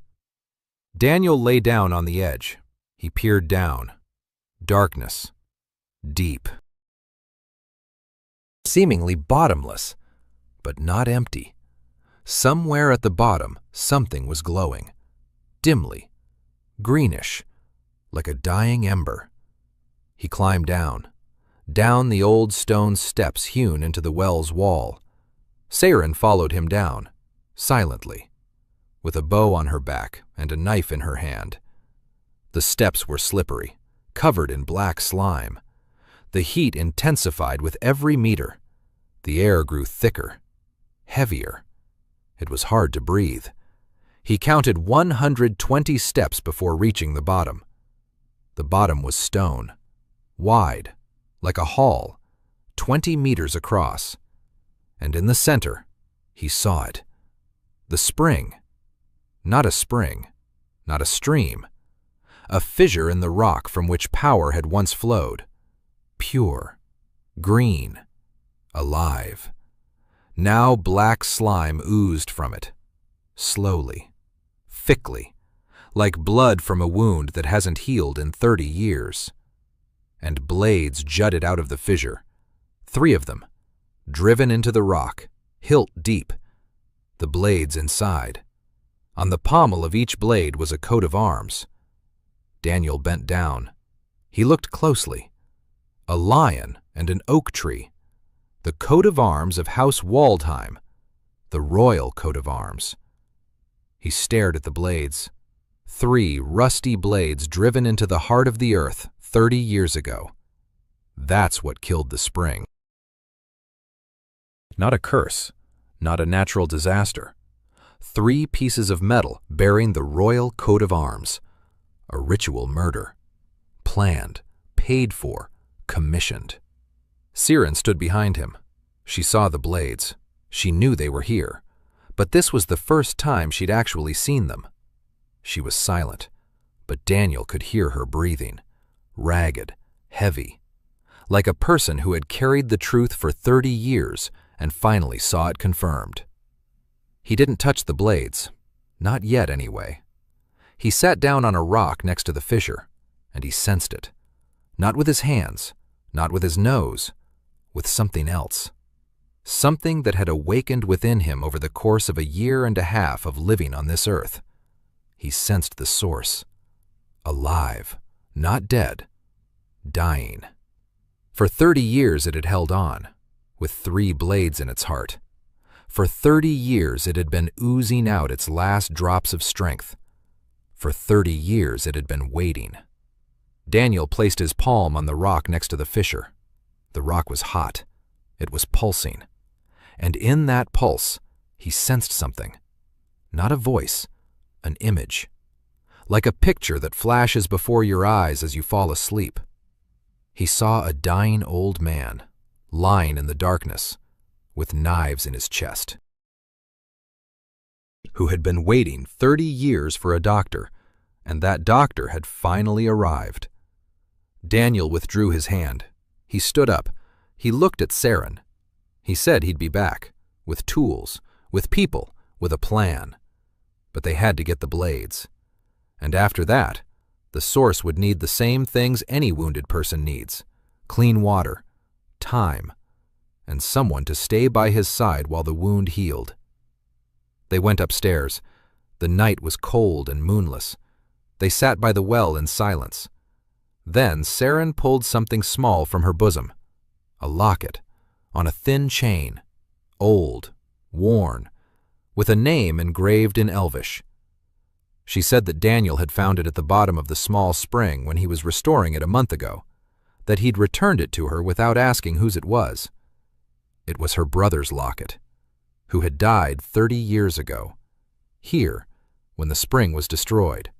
Daniel lay down on the edge. He peered down. Darkness. Deep. Seemingly bottomless, but not empty. Somewhere at the bottom, something was glowing. Dimly. Greenish. Like a dying ember. He climbed down. Down the old stone steps hewn into the well's wall. Saren followed him down, silently, with a bow on her back and a knife in her hand. The steps were slippery, covered in black slime. The heat intensified with every meter. The air grew thicker, heavier. It was hard to breathe. He counted 120 steps before reaching the bottom. The bottom was stone, wide, like a hall, 20 meters across. And in the center, he saw it. The spring. Not a spring, not a stream. A fissure in the rock from which power had once flowed. Pure, green, alive. Now black slime oozed from it, slowly, thickly, like blood from a wound that hasn't healed in 30 years. And blades jutted out of the fissure, 3 of them, driven into the rock, hilt deep. The blades inside. On the pommel of each blade was a coat of arms. Daniel bent down. He looked closely. A lion and an oak tree. The coat of arms of House Waldheim. The royal coat of arms. He stared at the blades. 3 rusty blades driven into the heart of the earth 30 years ago. That's what killed the spring. Not a curse, not a natural disaster. 3 pieces of metal bearing the royal coat of arms. A ritual murder. Planned, paid for, commissioned. Siren stood behind him. She saw the blades. She knew they were here. But this was the first time she'd actually seen them. She was silent, but Daniel could hear her breathing. Ragged, heavy. Like a person who had carried the truth for 30 years and finally saw it confirmed. He didn't touch the blades. Not yet, anyway. He sat down on a rock next to the fissure, and he sensed it. Not with his hands, not with his nose, with something else. Something that had awakened within him over the course of 1.5 years of living on this earth. He sensed the source. Alive, not dead, dying. For 30 years it had held on, with 3 blades in its heart. For 30 years it had been oozing out its last drops of strength. For 30 years it had been waiting. Daniel placed his palm on the rock next to the fissure. The rock was hot. It was pulsing. And in that pulse, he sensed something. Not a voice, an image. Like a picture that flashes before your eyes as you fall asleep. He saw a dying old man, lying in the darkness, with knives in his chest, who had been waiting 30 years for a doctor, and that doctor had finally arrived. Daniel withdrew his hand. He stood up. He looked at Siren. He said he'd be back, with tools, with people, with a plan. But they had to get the blades. And after that, the source would need the same things any wounded person needs: clean water, time, and someone to stay by his side while the wound healed. They went upstairs. The night was cold and moonless. They sat by the well in silence. Then Siren pulled something small from her bosom, a locket, on a thin chain, old, worn, with a name engraved in Elvish. She said that Daniel had found it at the bottom of the small spring when he was restoring it a month ago, that he'd returned it to her without asking whose it was. It was her brother's locket, who had died 30 years ago, here, when the spring was destroyed.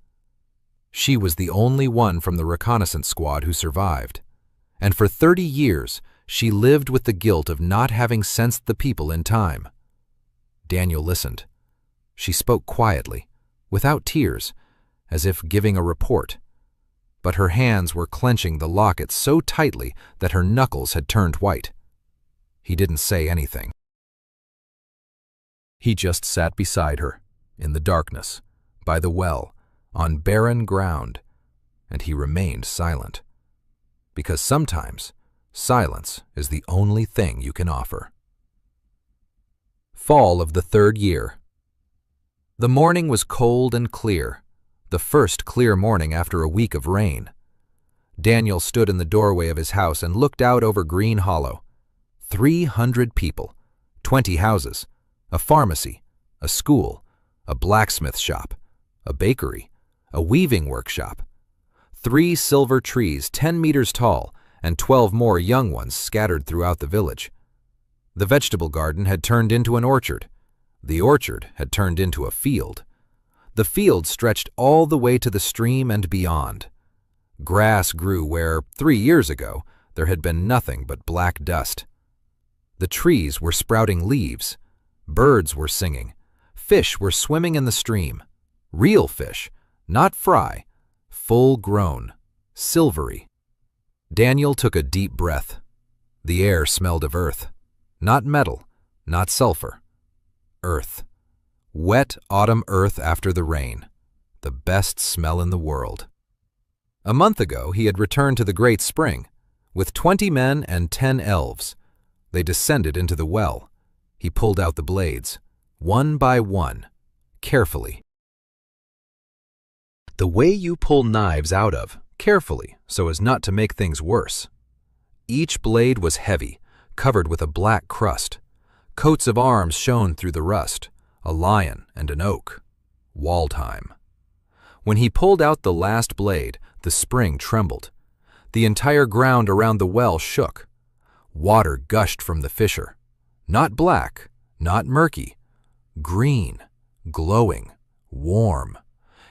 She was the only one from the reconnaissance squad who survived, and for 30 years she lived with the guilt of not having sensed the people in time. Daniel listened. She spoke quietly, without tears, as if giving a report, but her hands were clenching the locket so tightly that her knuckles had turned white. He didn't say anything. He just sat beside her, in the darkness, by the well, on barren ground, and he remained silent. Because sometimes, silence is the only thing you can offer. Fall of the 3rd year. The morning was cold and clear, the first clear morning after a week of rain. Daniel stood in the doorway of his house and looked out over Green Hollow. 300 people, 20 houses, a pharmacy, a school, a blacksmith shop, a bakery, a weaving workshop, 3 silver trees 10 meters tall and 12 more young ones scattered throughout the village. The vegetable garden had turned into an orchard. The orchard had turned into a field. The field stretched all the way to the stream and beyond. Grass grew where, 3 years ago, there had been nothing but black dust. The trees were sprouting leaves. Birds were singing. Fish were swimming in the stream. Real fish, not fry, full-grown, silvery. Daniel took a deep breath. The air smelled of earth. Not metal, not sulfur. Earth. Wet autumn earth after the rain. The best smell in the world. A month ago, he had returned to the Great Spring. With 20 men and 10 elves. They descended into the well. He pulled out the blades, one by one, carefully. The way you pull knives out of, carefully, so as not to make things worse. Each blade was heavy, covered with a black crust. Coats of arms shone through the rust, a lion and an oak. Waldheim. When he pulled out the last blade, the spring trembled. The entire ground around the well shook. Water gushed from the fissure. Not black, not murky. Green, glowing, warm.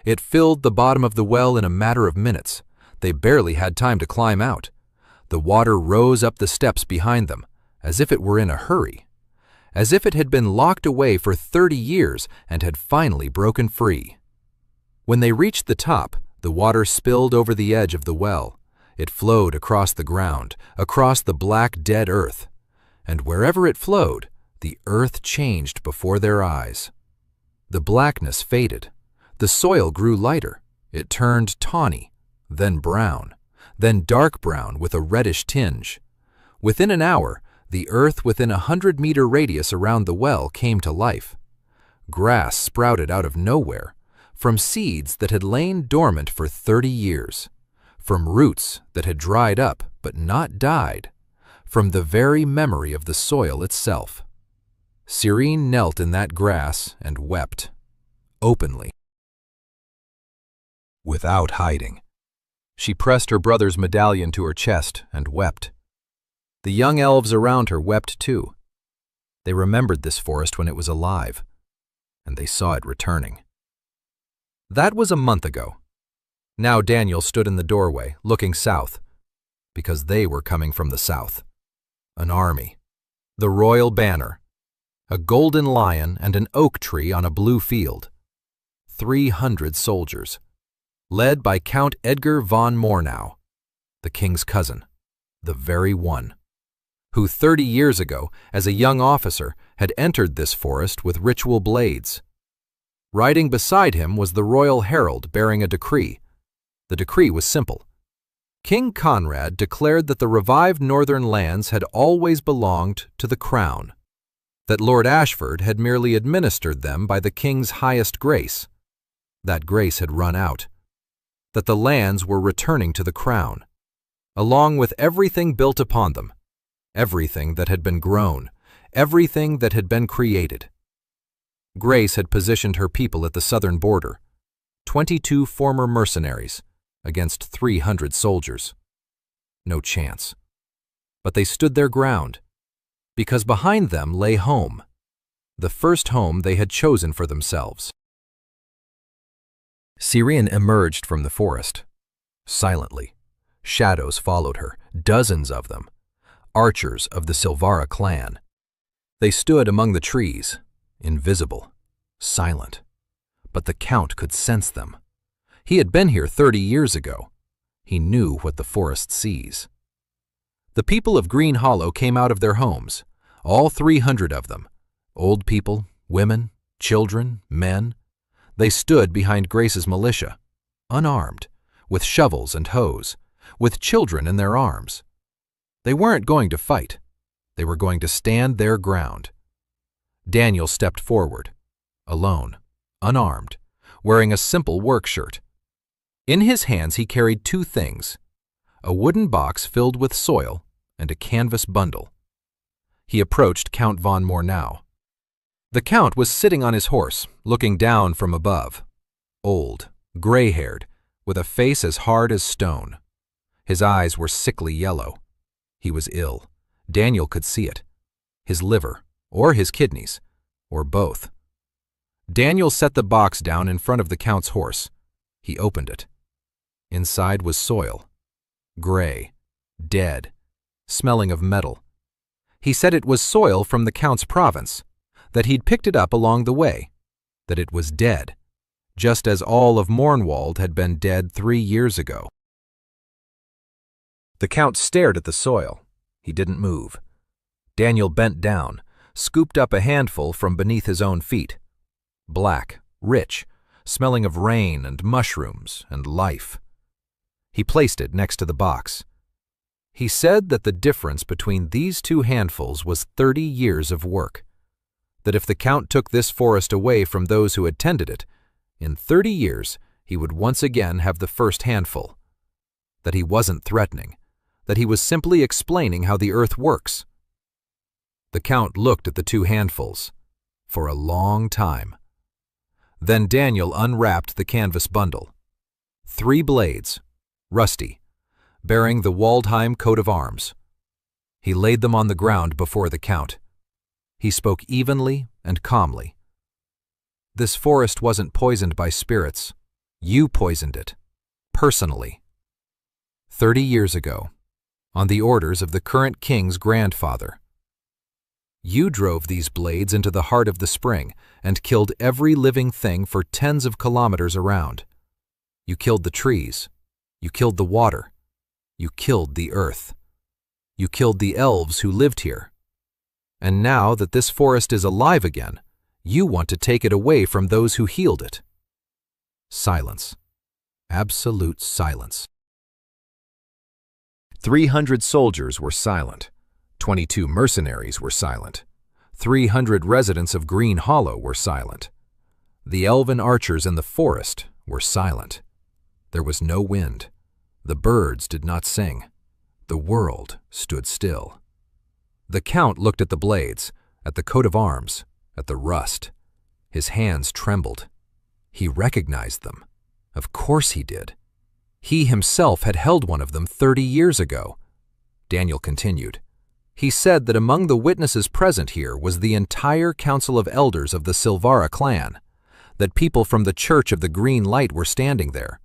It filled the bottom of the well in a matter of minutes. They barely had time to climb out. The water rose up the steps behind them, as if it were in a hurry. As if it had been locked away for 30 years and had finally broken free. When they reached the top, the water spilled over the edge of the well. It flowed across the ground, across the black dead earth. And wherever it flowed, the earth changed before their eyes. The blackness faded. The soil grew lighter. It turned tawny, then brown, then dark brown with a reddish tinge. Within an hour, the earth within a 100-meter radius around the well came to life. Grass sprouted out of nowhere, from seeds that had lain dormant for 30 years, from roots that had dried up but not died, from the very memory of the soil itself. Cyrene knelt in that grass and wept, openly, without hiding. She pressed her brother's medallion to her chest and wept. The young elves around her wept too. They remembered this forest when it was alive, and they saw it returning. That was a month ago. Now Daniel stood in the doorway, looking south, because they were coming from the south. An army. The royal banner. A golden lion and an oak tree on a blue field. 300 soldiers. Led by Count Edgar von Mornau, the king's cousin, the very one, who 30 years ago, as a young officer, had entered this forest with ritual blades. Riding beside him was the royal herald bearing a decree. The decree was simple. King Conrad declared that the revived northern lands had always belonged to the crown, that Lord Ashford had merely administered them by the king's highest grace. That grace had run out. That the lands were returning to the crown, along with everything built upon them, everything that had been grown, everything that had been created. Grace had positioned her people at the southern border, 22 former mercenaries against 300 soldiers. No chance. But they stood their ground, because behind them lay home, the first home they had chosen for themselves. Cyrene emerged from the forest. Silently, shadows followed her, dozens of them, archers of the Silvara clan. They stood among the trees, invisible, silent, but the Count could sense them. He had been here 30 years ago. He knew what the forest sees. The people of Green Hollow came out of their homes, all 300 of them, old people, women, children, men. They stood behind Grace's militia, unarmed, with shovels and hoes, with children in their arms. They weren't going to fight. They were going to stand their ground. Daniel stepped forward, alone, unarmed, wearing a simple work shirt. In his hands he carried 2 things, a wooden box filled with soil and a canvas bundle. He approached Count von Mornau. The Count was sitting on his horse, looking down from above, old, gray-haired, with a face as hard as stone. His eyes were sickly yellow. He was ill. Daniel could see it. His liver, or his kidneys, or both. Daniel set the box down in front of the Count's horse. He opened it. Inside was soil. Gray, dead, smelling of metal. He said it was soil from the Count's province, that he'd picked it up along the way, that it was dead, just as all of Mornwald had been dead 3 years ago. The Count stared at the soil. He didn't move. Daniel bent down, scooped up a handful from beneath his own feet. Black, rich, smelling of rain and mushrooms and life. He placed it next to the box. He said that the difference between these 2 handfuls was 30 years of work. That if the Count took this forest away from those who had tended it, in 30 years he would once again have the first handful. That he wasn't threatening, that he was simply explaining how the earth works. The Count looked at the 2 handfuls for a long time. Then Daniel unwrapped the canvas bundle. 3 blades, rusty, bearing the Waldheim coat of arms. He laid them on the ground before the Count. He spoke evenly and calmly. This forest wasn't poisoned by spirits. You poisoned it, personally. 30 years ago, on the orders of the current king's grandfather. You drove these blades into the heart of the spring and killed every living thing for tens of kilometers around. You killed the trees. You killed the water. You killed the earth. You killed the elves who lived here. And now that this forest is alive again, you want to take it away from those who healed it. Silence. Absolute silence. 300 soldiers were silent. 22 mercenaries were silent. 300 residents of Green Hollow were silent. The elven archers in the forest were silent. There was no wind. The birds did not sing. The world stood still. The Count looked at the blades, at the coat of arms, at the rust. His hands trembled. He recognized them. Of course he did. He himself had held one of them 30 years ago. Daniel continued. He said that among the witnesses present here was the entire council of elders of the Silvara clan, that people from the Church of the Green Light were standing there,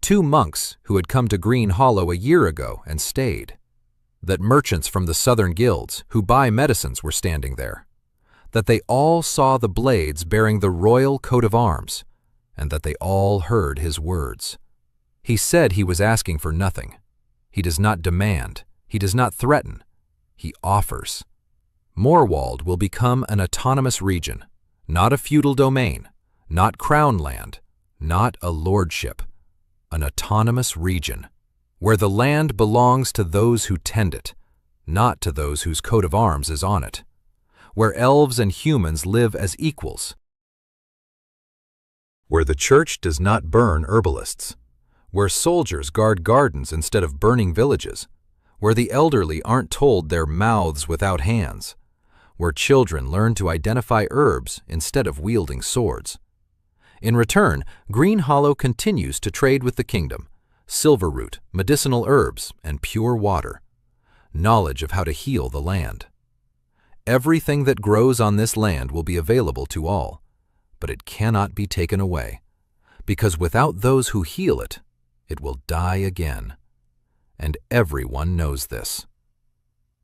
2 monks who had come to Green Hollow a year ago and stayed, that merchants from the southern guilds who buy medicines were standing there, that they all saw the blades bearing the royal coat of arms, and that they all heard his words. He said he was asking for nothing. He does not demand. He does not threaten. He offers. Morwald will become an autonomous region, not a feudal domain, not crown land, not a lordship, an autonomous region, where the land belongs to those who tend it, not to those whose coat of arms is on it, where elves and humans live as equals, where the church does not burn herbalists, where soldiers guard gardens instead of burning villages, where the elderly aren't told they're mouths without hands, where children learn to identify herbs instead of wielding swords. In return, Green Hollow continues to trade with the kingdom, silver root, medicinal herbs, and pure water, knowledge of how to heal the land. Everything that grows on this land will be available to all, but it cannot be taken away, because without those who heal it, it will die again. And everyone knows this.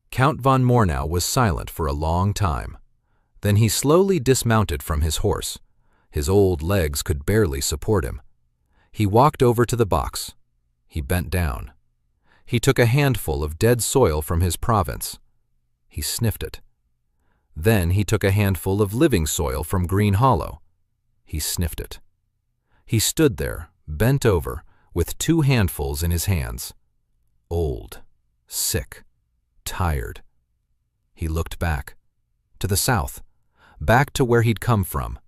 Count von Mornau was silent for a long time. Then he slowly dismounted from his horse. His old legs could barely support him. He walked over to the box. He bent down. He took a handful of dead soil from his province. He sniffed it. Then he took a handful of living soil from Green Hollow. He sniffed it. He stood there, bent over, with 2 handfuls in his hands. Old, sick, tired. He looked back, to the south, back to where he'd come from,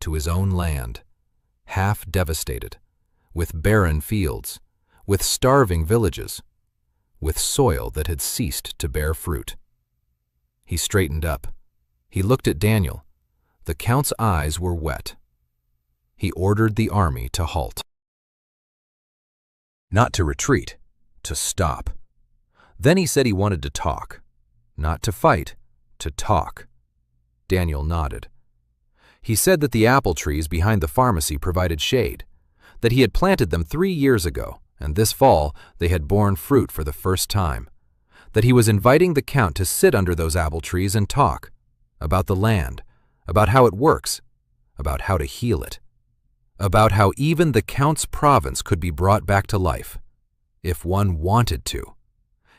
to his own land, half devastated, with barren fields, with starving villages, with soil that had ceased to bear fruit. He straightened up. He looked at Daniel. The Count's eyes were wet. He ordered the army to halt. Not to retreat, to stop. Then he said he wanted to talk. Not to fight, to talk. Daniel nodded. He said that the apple trees behind the pharmacy provided shade, that he had planted them 3 years ago, and this fall they had borne fruit for the first time, that he was inviting the Count to sit under those apple trees and talk about the land, about how it works, about how to heal it, about how even the Count's province could be brought back to life, if one wanted to,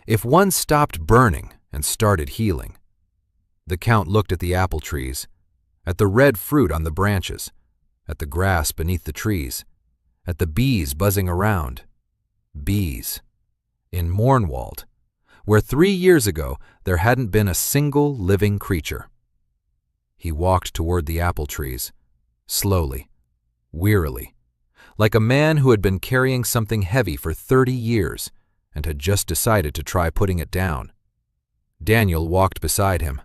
if one stopped burning and started healing. The Count looked at the apple trees, at the red fruit on the branches, at the grass beneath the trees, at the bees buzzing around. Bees. In Mornwald, where 3 years ago there hadn't been a single living creature. He walked toward the apple trees, slowly, wearily, like a man who had been carrying something heavy for 30 years and had just decided to try putting it down. Daniel walked beside him.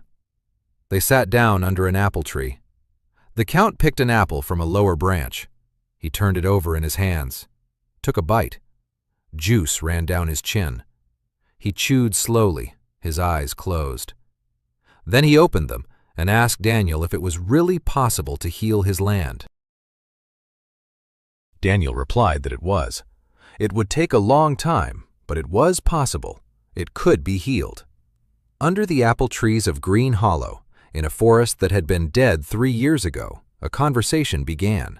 They sat down under an apple tree. The Count picked an apple from a lower branch. He turned it over in his hands, took a bite. Juice ran down his chin. He chewed slowly, his eyes closed. Then he opened them and asked Daniel if it was really possible to heal his land. Daniel replied that it was. It would take a long time, but it was possible. It could be healed. Under the apple trees of Green Hollow, in a forest that had been dead 3 years ago, a conversation began.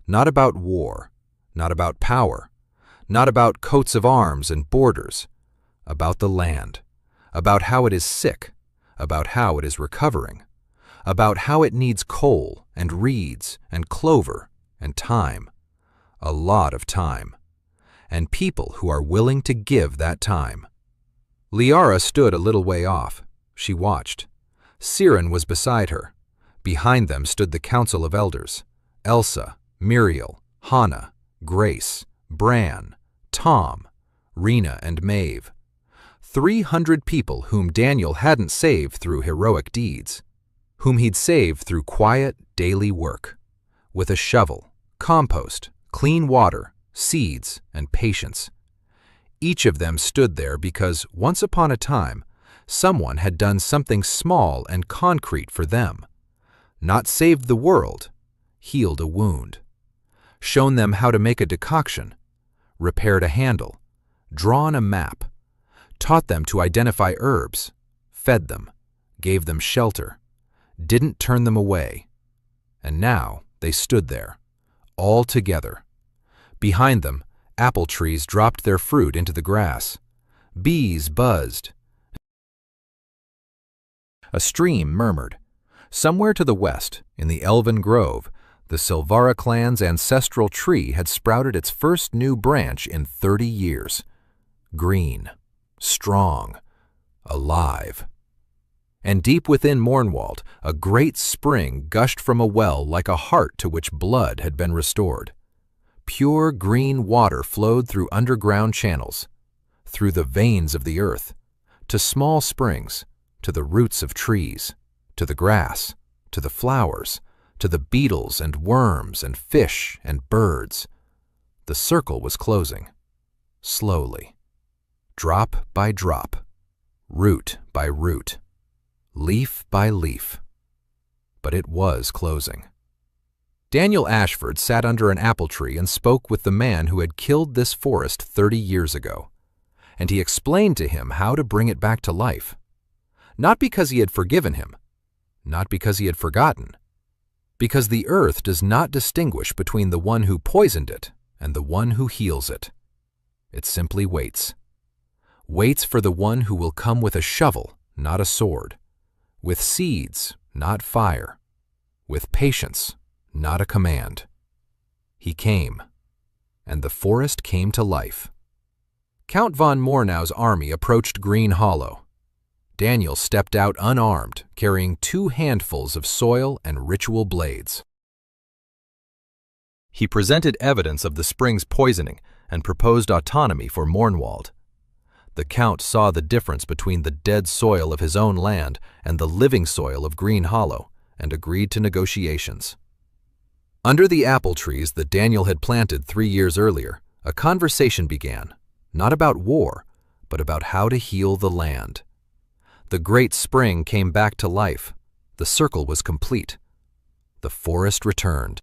Not about war, not about power, not about coats of arms and borders, about the land, about how it is sick, about how it is recovering, about how it needs coal and reeds and clover and time, a lot of time, and people who are willing to give that time. Liara stood a little way off. She watched. Siren was beside her. Behind them stood the Council of Elders, Elsa, Muriel, Hannah, Grace, Bran, Tom, Rena, and Maeve. 300 people whom Daniel hadn't saved through heroic deeds, whom he'd saved through quiet, daily work, with a shovel, compost, clean water, seeds, and patience. Each of them stood there because, once upon a time, someone had done something small and concrete for them, not saved the world, healed a wound, shown them how to make a decoction, repaired a handle, drawn a map, taught them to identify herbs, fed them, gave them shelter, didn't turn them away. And now they stood there, all together. Behind them, apple trees dropped their fruit into the grass. Bees buzzed. A stream murmured. Somewhere to the west, in the Elven Grove, the Silvara clan's ancestral tree had sprouted its first new branch in 30 years. Green, strong, alive. And deep within Mornwald, a great spring gushed from a well like a heart to which blood had been restored. Pure green water flowed through underground channels, through the veins of the earth, to small springs, to the roots of trees, to the grass, to the flowers, to the beetles and worms and fish and birds. The circle was closing, slowly, drop by drop, root by root, leaf by leaf. But it was closing. Daniel Ashford sat under an apple tree and spoke with the man who had killed this forest 30 years ago, and he explained to him how to bring it back to life. Not because he had forgiven him, not because he had forgotten, because the earth does not distinguish between the one who poisoned it and the one who heals it. It simply waits. Waits for the one who will come with a shovel, not a sword, with seeds, not fire, with patience, not a command. He came, and the forest came to life. Count von Mornau's army approached Green Hollow. Daniel stepped out unarmed, carrying 2 handfuls of soil and ritual blades. He presented evidence of the spring's poisoning and proposed autonomy for Mornwald. The Count saw the difference between the dead soil of his own land and the living soil of Green Hollow and agreed to negotiations. Under the apple trees that Daniel had planted 3 years earlier, a conversation began, not about war, but about how to heal the land. The great spring came back to life. The circle was complete. The forest returned.